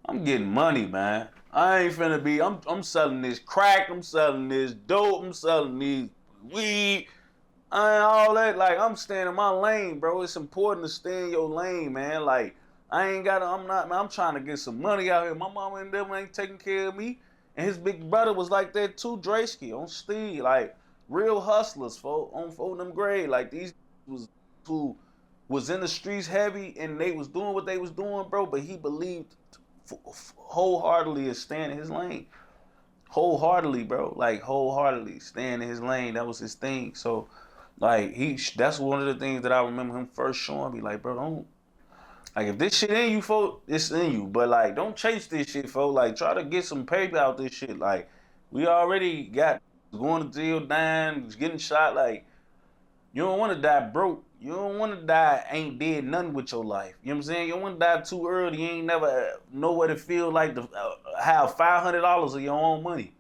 I'm getting money, man. I ain't finna be, I'm selling this crack, I'm selling this dope, I'm selling these weed, all that. Like, I'm staying in my lane, bro. It's important to stay in your lane, man. Like, I'm trying to get some money out here. My mama and them ain't taking care of me. And his big brother was like that too, Draysky, on Steve. Like, real hustlers, on them grade. Like, these who was in the streets heavy and they was doing what they was doing, bro, but he believed wholeheartedly in staying in his lane. Wholeheartedly, bro. Like, wholeheartedly staying in his lane. That was his thing. So, like, that's one of the things that I remember him first showing me. Like, bro, don't, like, if this shit in you, folks, it's in you. But, like, don't chase this shit, folks. Like, try to get some paper out this shit. Like, we already got going to jail, dying, getting shot. Like, you don't want to die broke. You don't want to die ain't did nothing with your life. You know what I'm saying? You don't want to die too early. You ain't never know what it feel like to have $500 of your own money.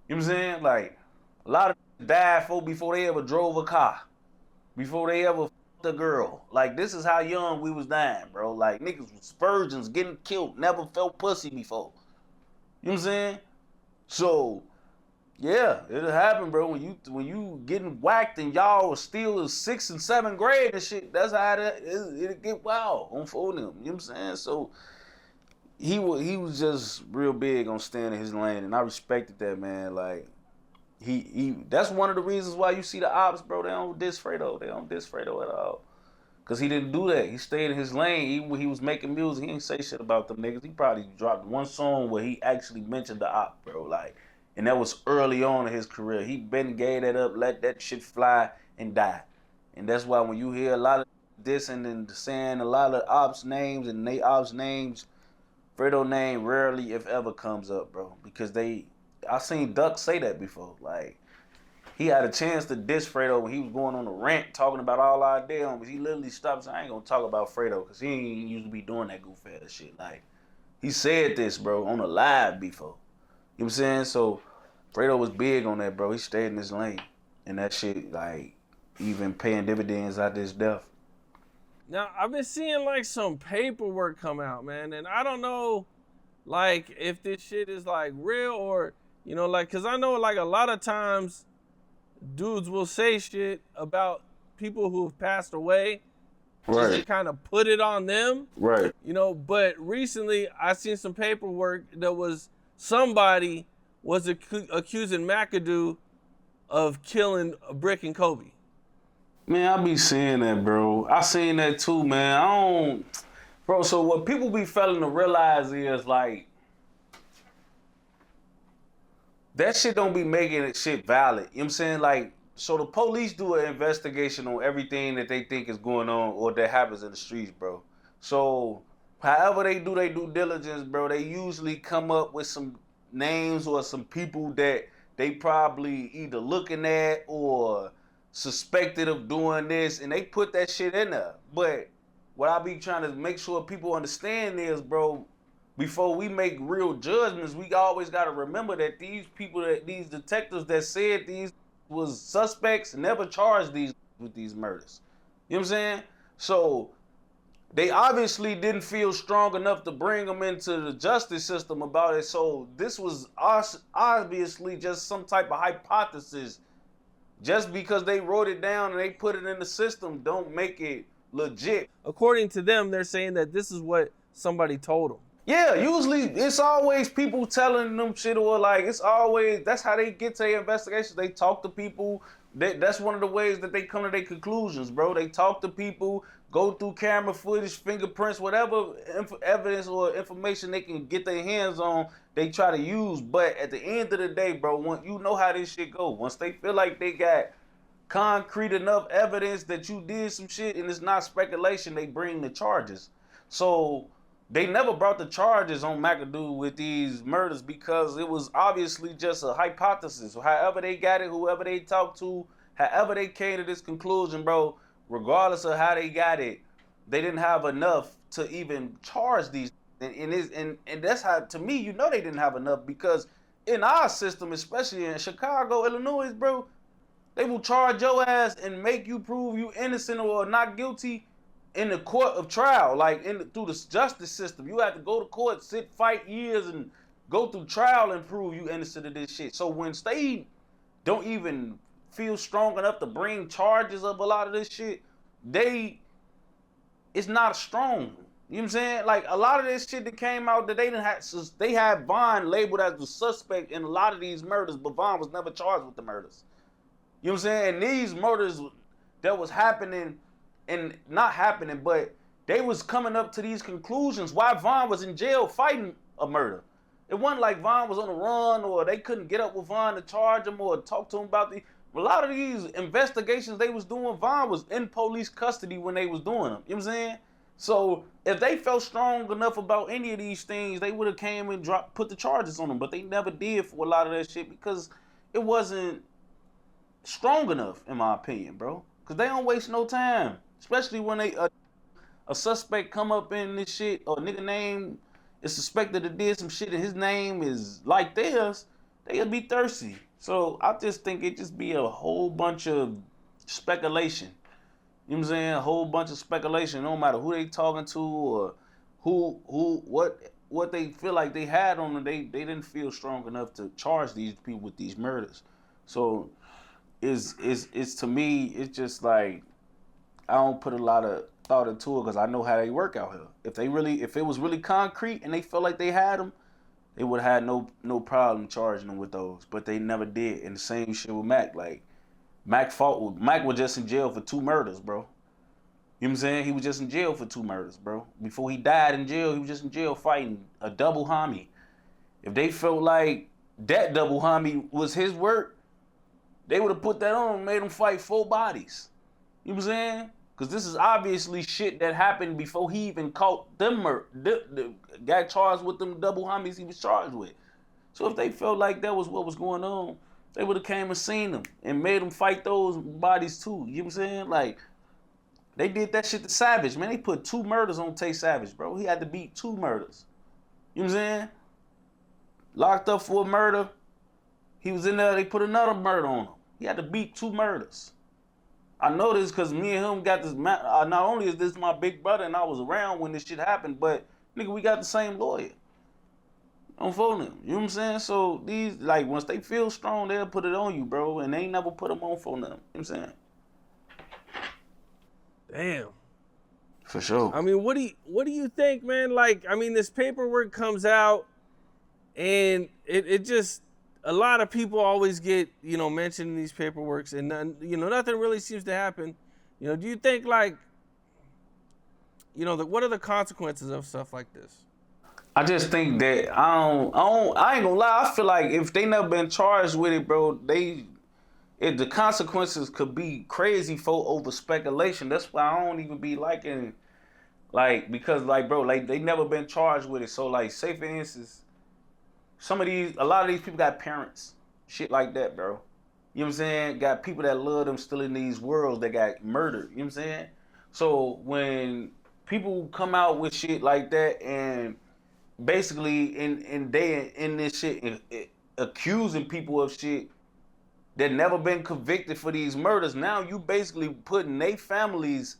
You know what I'm saying? Like, a lot of died before they ever drove a car, before they ever fucked the girl. Like, this is how young we was dying, bro. Like, niggas was virgins getting killed, never felt pussy before. You know what I'm saying? So, yeah, it'll happen, bro. When you getting whacked and y'all are still in 6th and 7th grade and shit, that's how it'll get wild on for them. You know what I'm saying? So he was just real big on staying in his lane, and I respected that, man. Like he that's one of the reasons why you see the ops, bro. They don't diss Fredo. They don't diss Fredo at all. Cause he didn't do that. He stayed in his lane. Even when he was making music, he didn't say shit about them niggas. He probably dropped one song where he actually mentioned the op, bro. Like, and that was early on in his career. He been gave that up, let that shit fly and die. And that's why when you hear a lot of dissing and saying a lot of ops names and they ops names, Fredo name rarely, if ever, comes up, bro. Because I seen Duck say that before. Like, he had a chance to diss Fredo when he was going on a rant talking about all our damn. He literally stopped saying, I ain't gonna talk about Fredo because he ain't used to be doing that goof ass shit. Like, he said this, bro, on a live before. You know what I'm saying? So, Fredo was big on that, bro. He stayed in his lane. And that shit, like, even paying dividends out his death. Now, I've been seeing, like, some paperwork come out, man. And I don't know, like, if this shit is, like, real or, you know, like, because I know, like, a lot of times dudes will say shit about people who have passed away just to kind of put it on them. Right. You know, but recently I seen some paperwork that was somebody was accusing McAdoo of killing Brick and Kobe. Man, I be seeing that, bro. I seen that too, man. Bro, so what people be failing to realize is, like, that shit don't be making it shit valid. You know what I'm saying? Like, so the police do an investigation on everything that they think is going on or that happens in the streets, bro. So, however they do their due diligence, bro, they usually come up with some names or some people that they probably either looking at or suspected of doing this, and they put that shit in there. But what I be trying to make sure people understand is, bro, before we make real judgments, we always got to remember that these people, that these detectives that said these was suspects, never charged these with these murders. You know what I'm saying? So they obviously didn't feel strong enough to bring them into the justice system about it. So this was obviously just some type of hypothesis. Just because they wrote it down and they put it in the system don't make it legit. According to them, they're saying that this is what somebody told them. Yeah, usually it's always people telling them shit, or like it's always, that's how they get to their investigations. They talk to people. That's one of the ways that they come to their conclusions, bro. They talk to people, go through camera footage, fingerprints, whatever evidence or information they can get their hands on, they try to use. But at the end of the day, bro, you know how this shit go. Once they feel like they got concrete enough evidence that you did some shit and it's not speculation, they bring the charges. So they never brought the charges on McAdoo with these murders because it was obviously just a hypothesis. However they got it, whoever they talked to, however they came to this conclusion, bro, regardless of how they got it, they didn't have enough to even charge these. And that's how, to me, you know they didn't have enough, because in our system, especially in Chicago, Illinois, bro, they will charge your ass and make you prove you innocent or not guilty in the court of trial, like through the justice system. You have to go to court, sit, fight years, and go through trial and prove you innocent of this shit. So when they don't even feel strong enough to bring charges of a lot of this shit, it's not strong. You know what I'm saying? Like, a lot of this shit that came out that they had Vaughn labeled as the suspect in a lot of these murders, but Vaughn was never charged with the murders. You know what I'm saying? And these murders that was happening, and not happening, but they was coming up to these conclusions why Vaughn was in jail fighting a murder. It wasn't like Vaughn was on the run, or they couldn't get up with Vaughn to charge him or talk to him about a lot of these investigations they was doing, Vaughn was in police custody when they was doing them. You know what I'm saying? So if they felt strong enough about any of these things, they would have came and put the charges on them, but they never did for a lot of that shit because it wasn't strong enough, in my opinion, bro. Because they don't waste no time. Especially when a suspect come up in this shit, or a nigga name is suspected to did some shit and his name is like theirs, they'll be thirsty. So I just think it just be a whole bunch of speculation. You know what I'm saying? A whole bunch of speculation, no matter who they talking to or what they feel like they had on them, they didn't feel strong enough to charge these people with these murders. So it's to me, it's just like I don't put a lot of thought into it because I know how they work out here. If it was really concrete and they felt like they had them, they would have had no problem charging them with those. But they never did. And the same shit with Mac. Like Mac was just in jail for 2 murders, bro. You know what I'm saying? He was just in jail for 2 murders, bro. Before he died in jail, he was just in jail fighting a double homie. If they felt like that double homie was his work, they would have put that on and made him fight 4 bodies. You know what I'm saying? Because this is obviously shit that happened before he even caught them got charged with them double homies he was charged with. So if they felt like that was what was going on, they would have came and seen them and made them fight those bodies too. You know what I'm saying? Like, they did that shit to Savage, man. They put 2 murders on Tay Savage, bro. He had to beat 2 murders. You know what I'm saying? Locked up for a murder. He was in there, they put another murder on him. He had to beat 2 murders. I know this because me and him got this. Not only is this my big brother and I was around when this shit happened, but nigga, we got the same lawyer on phone them. You know what I'm saying? So these, like, once they feel strong, they'll put it on you, bro. And they ain't never put them on phone them. You know what I'm saying? Damn. For sure. I mean, what do you think, man? Like, I mean, this paperwork comes out, and it just, a lot of people always get, mentioned in these paperworks, and nothing really seems to happen. Do you think, like, what are the consequences of stuff like this? I just think that I ain't gonna lie. I feel like if they never been charged with it, bro, if the consequences could be crazy for over speculation. That's why I don't even be liking, like, because, like, bro, like, they never been charged with it. So, like, say for instance, a lot of these people got parents, shit like that, bro. You know what I'm saying? Got people that love them still in these worlds that got murdered. You know what I'm saying? So when people come out with shit like that and basically in this shit accusing people of shit that never been convicted for these murders, now you basically putting their families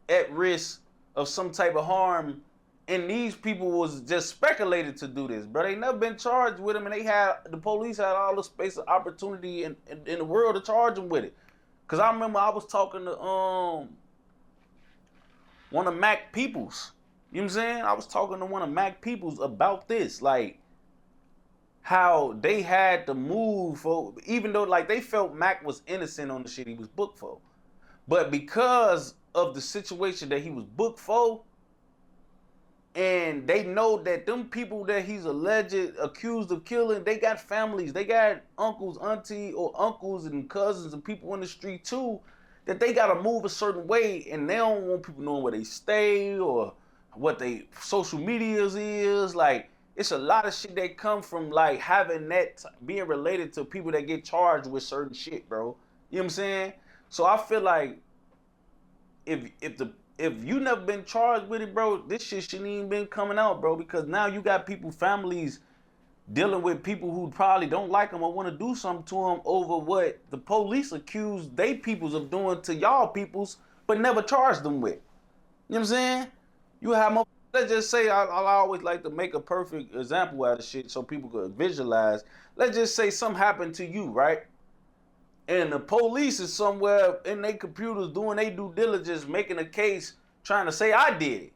at risk of some type of harm. And these people was just speculated to do this, bro. They never been charged with them, and the police had all the space and opportunity in the world to charge them with it. Cause I remember I was talking to one of Mac Peoples. You know what I'm saying? I was talking to one of Mac Peoples about this, like how they had to move for, even though like they felt Mac was innocent on the shit he was booked for, but because of the situation that he was booked for. And they know that them people that he's accused of killing, they got families, they got uncles, auntie, or uncles and cousins and people in the street too, that they gotta move a certain way, and they don't want people knowing where they stay or what they social medias is. Like, it's a lot of shit that come from like having that being related to people that get charged with certain shit, bro. You know what I'm saying? So I feel like if you never been charged with it, bro, this shit shouldn't even been coming out, bro, because now you got families dealing with people who probably don't like them or want to do something to them over what the police accuse they peoples of doing to y'all peoples, but never charged them with. You know what I'm saying? You have more. Let's just say, I always like to make a perfect example out of shit so people could visualize. Let's just say something happened to you, right? And the police is somewhere in their computers doing their due diligence, making a case, trying to say I did it.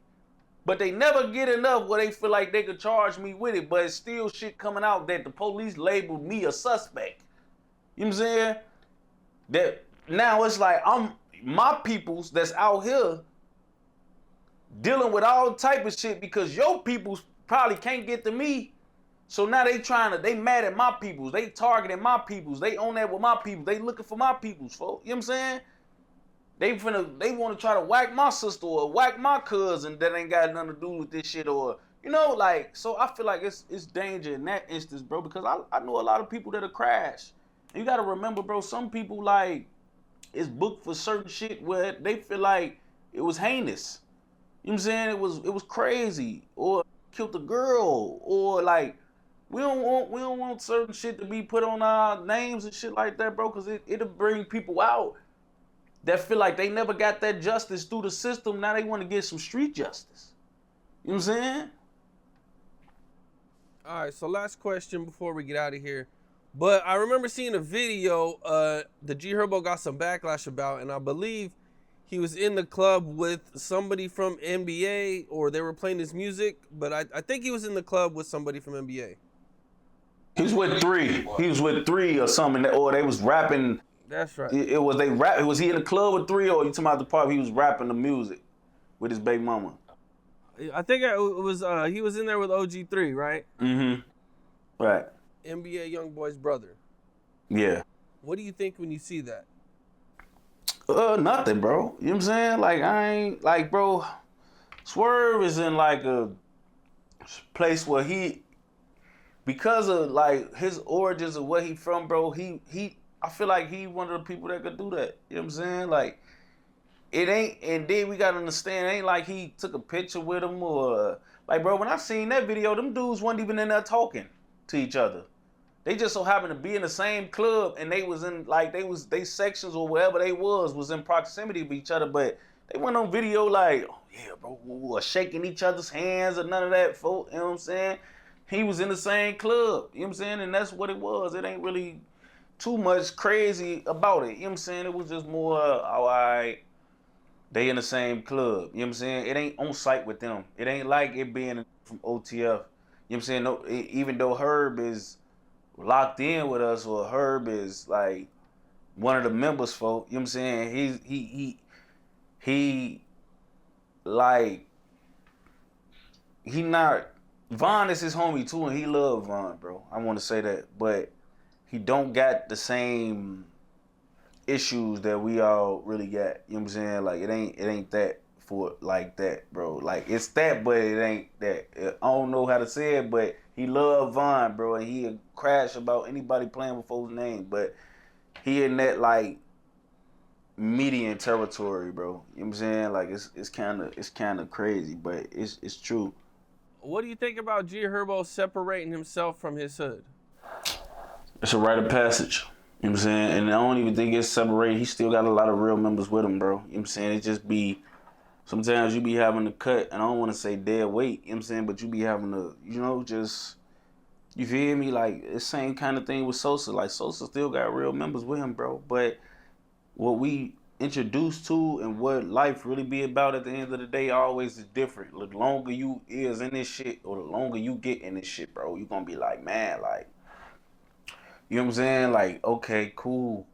But they never get enough where they feel like they could charge me with it, but it's still shit coming out that the police labeled me a suspect. You know what I'm saying? That now it's like my peoples that's out here dealing with all type of shit because your peoples probably can't get to me. So now they mad at my peoples. They targeting my peoples. They on that with my people. They looking for my peoples, folks. You know what I'm saying? They want to try to whack my sister or whack my cousin that ain't got nothing to do with this shit, or, like, so I feel like it's danger in that instance, bro, because I know a lot of people that'll crash. You gotta remember, bro, some people, like, is booked for certain shit where they feel like it was heinous. You know what I'm saying? It was crazy, or killed a girl, or like, we don't want certain shit to be put on our names and shit like that, bro, because it'll bring people out that feel like they never got that justice through the system. Now they want to get some street justice. You know what I'm saying? All right, so last question before we get out of here. But I remember seeing a video the G Herbo got some backlash about, and I believe he was in the club with somebody from NBA, or they were playing his music, but I think he was in the club with somebody from NBA. He was with three. He was with three or something, or they was rapping. That's right. It was they rap. Was he in the club with three, or you talking about the part he was rapping the music with his baby mama? I think it was he was in there with OG3, right? Mm-hmm. Right. NBA Youngboy's brother. Yeah. What do you think when you see that? Nothing, bro. You know what I'm saying? Like, I ain't, like, bro, Swerve is in, like, a place where he, because of, like, his origins of where he from, bro, I feel like he one of the people that could do that. You know what I'm saying? Like, it ain't, and then we gotta understand, it ain't like he took a picture with him or, like, bro, when I seen that video, them dudes weren't even in there talking to each other. They just so happened to be in the same club, and they was in, like, they sections or wherever they was in proximity of each other, but they went on video like, oh yeah, bro, or shaking each other's hands or none of that, folk, you know what I'm saying? He was in the same club, you know what I'm saying? And that's what it was. It ain't really too much crazy about it, you know what I'm saying? It was just more, all right, they in the same club, you know what I'm saying? It ain't on site with them. It ain't like it being from OTF, you know what I'm saying? No, even though Herb is locked in with us, or Herb is like one of the members, folk. You know what I'm saying? He like, he not, Von is his homie too, and he love Von, bro. I want to say that, but he don't got the same issues that we all really got. You know what I'm saying? Like, it ain't that for like that, bro. Like, it's that, but it ain't that. I don't know how to say it, but he love Von, bro, and he'll crash about anybody playing with folks' name, but he in that, like, median territory, bro. You know what I'm saying? Like, it's kind of crazy, but it's true. What do you think about G Herbo separating himself from his hood? It's a rite of passage. You know what I'm saying? And I don't even think it's separated. He still got a lot of real members with him, bro. You know what I'm saying? It just be, sometimes you be having to cut, and I don't want to say dead weight, you know what I'm saying? But you be having to, you know, just, you feel me? Like, it's same kind of thing with Sosa. Like, Sosa still got real members with him, bro. But what we introduced to and what life really be about at the end of the day always is different. The longer you is in this shit, or the longer you get in this shit, bro, you gonna be like, man, like, you know what I'm saying? Like, okay, cool.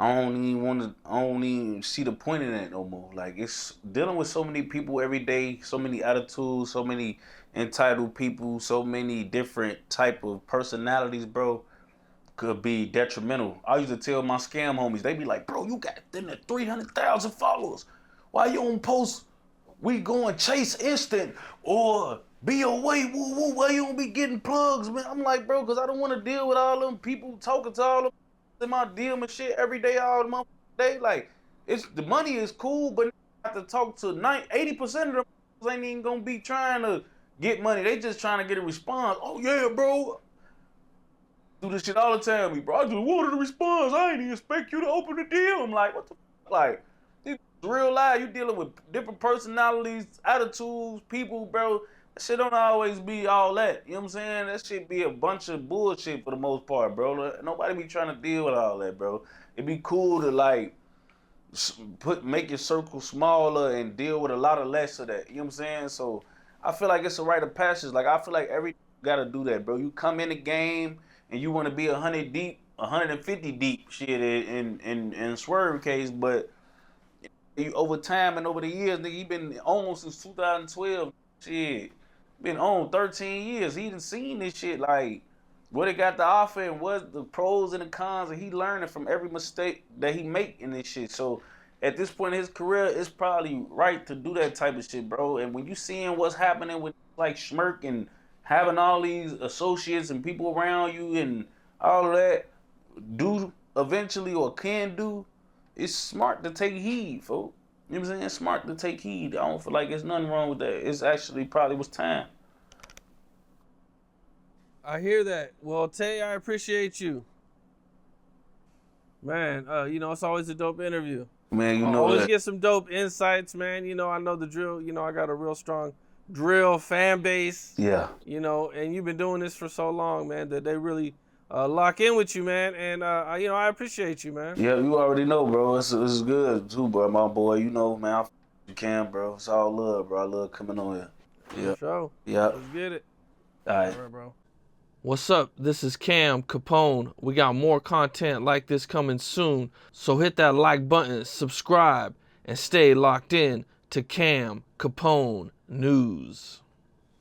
I don't even see the point in that no more. Like, it's dealing with so many people every day, so many attitudes, so many entitled people, so many different type of personalities, bro, could be detrimental. I used to tell my scam homies, they be like, bro, you got 300,000 followers. Why you don't post, we going chase instant, or be away, woo woo, why you don't be getting plugs, man? I'm like, bro, because I don't want to deal with all them people talking to all them in my DM and shit every day, all the motherfucking day. Like, it's, the money is cool, but I have to talk to 80% of them ain't even gonna be trying to get money. They just trying to get a response. Oh yeah, bro. Do this shit all the time, bro. I just wanted a response. I ain't even expect you to open the deal. I'm like, what the fuck? Like, this real life, you dealing with different personalities, attitudes, people, bro. That shit don't always be all that. You know what I'm saying? That shit be a bunch of bullshit for the most part, bro. Nobody be trying to deal with all that, bro. It'd be cool to, like, make your circle smaller and deal with a lot of less of that. You know what I'm saying? So I feel like it's a rite of passage. Like, I feel like every gotta do that, bro. You come in the game and you want to be 100 deep, 150 deep, shit, in Swerve case, but you, over time and over the years, nigga, he been on since 2012. Shit, been on 13 years. He done seen this shit, like, what it got to offer and what the pros and the cons, and he learning from every mistake that he make in this shit. So at this point in his career, it's probably right to do that type of shit, bro. And when you seeing what's happening with, like, Schmirk and having all these associates and people around you and all of that do eventually, or can do, it's smart to take heed, folks. You know what I'm saying? It's smart to take heed. I don't feel like there's nothing wrong with that. It's actually probably was time. I hear that. Well, Tay, I appreciate you. Man, you know, it's always a dope interview. Man, you I know always that. get some dope insights, man. You know, I know the drill. You know, I got a real strong drill fan base. Yeah. You know, and you've been doing this for so long, man, that they really lock in with you, man. And you know, I appreciate you, man. Yeah, you already know, bro. It's good too, bro. My boy, you know, man. I you can, bro. It's all love, bro. I love coming on here. Yeah. For sure. Yeah. Let's get it. All right. All right, bro. What's up? This is Cam Capone. We got more content like this coming soon. So hit that like button, subscribe, and stay locked in to Cam Capone News.